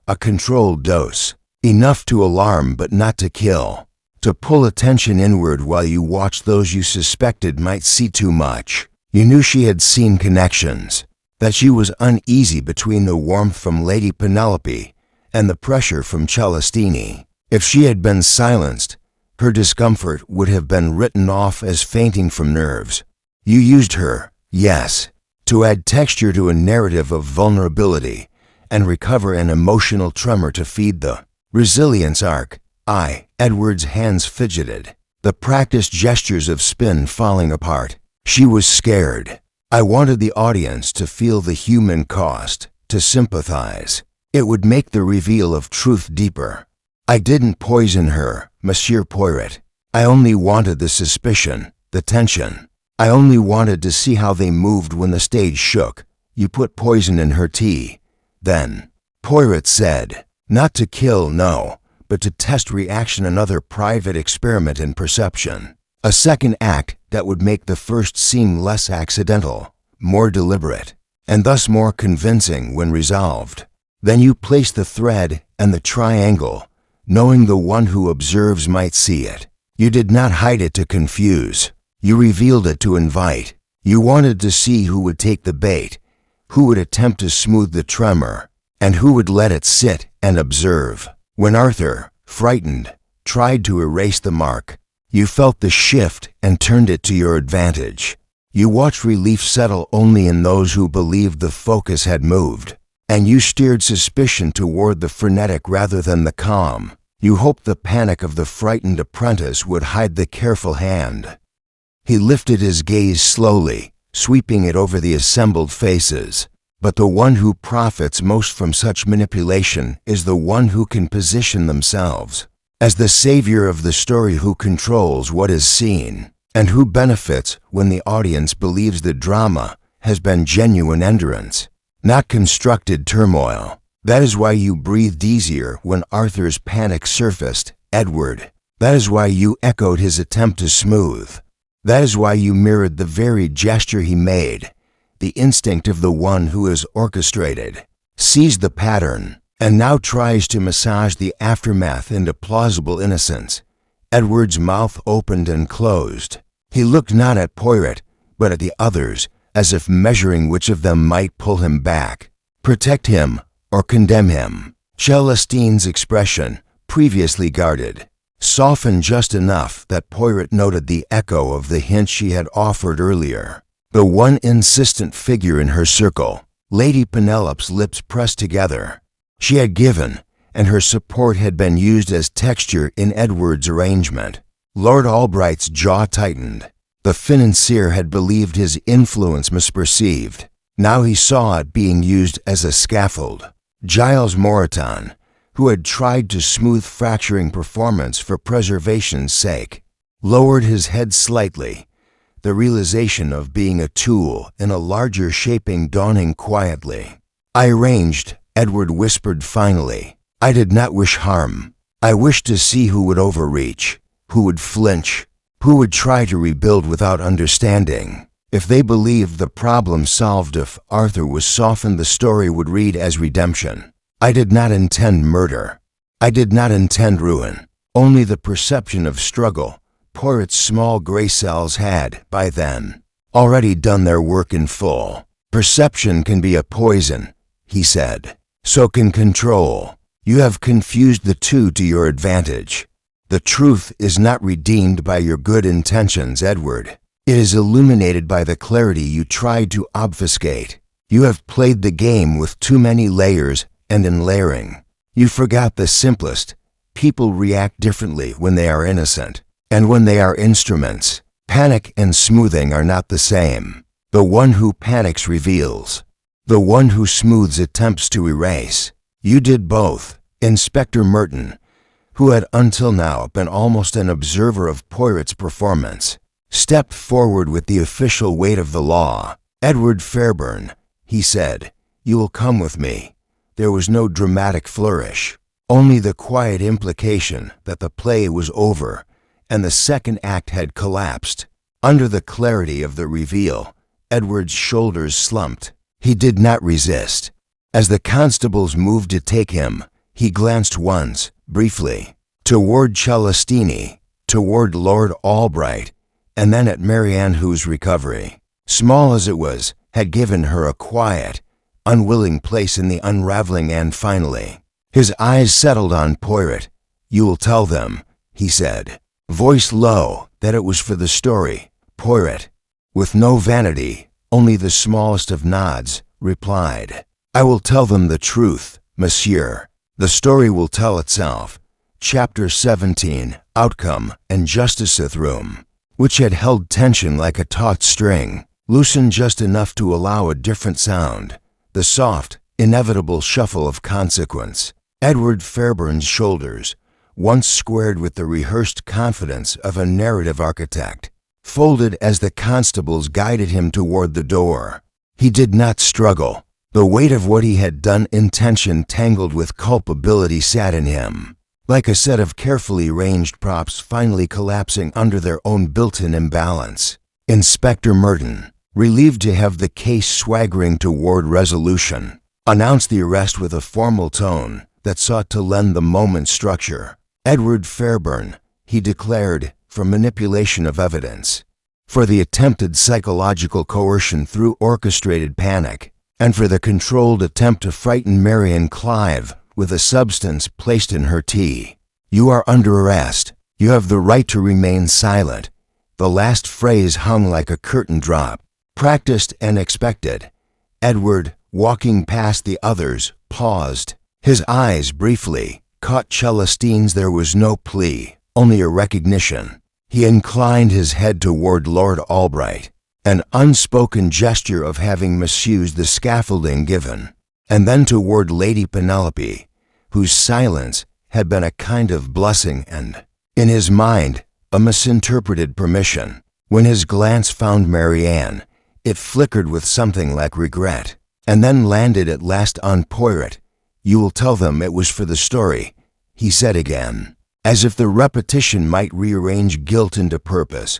S1: A controlled dose, enough to alarm but not to kill. To pull attention inward while you watched those you suspected might see too much. You knew she had seen connections, that she was uneasy between the warmth from Lady Penelope and the pressure from Celestini. If she had been silenced, her discomfort would have been written off as fainting from nerves. You used her, yes, to add texture to a narrative of vulnerability and recover an emotional tremor to feed the resilience arc. Edward's hands fidgeted, the practiced gestures of spin falling apart. She was scared. I wanted the audience to feel the human cost, to sympathize. It would make the reveal of truth deeper. I didn't poison her, Monsieur Poirot. I only wanted the suspicion, the tension. I only wanted to see how they moved when the stage shook. You put poison in her tea. Then, Poirot said, not to kill, no, but to test reaction, another private experiment in perception. A second act that would make the first seem less accidental, more deliberate, and thus more convincing when resolved. Then you place the thread and the triangle, knowing the one who observes might see it. You did not hide it to confuse. You revealed it to invite. You wanted to see who would take the bait, who would attempt to smooth the tremor, and who would let it sit and observe. When Arthur, frightened, tried to erase the mark, you felt the shift and turned it to your advantage. You watched relief settle only in those who believed the focus had moved, and you steered suspicion toward the frenetic rather than the calm. You hoped the panic of the frightened apprentice would hide the careful hand. He lifted his gaze slowly, sweeping it over the assembled faces. But the one who profits most from such manipulation is the one who can position themselves as the savior of the story, who controls what is seen, and who benefits when the audience believes the drama has been genuine endurance, not constructed turmoil. That is why you breathed easier when Arthur's panic surfaced, Edward. That is why you echoed his attempt to smooth. That is why you mirrored the very gesture he made. The instinct of the one who has orchestrated, sees the pattern, and now tries to massage the aftermath into plausible innocence. Edward's mouth opened and closed. He looked not at Poirot, but at the others, as if measuring which of them might pull him back, protect him, or condemn him. Celestine's expression, previously guarded, softened just enough that Poirot noted the echo of the hint she had offered earlier. The one insistent figure in her circle, Lady Penelope's lips pressed together. She had given, and her support had been used as texture in Edward's arrangement. Lord Albright's jaw tightened. The financier had believed his influence misperceived. Now he saw it being used as a scaffold. Giles Moreton, who had tried to smooth fracturing performance for preservation's sake, lowered his head slightly, the realization of being a tool in a larger shaping dawning quietly. "I arranged," Edward whispered finally. "I did not wish harm. I wished to see who would overreach, who would flinch, who would try to rebuild without understanding. If they believed the problem solved, if Arthur was softened, the story would read as redemption. I did not intend murder. I did not intend ruin. Only the perception of struggle." Poirot's small gray cells had, by then, already done their work in full. "Perception can be a poison," he said. "So can control. You have confused the two to your advantage. The truth is not redeemed by your good intentions, Edward. It is illuminated by the clarity you tried to obfuscate. You have played the game with too many layers, and in layering, you forgot the simplest. People react differently when they are innocent, and when they are instruments. Panic and smoothing are not the same. The one who panics reveals. The one who smooths attempts to erase. You did both." Inspector Merton, who had until now been almost an observer of Poirot's performance, stepped forward with the official weight of the law. "Edward Fairburn," he said, "you will come with me." There was no dramatic flourish, only the quiet implication that the play was over and the second act had collapsed. Under the clarity of the reveal, Edward's shoulders slumped. He did not resist. As the constables moved to take him, he glanced once, briefly, toward Celestine, toward Lord Albright, and then at Marianne, whose recovery, small as it was, had given her a quiet, unwilling place in the unraveling, and finally, his eyes settled on Poirot. "You will tell them," he said, voice low, "that it was for the story." Poirot, with no vanity, only the smallest of nods, replied, "I will tell them the truth, monsieur. The story will tell itself." Chapter 17, Outcome and Justiceth Room, which had held tension like a taut string, loosened just enough to allow a different sound, the soft, inevitable shuffle of consequence. Edward Fairbairn's shoulders, once squared with the rehearsed confidence of a narrative architect, folded as the constables guided him toward the door. He did not struggle. The weight of what he had done, intention tangled with culpability, sat in him, like a set of carefully arranged props finally collapsing under their own built-in imbalance. Inspector Merton, relieved to have the case swaggering toward resolution, announced the arrest with a formal tone that sought to lend the moment structure. "Edward Fairbairn," he declared, "for manipulation of evidence, for the attempted psychological coercion through orchestrated panic, and for the controlled attempt to frighten Marian Clive with a substance placed in her tea. You are under arrest. You have the right to remain silent." The last phrase hung like a curtain drop, practiced and expected. Edward, walking past the others, paused. His eyes briefly caught Celestine's. There was no plea, only a recognition. He inclined his head toward Lord Albright, an unspoken gesture of having misused the scaffolding given, and then toward Lady Penelope, whose silence had been a kind of blessing and, in his mind, a misinterpreted permission. When his glance found Marianne, it flickered with something like regret, and then landed at last on Poirot. "You will tell them it was for the story," he said again. As if the repetition might rearrange guilt into purpose,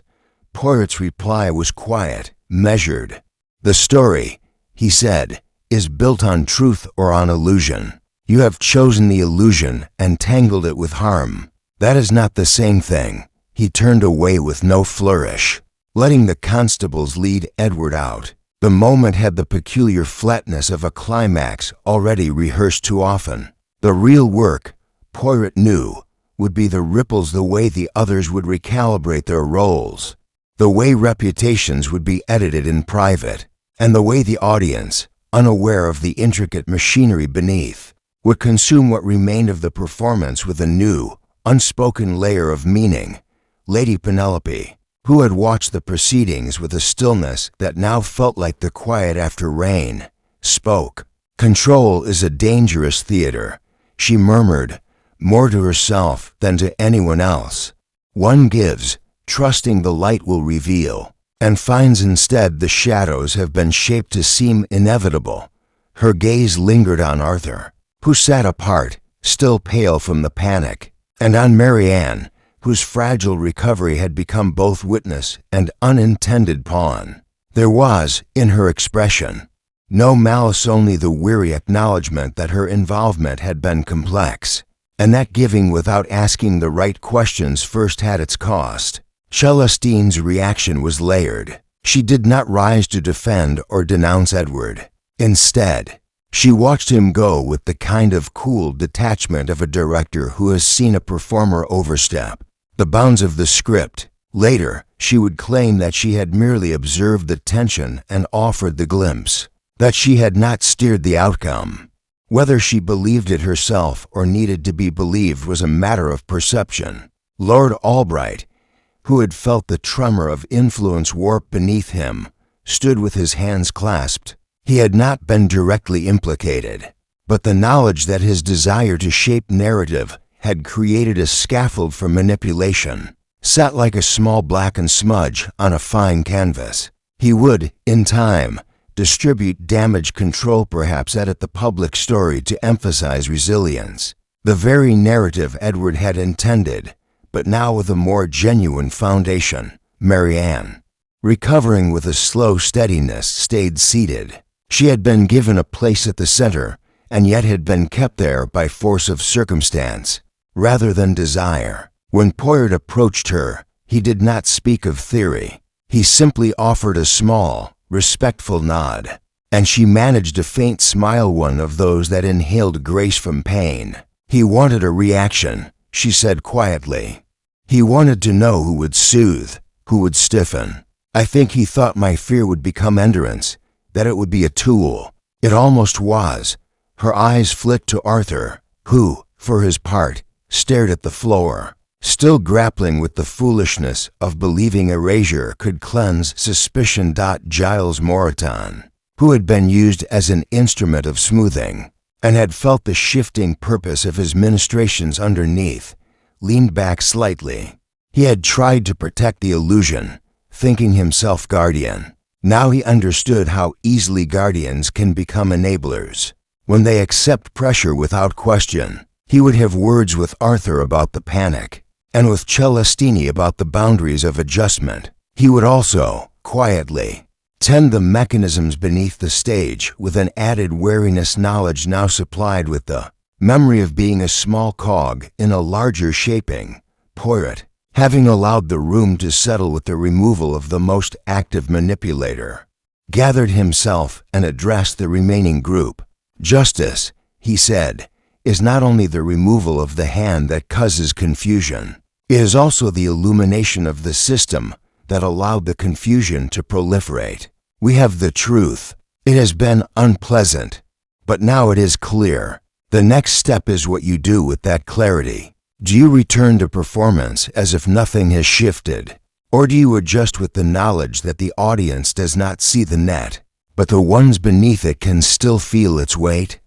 S1: Poirot's reply was quiet, measured. "The story," he said, "is built on truth or on illusion. You have chosen the illusion and tangled it with harm. That is not the same thing." He turned away with no flourish, letting the constables lead Edward out. The moment had the peculiar flatness of a climax already rehearsed too often. The real work, Poirot knew, would be the ripples, the way the others would recalibrate their roles, the way reputations would be edited in private, and the way the audience, unaware of the intricate machinery beneath, would consume what remained of the performance with a new, unspoken layer of meaning. Lady Penelope, who had watched the proceedings with a stillness that now felt like the quiet after rain, spoke. "Control is a dangerous theater," she murmured, more to herself than to anyone else. "One gives, trusting the light will reveal, and finds instead the shadows have been shaped to seem inevitable." Her gaze lingered on Arthur, who sat apart, still pale from the panic, and on Marianne, whose fragile recovery had become both witness and unintended pawn. There was, in her expression, no malice, only the weary acknowledgement that her involvement had been complex, and that giving without asking the right questions first had its cost. Celestine's reaction was layered. She did not rise to defend or denounce Edward. Instead, she watched him go with the kind of cool detachment of a director who has seen a performer overstep the bounds of the script. Later, she would claim that she had merely observed the tension and offered the glimpse, that she had not steered the outcome. Whether she believed it herself or needed to be believed was a matter of perception. Lord Albright, who had felt the tremor of influence warp beneath him, stood with his hands clasped. He had not been directly implicated, but the knowledge that his desire to shape narrative had created a scaffold for manipulation sat like a small blackened smudge on a fine canvas. He would, in time, distribute damage control, perhaps edit the public story to emphasize resilience. The very narrative Edward had intended, but now with a more genuine foundation. Marianne, recovering with a slow steadiness, stayed seated. She had been given a place at the center, and yet had been kept there by force of circumstance, rather than desire. When Poirot approached her, he did not speak of theory. He simply offered a small, respectful nod, and she managed a faint smile, one of those that inhaled grace from pain. "He wanted a reaction," she said quietly. "He wanted to know who would soothe, who would stiffen. I think he thought my fear would become endurance, that it would be a tool. It almost was." Her eyes flicked to Arthur, who, for his part, stared at the floor, still grappling with the foolishness of believing erasure could cleanse suspicion. Giles Moreton, who had been used as an instrument of smoothing, and had felt the shifting purpose of his ministrations underneath, leaned back slightly. He had tried to protect the illusion, thinking himself guardian. Now he understood how easily guardians can become enablers. When they accept pressure without question, he would have words with Arthur about the panic, and with Celestine about the boundaries of adjustment. He would also, quietly, tend the mechanisms beneath the stage with an added wariness, knowledge now supplied with the memory of being a small cog in a larger shaping. Poirot, having allowed the room to settle with the removal of the most active manipulator, gathered himself and addressed the remaining group. "Justice," he said, "is not only the removal of the hand that causes confusion, it is also the illumination of the system that allowed the confusion to proliferate. We have the truth. It has been unpleasant, but now it is clear. The next step is what you do with that clarity. Do you return to performance as if nothing has shifted? Or do you adjust with the knowledge that the audience does not see the net, but the ones beneath it can still feel its weight?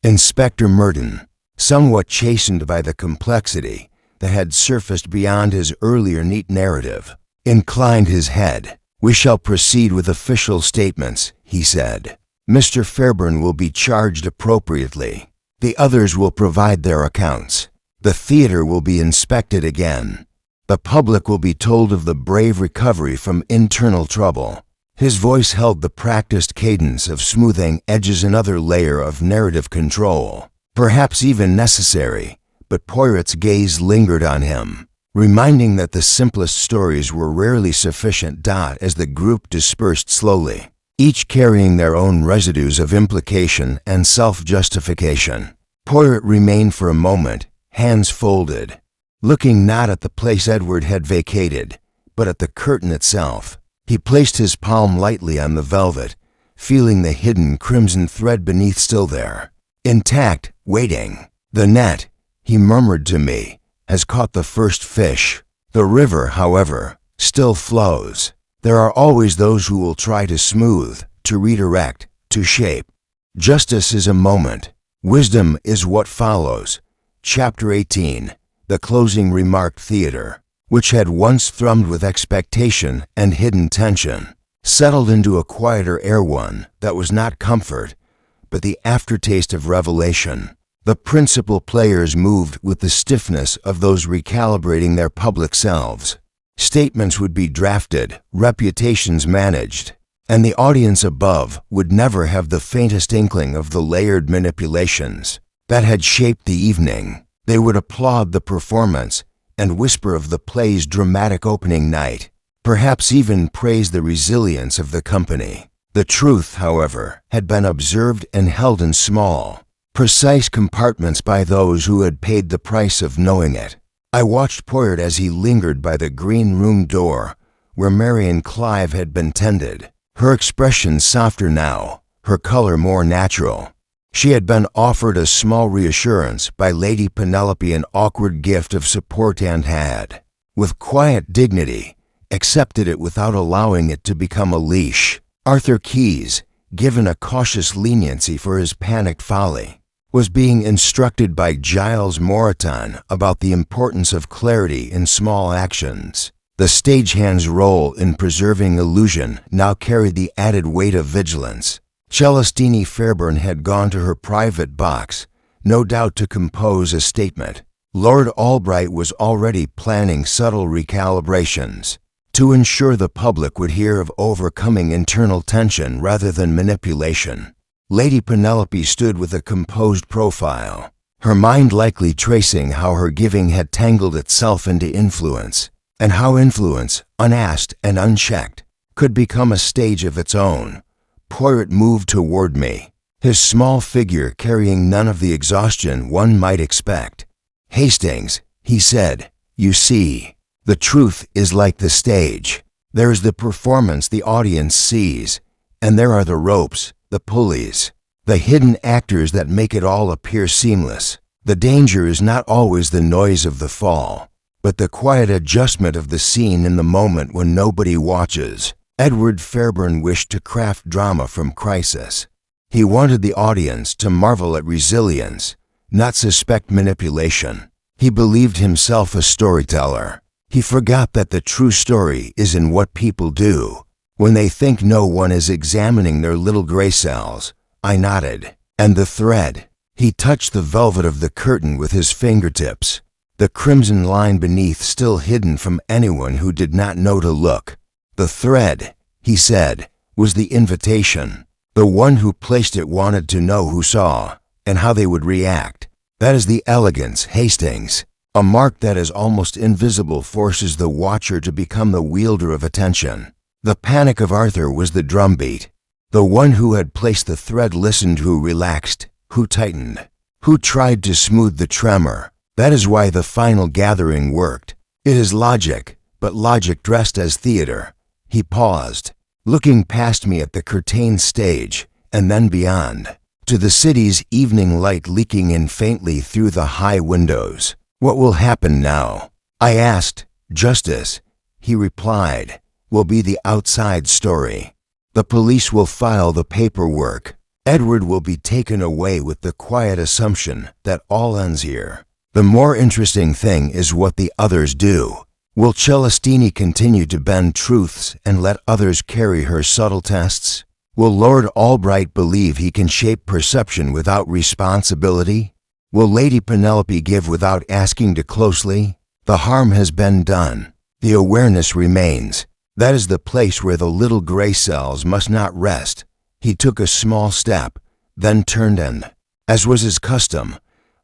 S1: Inspector Merton, somewhat chastened by the complexity that had surfaced beyond his earlier neat narrative, inclined his head. "We shall proceed with official statements," he said. "Mr. Fairburn will be charged appropriately. The others will provide their accounts. The theater will be inspected again. The public will be told of the brave recovery from internal trouble." His voice held the practiced cadence of smoothing edges, another layer of narrative control, perhaps even necessary, but Poirot's gaze lingered on him, reminding that the simplest stories were rarely sufficient. As the group dispersed slowly, each carrying their own residues of implication and self-justification, Poirot remained for a moment, hands folded, looking not at the place Edward had vacated, but at the curtain itself. He placed his palm lightly on the velvet, feeling the hidden crimson thread beneath still there, intact, waiting. "The net," he murmured to me, "has caught the first fish. The river, however, still flows. There are always those who will try to smooth, to redirect, to shape. Justice is a moment. Wisdom is what follows." Chapter 18. The closing remark. Theater, which had once thrummed with expectation and hidden tension, settled into a quieter air, one that was not comfort, but the aftertaste of revelation. The principal players moved with the stiffness of those recalibrating their public selves. Statements would be drafted, reputations managed, and the audience above would never have the faintest inkling of the layered manipulations that had shaped the evening. They would applaud the performance and whisper of the play's dramatic opening night, perhaps even praise the resilience of the company. The truth, however, had been observed and held in small, precise compartments by those who had paid the price of knowing it. I watched Poirot as he lingered by the green room door where Marian Clive had been tended, her expression softer now, her color more natural. She had been offered a small reassurance by Lady Penelope, an awkward gift of support, and had, with quiet dignity, accepted it without allowing it to become a leash. Arthur Keyes, given a cautious leniency for his panicked folly, was being instructed by Giles Moreton about the importance of clarity in small actions. The stagehand's role in preserving illusion now carried the added weight of vigilance. Celestine Fairburn had gone to her private box, no doubt to compose a statement. Lord Albright was already planning subtle recalibrations to ensure the public would hear of overcoming internal tension rather than manipulation. Lady Penelope stood with a composed profile, her mind likely tracing how her giving had tangled itself into influence, and how influence, unasked and unchecked, could become a stage of its own. Poirot moved toward me, his small figure carrying none of the exhaustion one might expect. "Hastings," he said, "you see, the truth is like the stage. There is the performance the audience sees, and there are the ropes, the pulleys, the hidden actors that make it all appear seamless. The danger is not always the noise of the fall, but the quiet adjustment of the scene in the moment when nobody watches." Edward Fairburn wished to craft drama from crisis. He wanted the audience to marvel at resilience, not suspect manipulation. He believed himself a storyteller. He forgot that the true story is in what people do when they think no one is examining their little gray cells. I nodded. "And the thread?" He touched the velvet of the curtain with his fingertips, the crimson line beneath still hidden from anyone who did not know to look. "The thread," he said, "was the invitation. The one who placed it wanted to know who saw, and how they would react. That is the elegance, Hastings. A mark that is almost invisible forces the watcher to become the wielder of attention. The panic of Arthur was the drumbeat. The one who had placed the thread listened, who relaxed, who tightened, who tried to smooth the tremor. That is why the final gathering worked. It is logic, but logic dressed as theater." He paused, looking past me at the curtained stage, and then beyond, to the city's evening light leaking in faintly through the high windows. "What will happen now?" I asked. "Justice," he replied, will be the outside story. The police will file the paperwork. Edward will be taken away with the quiet assumption that all ends here. The more interesting thing is what the others do. Will Celestini continue to bend truths and let others carry her subtle tests? Will Lord Albright believe he can shape perception without responsibility? Will Lady Penelope give without asking too closely? The harm has been done. The awareness remains. That is the place where the little gray cells must not rest. He took a small step, then turned and, as was his custom,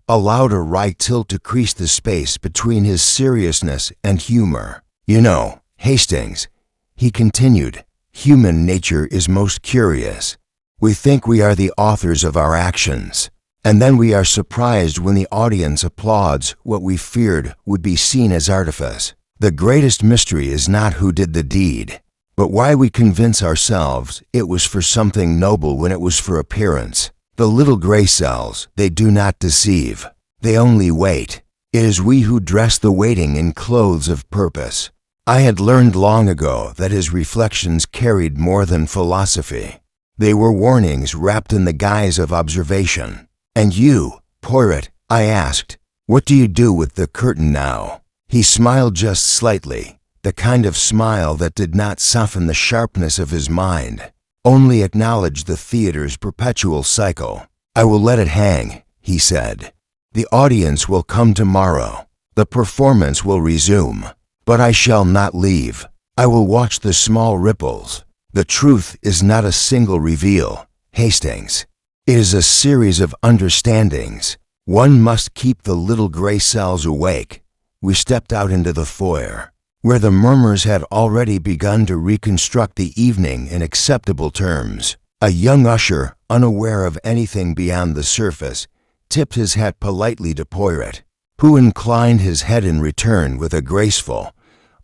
S1: allowed a wry tilt to crease the space between his seriousness and humor. You know, Hastings, he continued, human nature is most curious. We think we are the authors of our actions, and then we are surprised when the audience applauds what we feared would be seen as artifice. The greatest mystery is not who did the deed, but why we convince ourselves it was for something noble when it was for appearance. The little gray cells, they do not deceive. They only wait. It is we who dress the waiting in clothes of purpose. I had learned long ago that his reflections carried more than philosophy. They were warnings wrapped in the guise of observation. And you, Poirot, I asked, what do you do with the curtain now? He smiled just slightly, the kind of smile that did not soften the sharpness of his mind, only acknowledged the theater's perpetual cycle. I will let it hang, he said. The audience will come tomorrow. The performance will resume. But I shall not leave. I will watch the small ripples. The truth is not a single reveal, Hastings. It is a series of understandings. One must keep the little gray cells awake. We stepped out into the foyer, where the murmurs had already begun to reconstruct the evening in acceptable terms. A young usher, unaware of anything beyond the surface, tipped his hat politely to Poirot, who inclined his head in return with a graceful,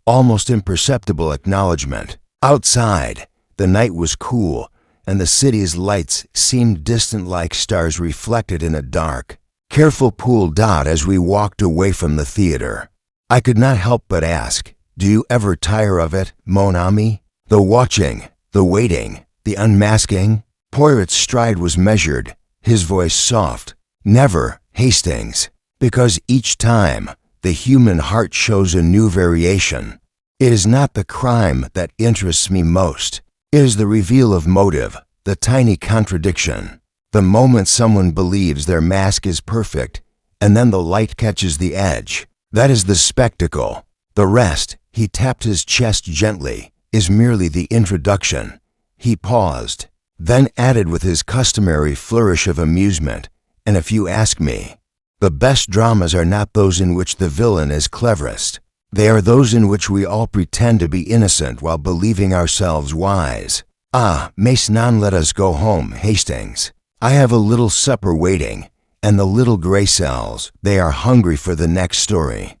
S1: almost imperceptible acknowledgement. Outside, the night was cool, and the city's lights seemed distant like stars reflected in a dark, careful pool dot as we walked away from the theater. I could not help but ask, do you ever tire of it, mon ami? The watching, the waiting, the unmasking? Poirot's stride was measured, his voice soft. Never, Hastings, because each time the human heart shows a new variation. It is not the crime that interests me most. It is the reveal of motive, the tiny contradiction. The moment someone believes their mask is perfect, and then the light catches the edge. That is the spectacle. The rest, he tapped his chest gently, is merely the introduction. He paused, then added with his customary flourish of amusement, and if you ask me, the best dramas are not those in which the villain is cleverest. They are those in which we all pretend to be innocent while believing ourselves wise. Ah, maintenant let us go home, Hastings. I have a little supper waiting, and the little gray cells, they are hungry for the next story.